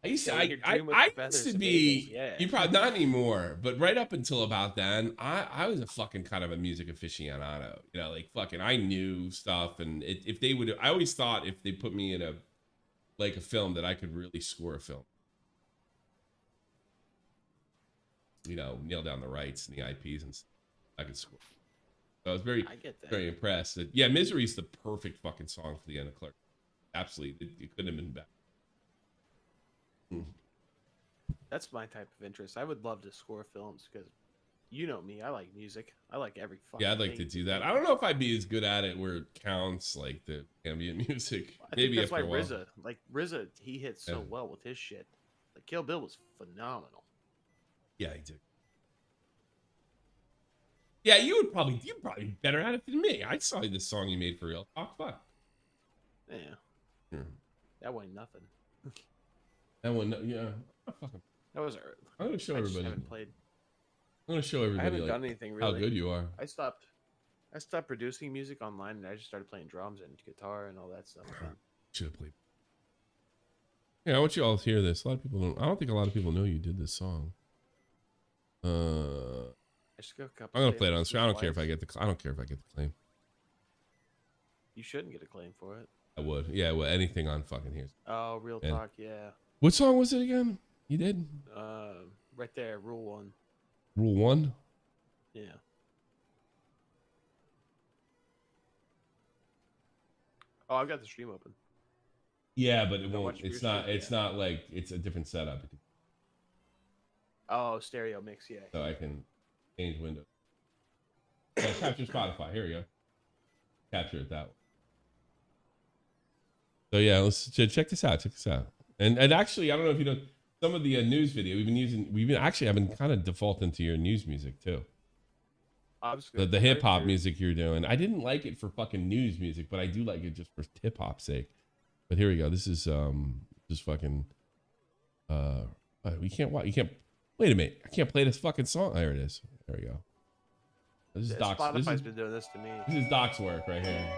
I used to, Yeah, like your dream with I feathers used to and be, bagels, yeah. you probably not anymore, but right up until about then, I was a fucking kind of a music aficionado. I knew stuff, and if they would, I always thought if they put me in a film that I could really score a film. Nail down the rights and the IPs and stuff. I could score. So I was I get that. very impressed. Yeah, Misery's the perfect fucking song for the end of Clark. Absolutely, it couldn't have been better. That's my type of interest. I would love to score films because you know me. I like music. I like every fucking Yeah, I'd like to thing. do that. I don't know if I'd be as good at it where it counts like the ambient music. I Maybe think that's after why a while. RZA, he hits so Yeah. well with his shit. Like Kill Bill was phenomenal. Yeah, he did. Yeah, you'd probably be better at it than me. I saw this song you made for real. Talk fuck. Yeah, Yeah. that wasn't nothing. That one, yeah. Oh, fuck 'em. That was. I'm gonna show I just everybody. haven't played. I'm gonna show I everybody haven't done anything really. how good you are. I stopped producing music online and I just started playing drums and guitar and all that stuff. Should have played. Yeah, I want you all to hear this. A lot of people don't. I don't think a lot of people know you did this song. I just got a couple. I'm gonna play it on favorites stream. I don't care if twice. I get the. I don't care if I get the claim. You shouldn't get a claim for it. I would. Yeah, well, anything on fucking here. Oh, real And- talk, yeah. What song was it again? You did Right there, rule 1. Rule 1. Yeah. Oh, I've got the stream open. Yeah, but it How won't. much It's your not. stream? It's not like it's a different setup. Oh, stereo mix, yeah. So I can change windows. Yeah, capture Spotify. Here we go. Capture it that way. So yeah, let's check this out. Check this out. And actually, I don't know if you know some of the news video we've been actually I've been kind of defaulting to your news music too. The hip hop music you're doing. I didn't like it for fucking news music, but I do like it just for hip hop's sake. But here we go. This is just fucking you can't wait a minute. I can't play this fucking song. There it is. There we go. This is Doc's. Spotify's been doing this to me. This is Doc's work right here.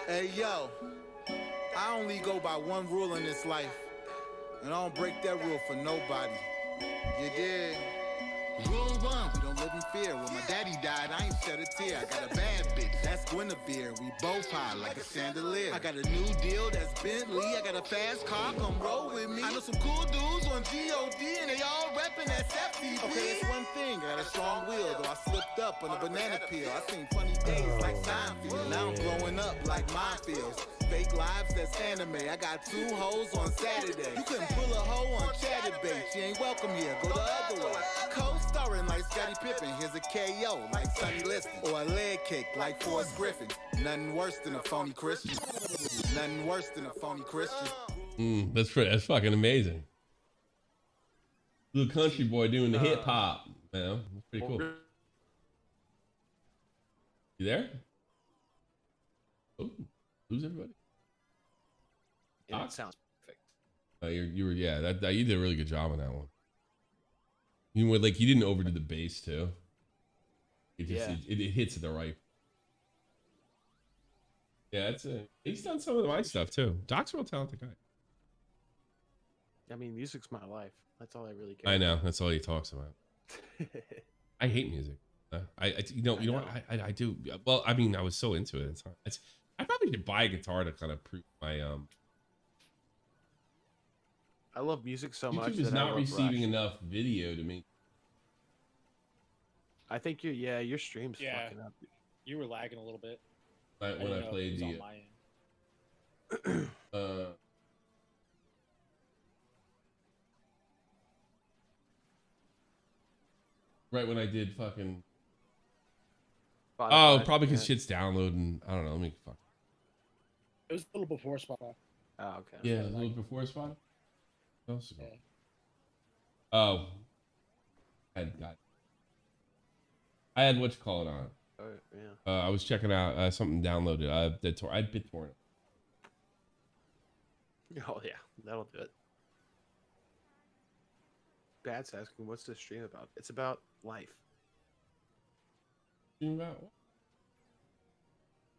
Hey yo, I only go by one rule in this life, and I don't break that rule for nobody. You dig? Rule 1, we don't live in fear. When my daddy died, I ain't shed a tear. I got a bad bitch, that's Guinevere. We both high like a chandelier. I got a new deal, that's Bentley. I got a fast car, come roll with me. I know some cool dudes on G.O.D. and they all reppin' that SFTP. Okay, it's one thing, I got a strong will, though I slipped up on a banana peel. I seen funny days like Seinfeld. Now I'm blowing up like minefields. Fake lives, that's anime. I got 2 hoes on Saturday. You couldn't pull a hoe on Chatterbait. She ain't welcome here, go the other way. Co-starring like Scottie Pippen. Here's a KO like Sonny Liston. Or a leg kick like Forrest Griffin. Nothing worse than a phony Christian. Nothing worse than a phony Christian. That's fucking amazing. Little country boy doing the hip hop. Man, that's pretty cool. You there? Oh, lose everybody. Yeah, it sounds perfect. You were that you did a really good job on that one. You know, like you didn't overdo the bass too. It just it hits at the right. Yeah, he's done some of my stuff too. Doc's a real talented guy. I mean, music's my life. That's all I really care. I know. That's all he talks about. I hate music. You know what? I do. Well, I mean, I was so into it. I probably should buy a guitar to kind of prove my I love music so much. YouTube is that I not love receiving Rush. enough video to me. I think your stream's Yeah. fucking up. You were lagging a little bit. When didn't I know if played it was on the my end. right when I did fucking. Spotify, Oh, probably because yeah. shit's downloading. I don't know. Let me fuck. It was a little before Spotify. Oh, okay. Yeah, a little before Spotify. What else? Yeah. Oh, I had what you call it on. Oh, yeah. I was checking out something downloaded. I BitTorrent. Oh yeah, that'll do it. Bad's asking, what's this stream about? It's about life. About what?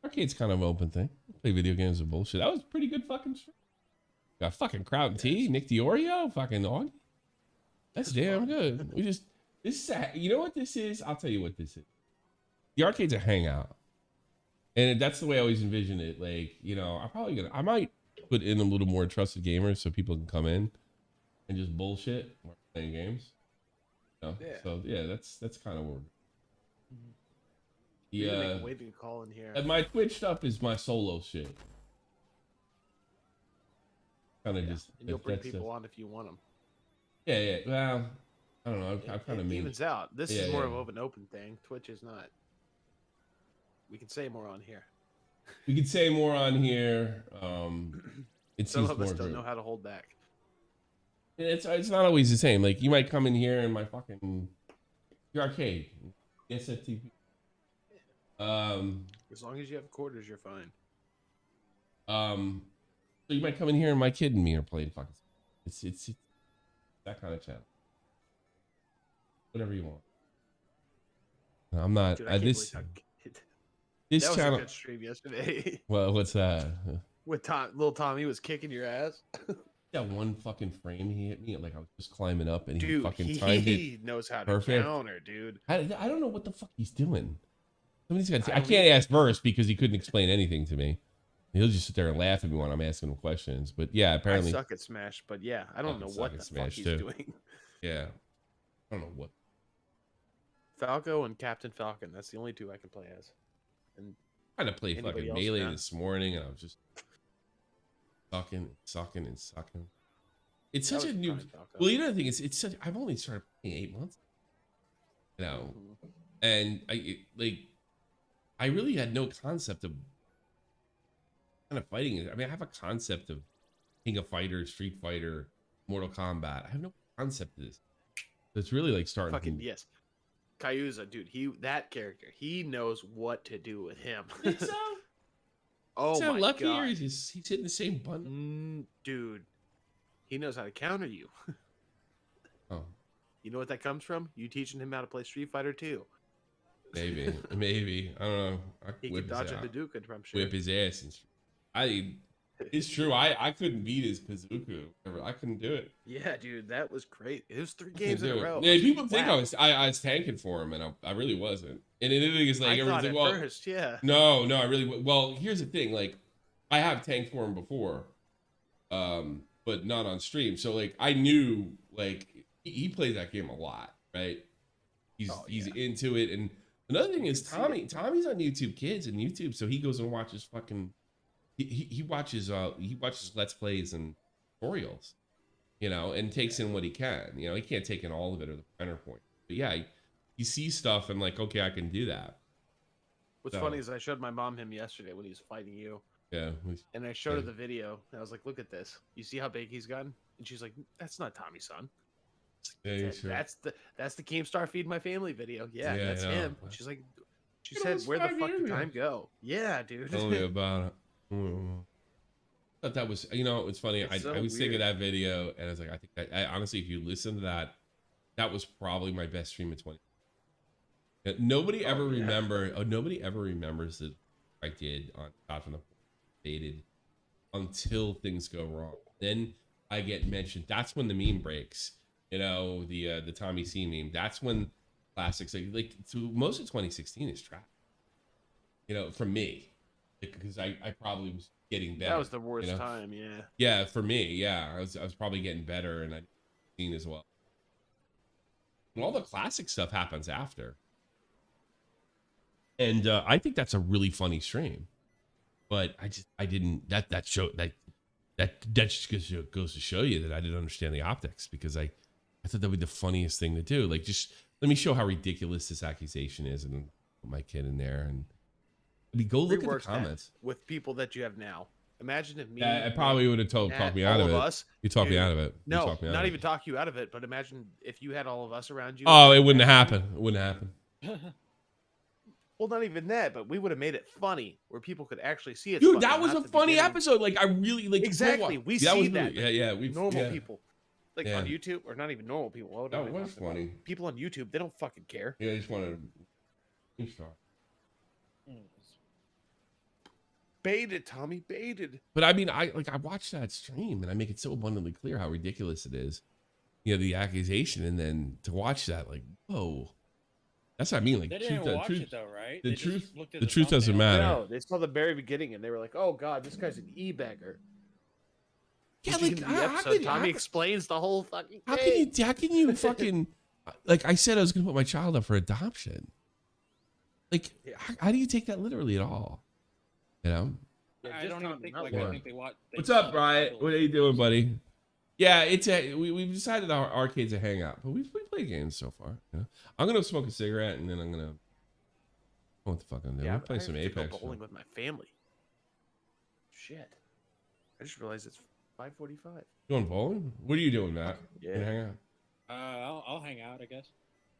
Arcade's kind of an open thing. Play video games and bullshit. That was pretty good fucking stream. Got fucking Kraut and T, Nick DiOrio, fucking Augie. That's damn good. This is you know what this is? I'll tell you what this is. The arcade's a hangout. And that's the way I always envision it. Like, you know, I might put in a little more trusted gamers so people can come in and just bullshit while playing games. You know? Yeah. So yeah, that's kind of where we're You're gonna yeah. make a waiting call in here. And my Twitch stuff is my solo shit. Kind of just. And you'll bring that's people on if you want them. Yeah. Well, I don't know. I've kind of It made. evens out. This Yeah, is more yeah. of an open thing. Twitch is not. We can say more on here. We could say more on here. It Some seems of us more. don't know how to hold back. It's not always the same. Like you might come in here and my fucking your arcade, SFTP. As long as you have quarters, you're fine. So you might come in here and my kid and me are playing fucking. It's that kind of channel. Whatever you want. No, I'm not. Dude, I can't This. believe how kid- This That was channel. a good stream yesterday. Well, what's that? With little Tommy was kicking your ass. That one fucking frame he hit me. Like I was just climbing up, and he Dude, fucking timed it. he knows how to perfect. counter, dude. I don't know what the fuck he's doing. Somebody's got. I don't can't ask Verse because he couldn't explain anything to me. He'll just sit there and laugh at me when I'm asking him questions. But yeah, apparently I suck at Smash, but yeah, I don't know suck what at the fuck Smash, he's too. doing. Yeah, I don't know what. Falco and Captain Falcon. That's the only two I can play as. And I tried to play Anybody fucking else Melee now? this morning, and I was just sucking. It's that such a was new. prime Falco. Well, you know the thing is, it's such. I've only started playing 8 months. You know, Mhm. and I really had no concept of kind of fighting it. I mean, I have a concept of King of Fighters, Street Fighter, Mortal Kombat. I have no concept of this. So it's really like starting. Fucking from, yes. Kayuza, dude, that character, he knows what to do with him. Think so? Oh Is that my lucky, or god, he's hitting the same button? dude, he knows how to counter you. Oh, You know what that comes from? You teaching him how to play Street Fighter 2. maybe. I don't know. I He whip can his dodge a ass. Hadouken from sure. Whip his ass. It's true. I couldn't beat his Kazuku. I couldn't do it. Yeah, dude, that was great. It was 3 I games in couldn't a do it. row. Yeah, people think Wow. I was tanking for him, and I really wasn't. And the thing is, like, I thought everyone's at like, well, first, yeah. no, I really. Well, here's the thing. Like, I have tanked for him before, but not on stream. So like, I knew like he plays that game a lot, right? He's into it. And another thing is Tommy's on YouTube Kids and YouTube, so he goes and watches fucking. He watches Let's Plays and tutorials, you know, and takes in what he can. You know, he can't take in all of it or the finer point. But yeah, he sees stuff and like, okay, I can do that. What's So- funny is I showed my mom him yesterday when he was fighting you. Yeah. And I showed her Yeah. the video. And I was like, look at this. You see how big he's gotten? And she's like, that's not Tommy's son. Yeah, you sure. That's the Keemstar Feed My Family video. Yeah, Yeah, I that's know. him. She's like, she You know, said, it's where the 5 fuck years did ago. time go? Yeah, dude. Tell me about it. Thought that was, you know, it's funny. It's so I was thinking weird. that video, and I was like, I think I honestly, if you listen to that, that was probably my best stream of 20. Nobody ever nobody ever remembers that I did on Top from the Faded until things go wrong. Then I get mentioned. That's when the meme breaks. You know, the Tommy C meme. That's when classics like so most of 2016 is trash. You know, for me, because I probably was getting better. That was the worst you know? time, yeah. Yeah, for me, yeah, I was probably getting better, and I'd seen as well. And all the classic stuff happens after, and I think that's a really funny stream. But I didn't that just goes to show you that I didn't understand the optics, because I thought that would be the funniest thing to do. Like, just let me show how ridiculous this accusation is, and put my kid in there, and I mean, go look at Rework the that comments. with people that you have now. Imagine if me. Yeah, I probably would have talked me out all of it. us. You talked me Dude, out of it. You No, talked me out not of even it. talk you out of it, but imagine if you had all of us around you. Oh, it wouldn't happen. It wouldn't happen. Well, not even that, but we would have made it funny where people could actually see it. Dude, that was a funny episode. Like, I really like. Exactly. We that see was that. really- yeah, we Normal people, like Yeah. on YouTube, or not even normal people. What am That I was talking about? funny. People on YouTube, they don't fucking care. Yeah, I just wanted to. Baited, Tommy, baited. But I mean, I watched that stream, and I make it so abundantly clear how ridiculous it is. You know, the accusation, and then to watch that, like, whoa, that's what I mean. Like, They truth, didn't watch truth, it though, right? the They just truth- looked at the truth doesn't thumbnail. matter. No, they saw the very beginning and they were like, "Oh God, this guy's an e-bagger." Yeah, At like, the end of how the episode, could- Tommy how- explains the whole fucking How thing. can you fucking like I said I was gonna put my child up for adoption? Like, Yeah. how do you take that literally at all? You know? Yeah, I just don't not- even think not like one. I think they watch. What's up, Brian? What are you doing, buddy? Yeah, it's we've decided our arcade's a hangout, but we play games so far. You know? I'm gonna smoke a cigarette, and then I'm gonna what the fuck I'm doing? Yeah, We're playing some I have to go Apex. bowling with my family. Shit, I just realized it's 5:45. Going bowling? What are you doing, Matt? Yeah. Gonna hang out? I'll hang out, I guess.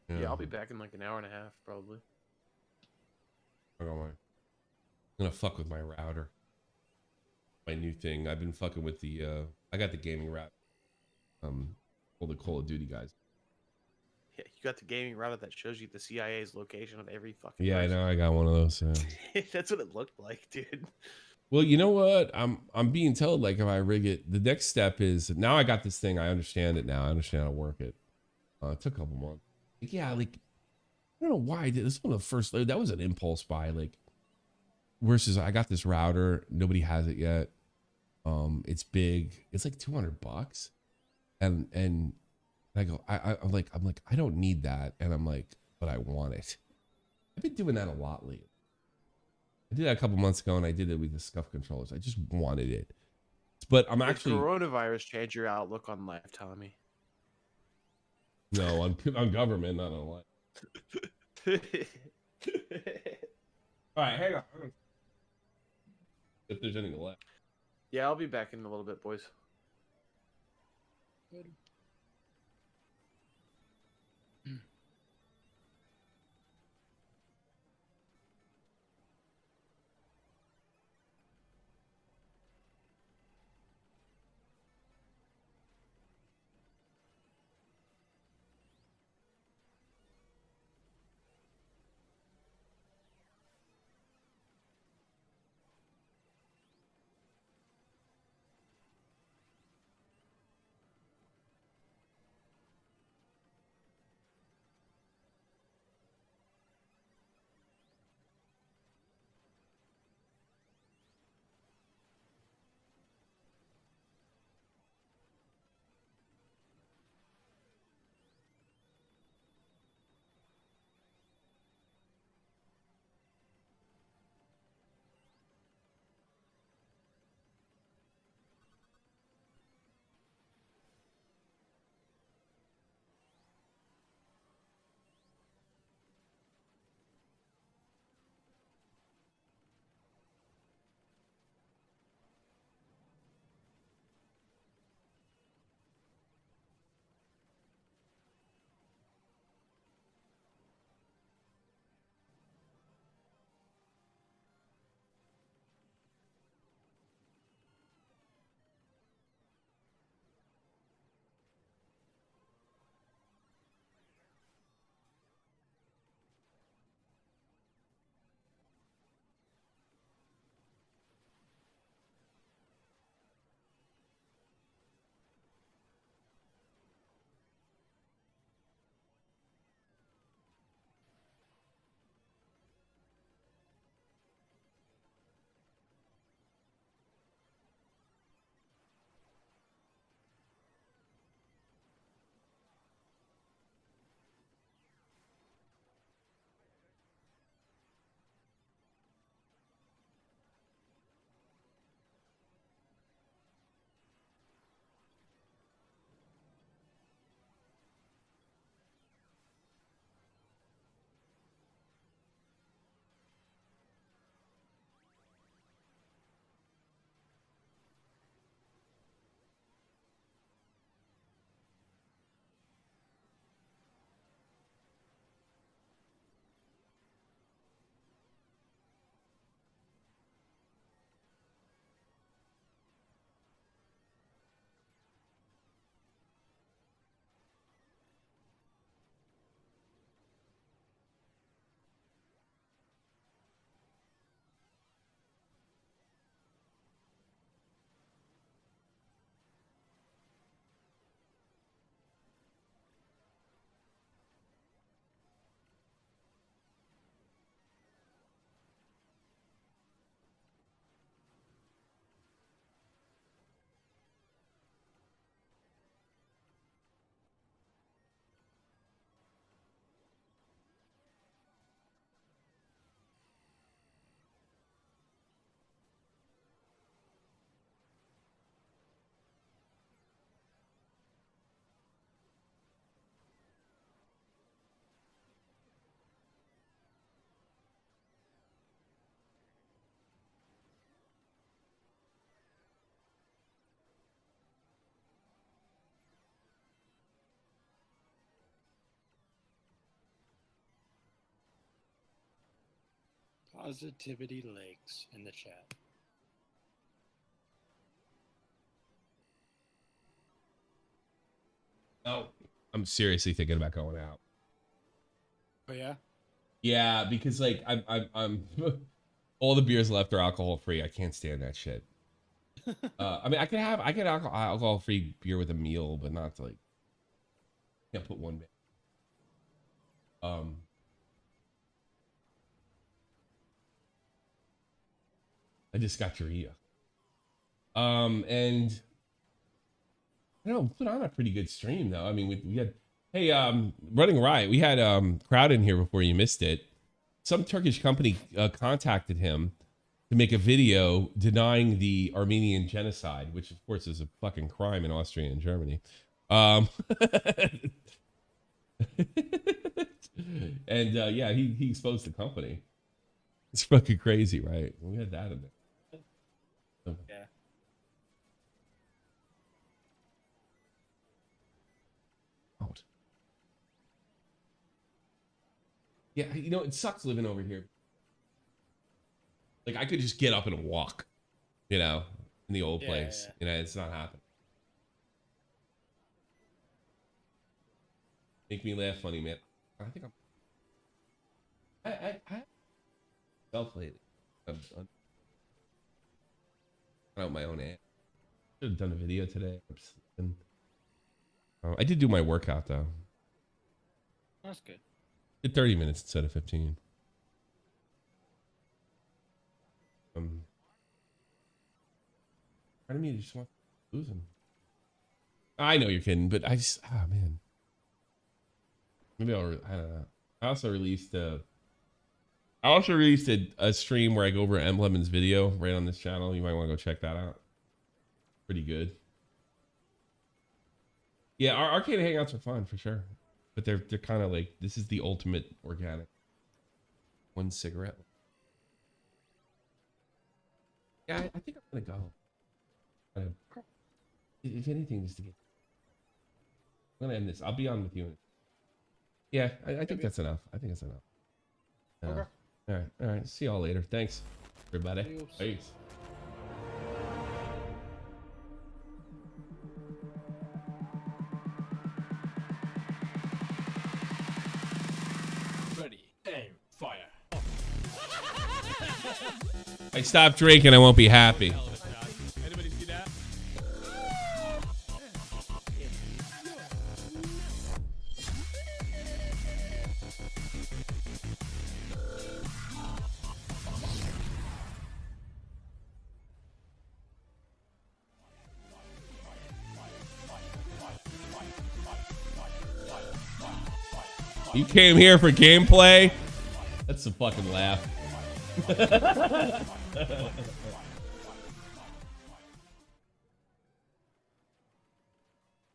Yeah, I'll be back in like an hour and a half, probably. I'm gonna fuck with my router. My new thing. I've been fucking with the I got the gaming route. All the Call of Duty guys. Yeah, you got the gaming router that shows you the CIA's location of every fucking. Yeah, I person. know. I got one of those. That's what it looked like, dude. Well, you know what? I'm being told like if I rig it, the next step is now I got this thing. I understand it now. I understand how to work it. It took a couple months. Like, yeah, like I don't know why I did this. One of the first. That was an impulse buy. Like versus I got this router. Nobody has it yet. It's big. It's like $200, and I go. I'm like I don't need that, and I'm like, but I want it. I've been doing that a lot lately. I did that a couple months ago, and I did it with the scuff controllers. I just wanted it, but I'm Did actually coronavirus change your outlook on life, Tommy? no on government, not on life. All right, hang on. If there's anything left. Yeah, I'll be back in a little bit, boys. Positivity Lakes in the chat. Oh, I'm seriously thinking about going out. Oh yeah. Yeah, because like I'm all the beers left are alcohol free. I can't stand that shit. I mean, I could alcohol free beer with a meal, but not to, like, can't put one. I just got urea. And I don't know, put on a pretty good stream though. I mean, we had, hey, Running Riot, we had Crowd in here before you missed it. Some Turkish company contacted him to make a video denying the Armenian genocide, which of course is a fucking crime in Austria and Germany. And yeah, he exposed the company. It's fucking crazy, right? We had that in there. Yeah. Out. Yeah, you know, it sucks living over here. Like, I could just get up and walk, you know, in the old place. Yeah. You know, it's not happening. Make me laugh funny, man. I think I self-lated. I'm out my own ass. Should have done a video today. I did do my workout though. That's good. Did 30 minutes instead of 15. Part of me just wants to lose him. I know you're kidding, but I just, oh man. Maybe I don't know. I also released a stream where I go over M Lemon's video right on this channel. You might want to go check that out. Pretty good. Yeah, our arcade hangouts are fun for sure, but they're kind of like, this is the ultimate organic. One cigarette. Yeah, I think I'm gonna go. If anything, just to get. I'm gonna end this. I'll be on with you. Yeah, I think that's enough. I think that's enough. Okay. All right. See y'all later. Thanks, everybody. Adios. Peace. Ready, aim, fire. I stop drinking, I won't be happy. Anybody see that? You came here for gameplay? That's a fucking laugh.